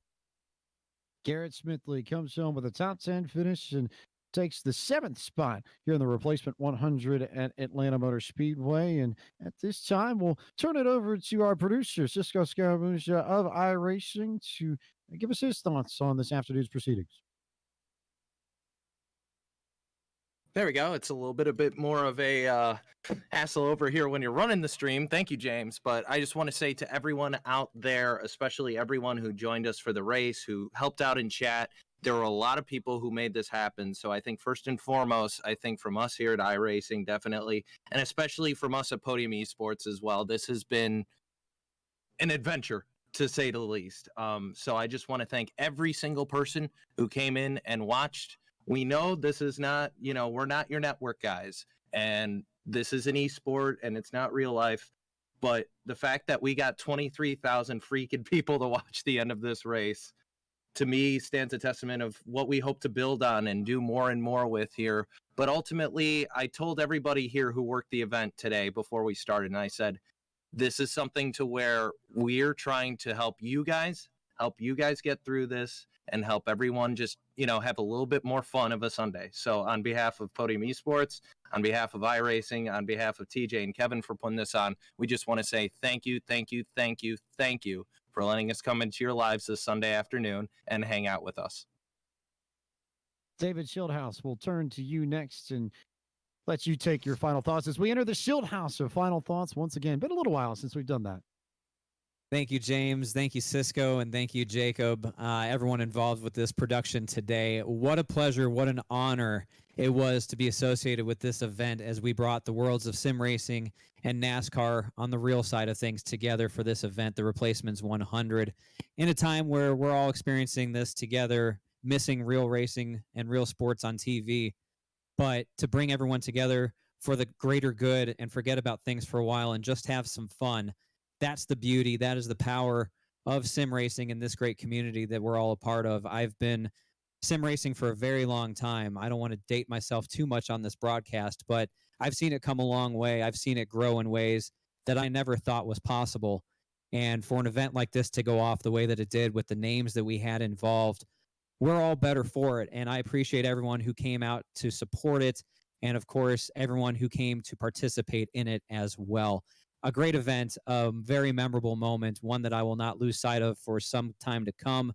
Garrett Smithley comes home with a top 10 finish and takes the 7th spot here in the replacement 100 at Atlanta Motor Speedway. And at this time, we'll turn it over to our producer, Cisco Scaramuccia of iRacing, to give us his thoughts on this afternoon's proceedings. There we go. It's a bit more of a hassle over here when you're running the stream. Thank you, James. But I just want to say to everyone out there, especially everyone who joined us for the race, who helped out in chat, there were a lot of people who made this happen. So I think first and foremost, I think from us here at iRacing, definitely, and especially from us at Podium Esports as well, this has been an adventure, to say the least. So I just want to thank every single person who came in and watched. We know this is not, we're not your network guys, and this is an esport and it's not real life. But the fact that we got 23,000 freaking people to watch the end of this race, to me, stands a testament of what we hope to build on and do more and more with here. But ultimately, I told everybody here who worked the event today before we started, and I said, this is something to where we're trying to help you guys get through this and help everyone just, have a little bit more fun of a Sunday. So on behalf of Podium Esports, on behalf of iRacing, on behalf of TJ and Kevin for putting this on, we just want to say thank you for letting us come into your lives this Sunday afternoon and hang out with us. David Shieldhouse, will turn to you next and let you take your final thoughts as we enter the Shieldhouse of final thoughts once again. Been a little while since we've done that. Thank you, James. Thank you, Cisco. And thank you, Jacob. Everyone involved with this production today. What a pleasure. What an honor it was to be associated with this event as we brought the worlds of sim racing and NASCAR on the real side of things together for this event, the Replacements 100, in a time where we're all experiencing this together, missing real racing and real sports on TV. But to bring everyone together for the greater good and forget about things for a while and just have some fun. That's the beauty. That is the power of sim racing in this great community that we're all a part of. I've been sim racing for a very long time. I don't want to date myself too much on this broadcast, but I've seen it come a long way. I've seen it grow in ways that I never thought was possible. And for an event like this to go off the way that it did with the names that we had involved, we're all better for it. And I appreciate everyone who came out to support it. And of course, everyone who came to participate in it as well. A great event, a very memorable moment, one that I will not lose sight of for some time to come.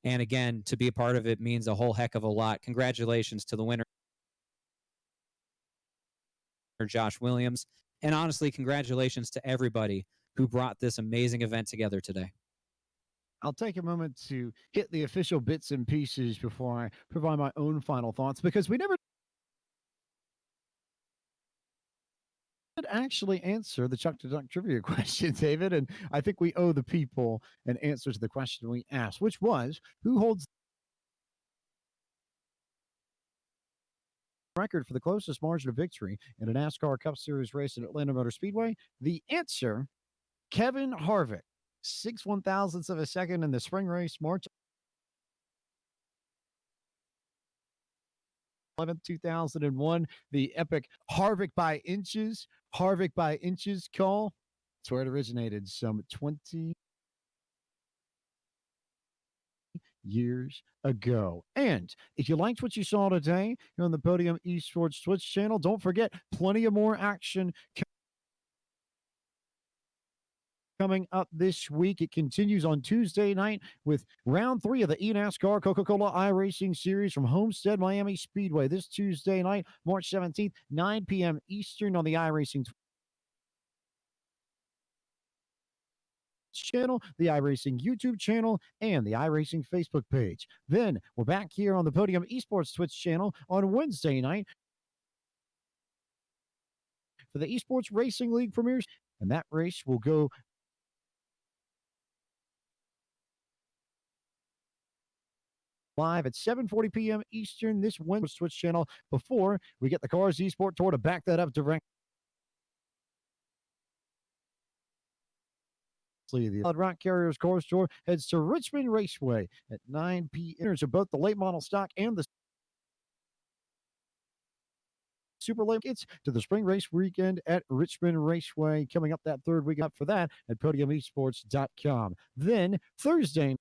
And again, to be a part of it means a whole heck of a lot. Congratulations to the winner, Josh Williams. And honestly, congratulations to everybody who brought this amazing event together today. I'll take a moment to hit the official bits and pieces before I provide my own final thoughts, because we never actually answer the Chuck to Duck trivia question, David. And I think we owe the people an answer to the question we asked, which was who holds the record for the closest margin of victory in a NASCAR Cup Series race at Atlanta Motor Speedway? The answer, Kevin Harvick. 6/1000ths of a second in the spring race, March 11th, 2001. The epic Harvick by inches call. That's where it originated some 20 years ago. And if you liked what you saw today here on the Podium Esports Twitch channel, don't forget plenty of more action coming up this week. It continues on Tuesday night with round 3 of the eNASCAR Coca-Cola iRacing Series from Homestead Miami Speedway this Tuesday night, March 17th, 9 p.m. Eastern on the iRacing channel, the iRacing YouTube channel, and the iRacing Facebook page. Then we're back here on the Podium Esports Twitch channel on Wednesday night for the Esports Racing League premieres, and that race will go live at 7:40 p.m. Eastern this Wednesday Twitch channel before we get the Cars Esport Tour to back that up directly. The Rock Carriers Cars Tour heads to Richmond Raceway at 9 p.m. of both the late model stock and the Super Late Tickets to the spring race weekend at Richmond Raceway coming up that third week. Up for that at podiumesports.com. Then Thursday,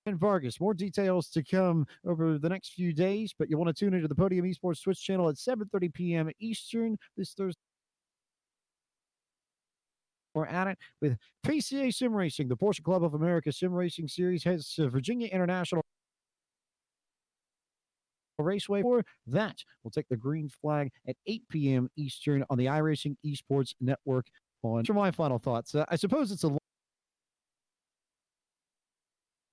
and Vargas. More details to come over the next few days, but you want to tune into the Podium Esports Twitch channel at 7:30 p.m. Eastern this Thursday. We're at it with PCA Sim Racing. The Porsche Club of America Sim Racing Series heads to Virginia International Raceway. For that, we'll take the green flag at 8 p.m. Eastern on the iRacing Esports Network. For my final thoughts, I suppose it's a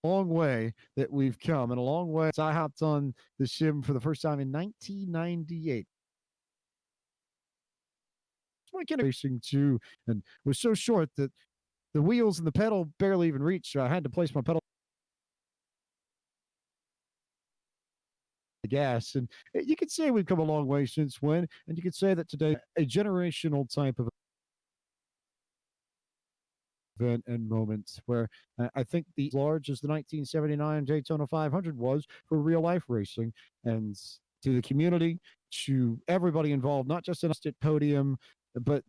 long way that we've come, and a long way. I hopped on the sim for the first time in 1998. My kid racing too, and was so short that the wheels and the pedal barely even reached. So I had to place my pedal the gas, and you could say we've come a long way since when, and you could say that today a generational type of event and moments where I think the large as the 1979 Daytona 500 was for real life racing, and to the community, to everybody involved, not just in at Podium, but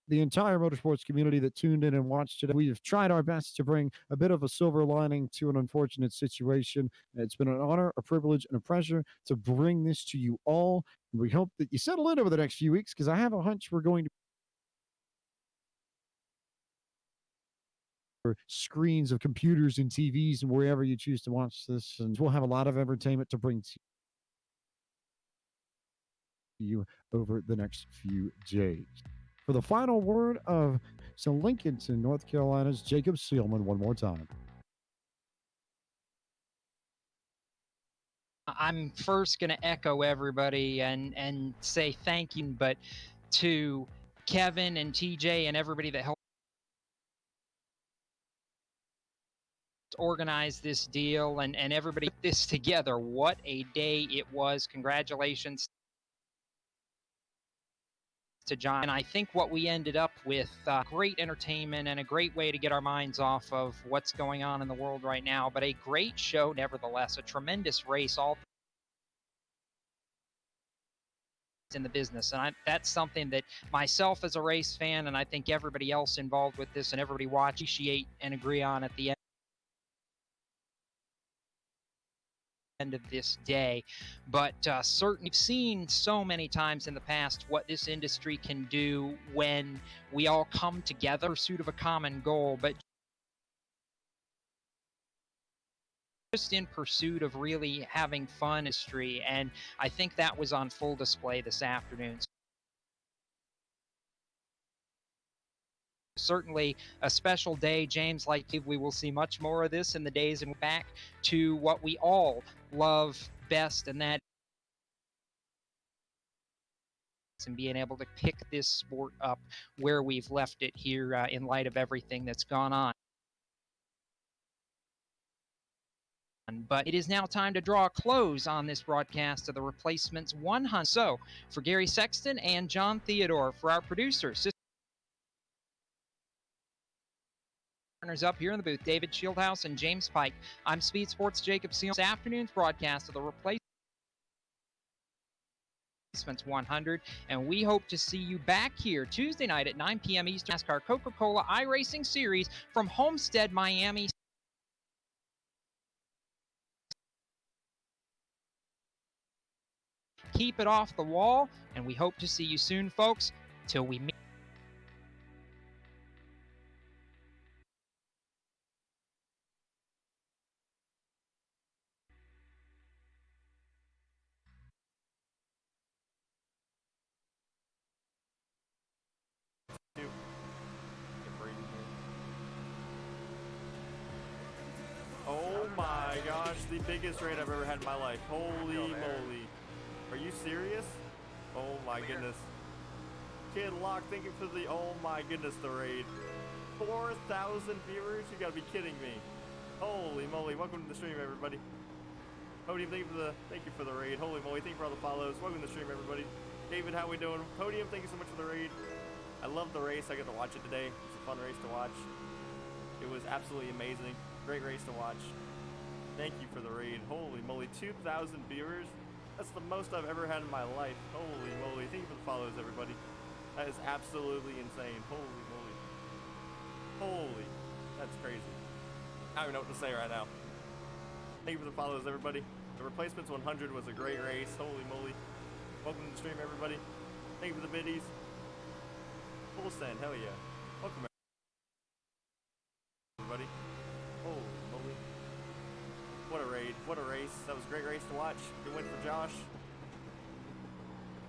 the entire motorsports community that tuned in and watched today. We've tried our best to bring a bit of a silver lining to an unfortunate situation. It's been an honor, a privilege, and a pleasure to bring this to you all. We hope that you settle in over the next few weeks, because I have a hunch we're going to screens of computers and TVs and wherever you choose to watch this, and we'll have a lot of entertainment to bring to you over the next few days. For the final word of Lincolnton, North Carolina's Jacob Seelman, one more time. I'm first going to echo everybody and say thank you, but to Kevin and TJ and everybody that helped organize this deal and everybody put this together. What a day it was. Congratulations to John. And I think what we ended up with, great entertainment and a great way to get our minds off of what's going on in the world right now, but a great show nevertheless, a tremendous race all in the business. And that's something that myself as a race fan, and I think everybody else involved with this and everybody watch, appreciate and agree on at the end of this day. But certainly we've seen so many times in the past what this industry can do when we all come together in pursuit of a common goal, but just in pursuit of really having fun industry. And I think that was on full display this afternoon. Certainly a special day, James. Like we will see much more of this in the days and back to what we all love best, and that and being able to pick this sport up where we've left it here in light of everything that's gone on. But it is now time to draw a close on this broadcast of the Replacements 100. So, for Gary Sexton and John Theodore, for our producers, partners up here in the booth, David Shieldhouse and James Pike, I'm Speed Sports Jacob Seal. This afternoon's broadcast of the Replacements 100, and we hope to see you back here Tuesday night at 9 p.m. Eastern. NASCAR Coca-Cola iRacing Series from Homestead, Miami. Keep it off the wall, and we hope to see you soon, folks. Till we meet. Oh my gosh, the biggest raid I've ever had in my life. Holy moly. Are you serious? Oh my goodness. Kid Lock, thank you for the, oh my goodness, the raid. 4,000 viewers? You gotta be kidding me. Holy moly, welcome to the stream, everybody. Podium, thank you for the raid. Holy moly, thank you for all the follows. Welcome to the stream, everybody. David, how we doing? Podium, thank you so much for the raid. I love the race. I got to watch it today. It's a fun race to watch. It was absolutely amazing. Great race to watch. Thank you for the raid. Holy moly, 2,000 viewers. That's the most I've ever had in my life. Holy moly. Thank you for the follows, everybody. That is absolutely insane. Holy moly. Holy. That's crazy. I don't even know what to say right now. Thank you for the follows, everybody. The Replacements 100 was a great race. Holy moly. Welcome to the stream, everybody. Thank you for the biddies. Full send. Hell yeah. Welcome, everybody. Holy moly. What a raid. What a race. That was a great race to watch. Good win for Josh.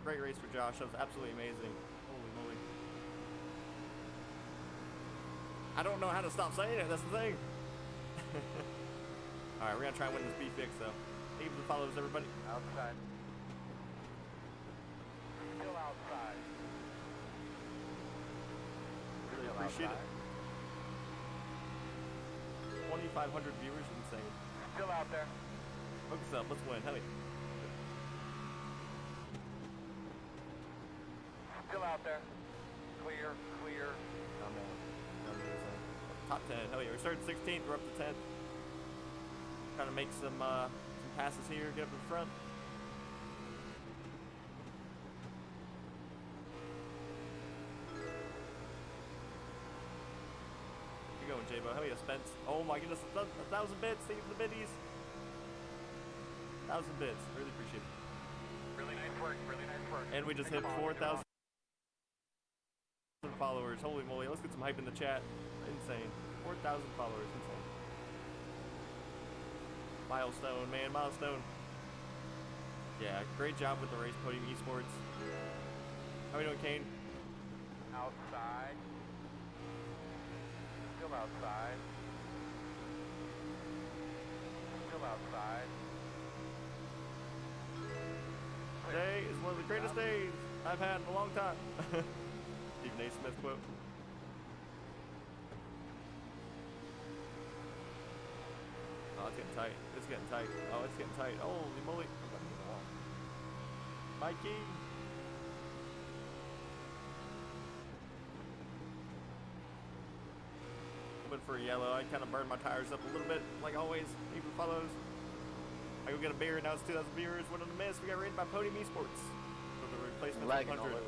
Great race for Josh. That was absolutely amazing. Holy moly. I don't know how to stop saying it. That's the thing. Alright, we're going to try and win this B fix, though. Thank you for the follows, everybody. Outside. Still outside. Really appreciate it. 2,500 viewers, insane. Still out there. Focus up, let's win. Hell yeah. Still out there. Clear, clear. Oh man. Top 10. Hell yeah. We started 16th, we're up to 10th. Trying to make some passes here, get up to the front. You're going, J-Bo. Hell yeah, Spence. Oh my goodness, 1,000 bits. Thank you for the biddies. 1,000 bits. Really appreciate it. Really nice work, really nice work. And we just hit 4,000 followers. Holy moly. Let's get some hype in the chat. Insane. 4,000 followers. Insane. Milestone, man. Milestone. Yeah, great job with the race podium esports. How are we doing, Kane? Outside. Still outside. Still outside. Today is one of the greatest days I've had in a long time. Stephen A. Smith quote. Oh, it's getting tight. It's getting tight. Oh, it's getting tight. Holy moly. Mikey. Went for a yellow. I kind of burned my tires up a little bit, like always. Even follows. I go get a beer. Now it's 2,000 viewers. One on the miss. We got rated by Podium Esports for the Replacement 100.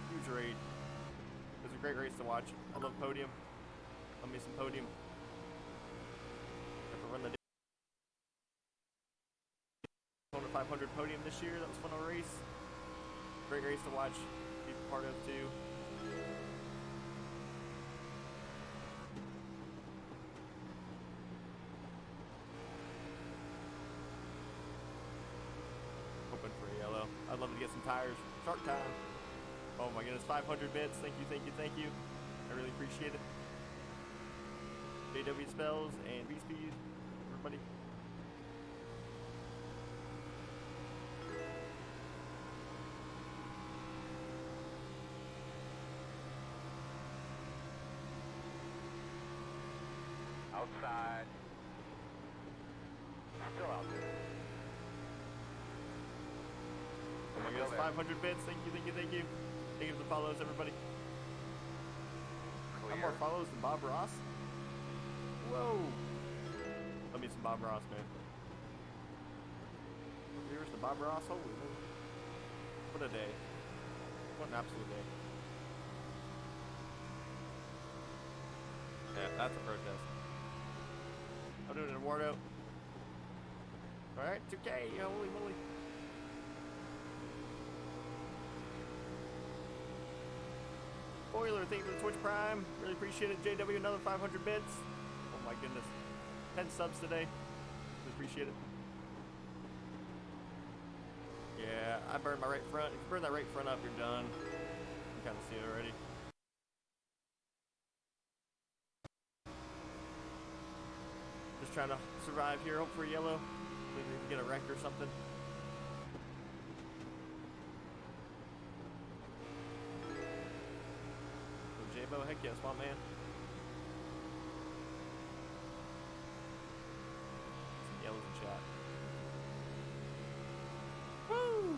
Huge raid. It was a great race to watch. I love Podium. Love me some Podium. Have to run the 500 Podium this year. That was fun to race. Great race to watch. Be part of too. Hoping for a yellow. I'd love to get some tires. Shark time. Oh my goodness, 500 bits. Thank you, thank you, thank you. I really appreciate it. JW Spells and V-Speed, everybody. Outside. Still out there. Oh my goodness, 500 bits. Thank you, thank you, thank you. Thank you for the follows, everybody. I have more follows than Bob Ross? Whoa. Love me some Bob Ross, man. Viewers to Bob Ross, holy moly. What a day. What an absolute day. Yeah, that's a protest. I'm doing an award out. Alright, 2K, holy moly. Spoiler, thank you for the Twitch Prime. Really appreciate it. JW, another 500 bits. Oh my goodness. 10 subs today. Really appreciate it. Yeah, I burned my right front. If you burn that right front up, you're done. You can kind of see it already. Just trying to survive here. Hope for yellow. Maybe we can get a wreck or something. J-Bo, heck yes, my man. Some yellows in chat. Woo!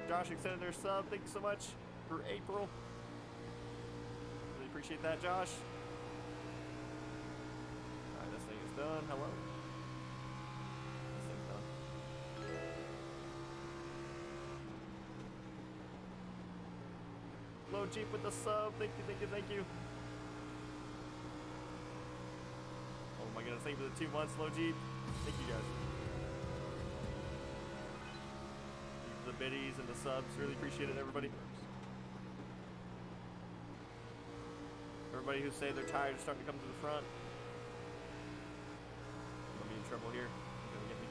Josh extended their sub. Thank you so much for April. Really appreciate that, Josh. Alright, this thing is done. Hello. This thing's done. Hello, Jeep with the sub. Thank you, thank you, thank you. Oh my goodness, thank you for the 2 months, Low Jeep. Thank you guys. The biddies and the subs, really appreciate it, everybody. Everybody who say they're tired is starting to come to the front. I'm gonna be in trouble here. You're gonna get me.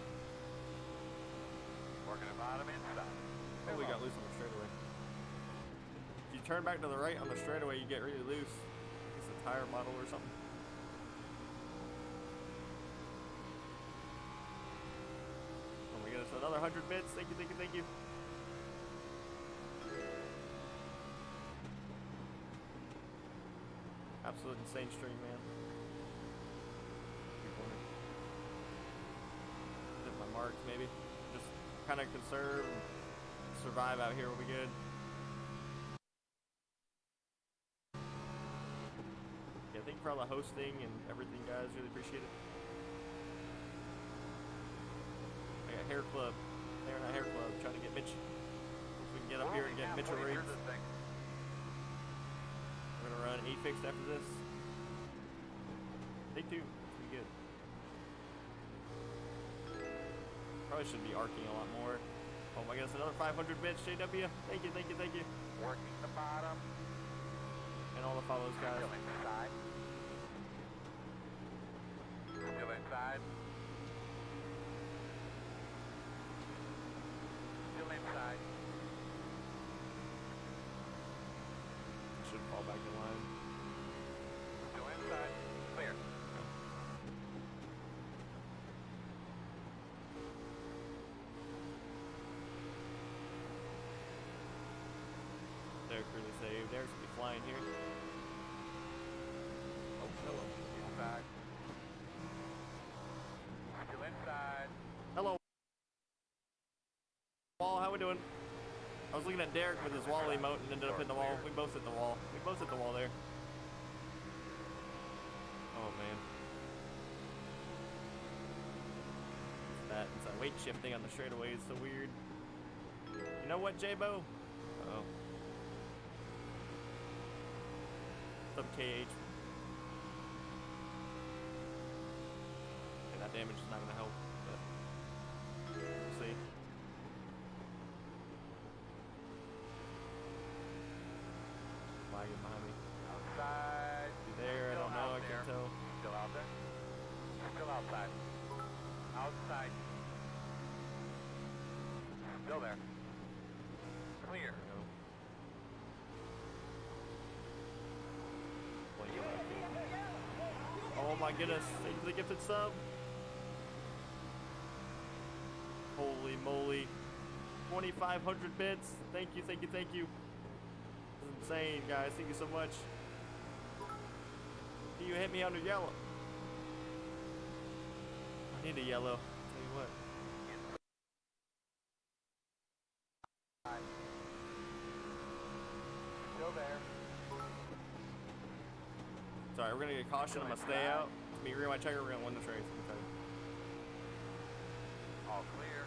Working the bottom inside. Oh, we got loose on the straightaway. If you turn back to the right on the straightaway, you get really loose. It's a tire model or something. Oh my goodness, another 100 bits. Thank you, thank you, thank you. Absolute insane stream, man. Hit my marks, maybe. Just kind of conserve and survive out here will be good. Yeah, thank you for all the hosting and everything, guys. Really appreciate it. I got Hair Club. Hair and Hair Club. Trying to get Mitch. If we can get up here and get Mitchell rigs. We're gonna run 8 fixed after this. Take 2. That's pretty good. Probably should be arcing a lot more. Oh my goodness, another 500 bits, JW. Thank you, thank you, thank you. Working the bottom. And all the follows, guys. Still inside. Still inside. Still inside. Should fall back in line. Still inside. Clear. Derek really saved. Derek's gonna be flying here. Oh, hello. Inside. Still inside. Hello. Wall, how we doing? I was looking at Derek with his wall emote and ended up hitting the wall. We both hit the wall. We both hit the wall there. Oh man. It's that weight shifting on the straightaway is so weird. You know what, J-Bo? Uh-oh. What's up, KH? Okay, that damage is not gonna help, but we'll see. Lagging behind me. Outside. You there? I don't know. I can't tell. Still out there. Still outside. Outside. Still there. Clear. Oh my goodness. Thank you for the gifted sub. Holy moly. 2,500 bits. Thank you, thank you, thank you. This is insane, guys. Thank you so much. You hit me under yellow. Need a yellow. Tell you what. Still there. Sorry, we're gonna get caution. I'm gonna stay out. It's me rear my checker. We're gonna win this race. All clear.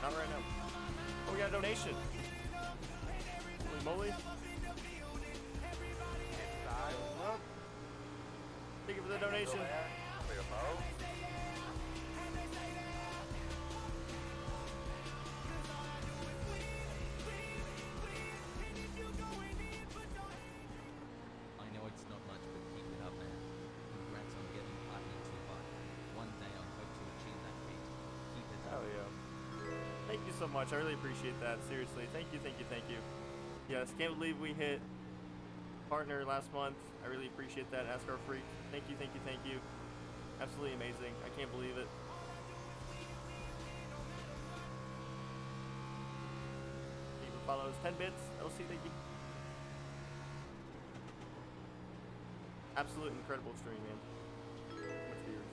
Not right now. Oh, we got a donation. Holy moly. Well, thank you for the donation. Clear low. I know it's not much, but keep it up, man. Congrats on getting Platinum 2-5. One day I hope to achieve that feat. Keep it up. Oh, yeah. Thank you so much. I really appreciate that. Seriously. Thank you, thank you, thank you. Yes, can't believe we hit partner last month. I really appreciate that, NASCAR Freak. Thank you, thank you, thank you. Absolutely amazing. I can't believe it. Thank you for follows. 10 bits. LC, thank you. Absolute incredible stream, man. Much viewers.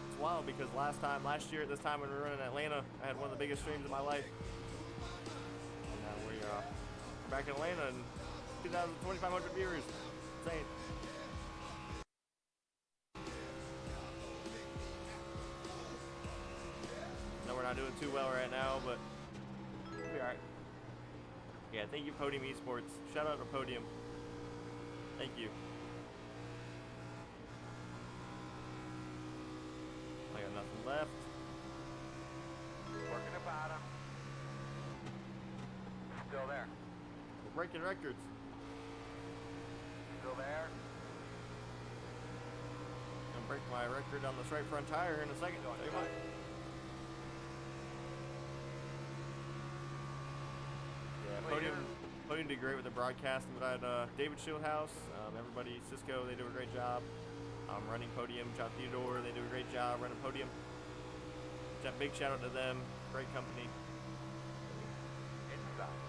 It's wild because last year at this time when we were running Atlanta, I had one of the biggest streams of my life. And now we're back in Atlanta and 2,500 viewers. Insane. No, we're not doing too well right now, but we'll be alright. Yeah, thank you, Podium Esports. Shout out to Podium. Thank you. I got nothing left. Working the bottom. Still there. We're breaking records. Still there. Gonna break my record on this right front tire here in a second. Tell you what. Yeah, Podium did great with the broadcast. We had David Shieldhouse, everybody, Cisco, they do a great job. Running Podium, John Theodore, they do a great job running Podium. Big shout out to them, great company. Inside.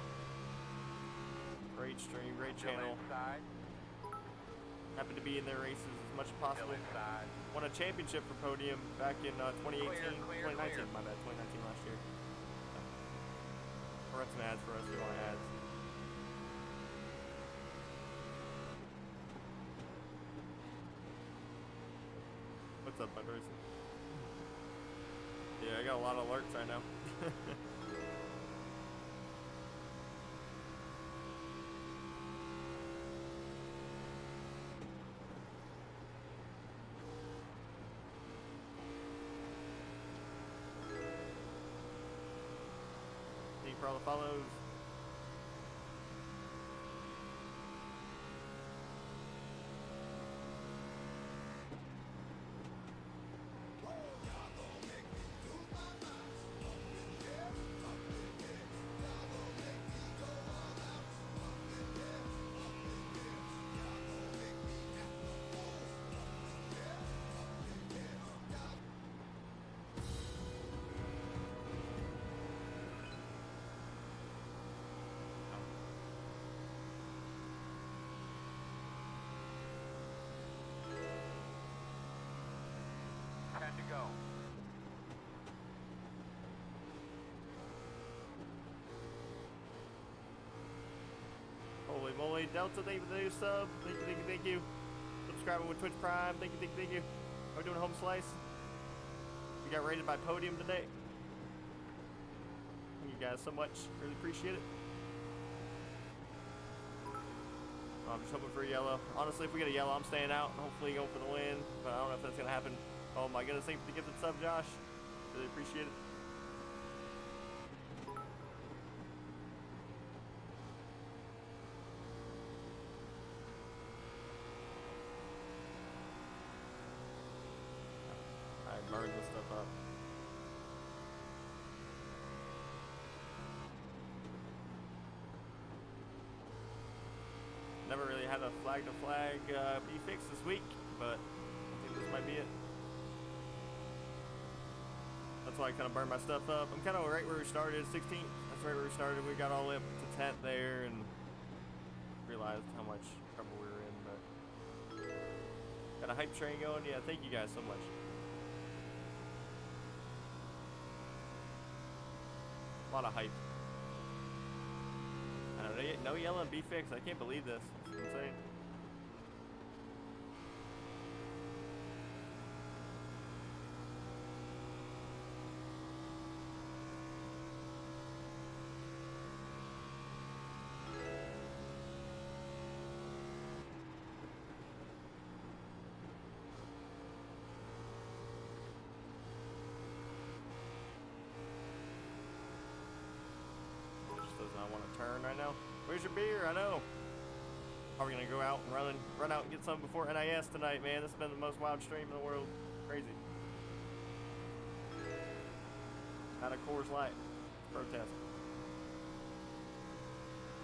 Great stream, great Still channel. inside. Happy to be in their races as much as possible. Still inside. Won a championship for Podium back in 2018, Clear, 2019, clear. my bad, 2019 last year. We'll run some ads for us, we want ads. What's up, bud racing? Yeah, I got a lot of alerts right now. Thank you for all the follows. Time to go. Holy moly, Delta, thank you for the new sub. Thank you, thank you, thank you. Subscribing with Twitch Prime. Thank you, thank you, thank you. Are we doing home slice? We got rated by Podium today. Thank you guys so much. Really appreciate it. I'm just hoping for a yellow. Honestly, if we get a yellow, I'm staying out and hopefully go for the win. But I don't know if that's going to happen. Oh my goodness, thank you for the gifted sub, Josh. Really appreciate it. I burned this stuff up. Never really had a flag to flag be fixed this week, but I think this might be it. Let's That's why I kind of burned my stuff up. I'm kind of right where we started, 16th. That's right where we started. We got all the way up to 10th there and realized how much trouble we were in. But got a hype train going. Yeah, thank you guys so much. A lot of hype. I don't know, no yelling B fix. I can't believe this. It's insane. Just does not want to turn right now. Where's your beer? I know. Are we gonna go out and run out and get some before NIS tonight, man? This has been the most wild stream in the world. Crazy. Out of Coors Light. Protest.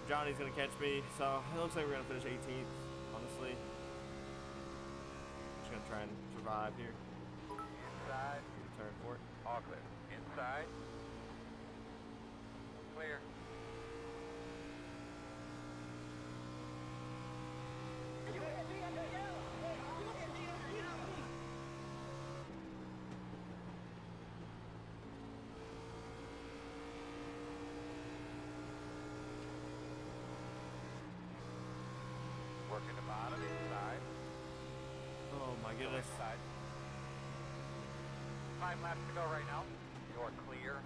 Johnny's gonna catch me, so it looks like we're gonna finish 18th, honestly. Just gonna try and survive here. Inside. Turn for it. All clear. Inside. Clear. Working the bottom inside. Oh my goodness. Inside. 5 laps to go right now. You're clear.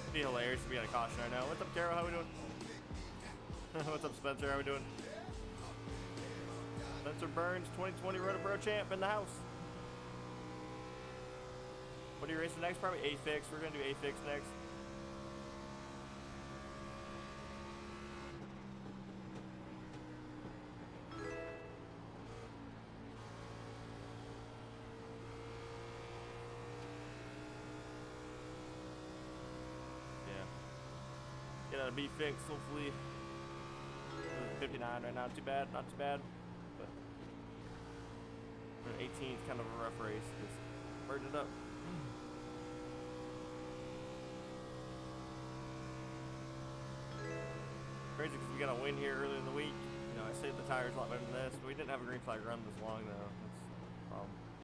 It'd be hilarious to be on a caution right now. What's up, Carol? How we doing? What's up, Spencer? How we doing? Spencer Burns, 2020 Roto-Bro champ in the house. What are you racing next? Probably A-Fix. We're going to do A-Fix next. Yeah. Get out of B-Fix, hopefully. 59 right now. Not too bad. Not too bad. But 18 is kind of a rough race. Just burden it up. Crazy because we got a win here earlier in the week. You know, I saved the tires a lot better than this, but we didn't have a green flag run this long though. That's the problem.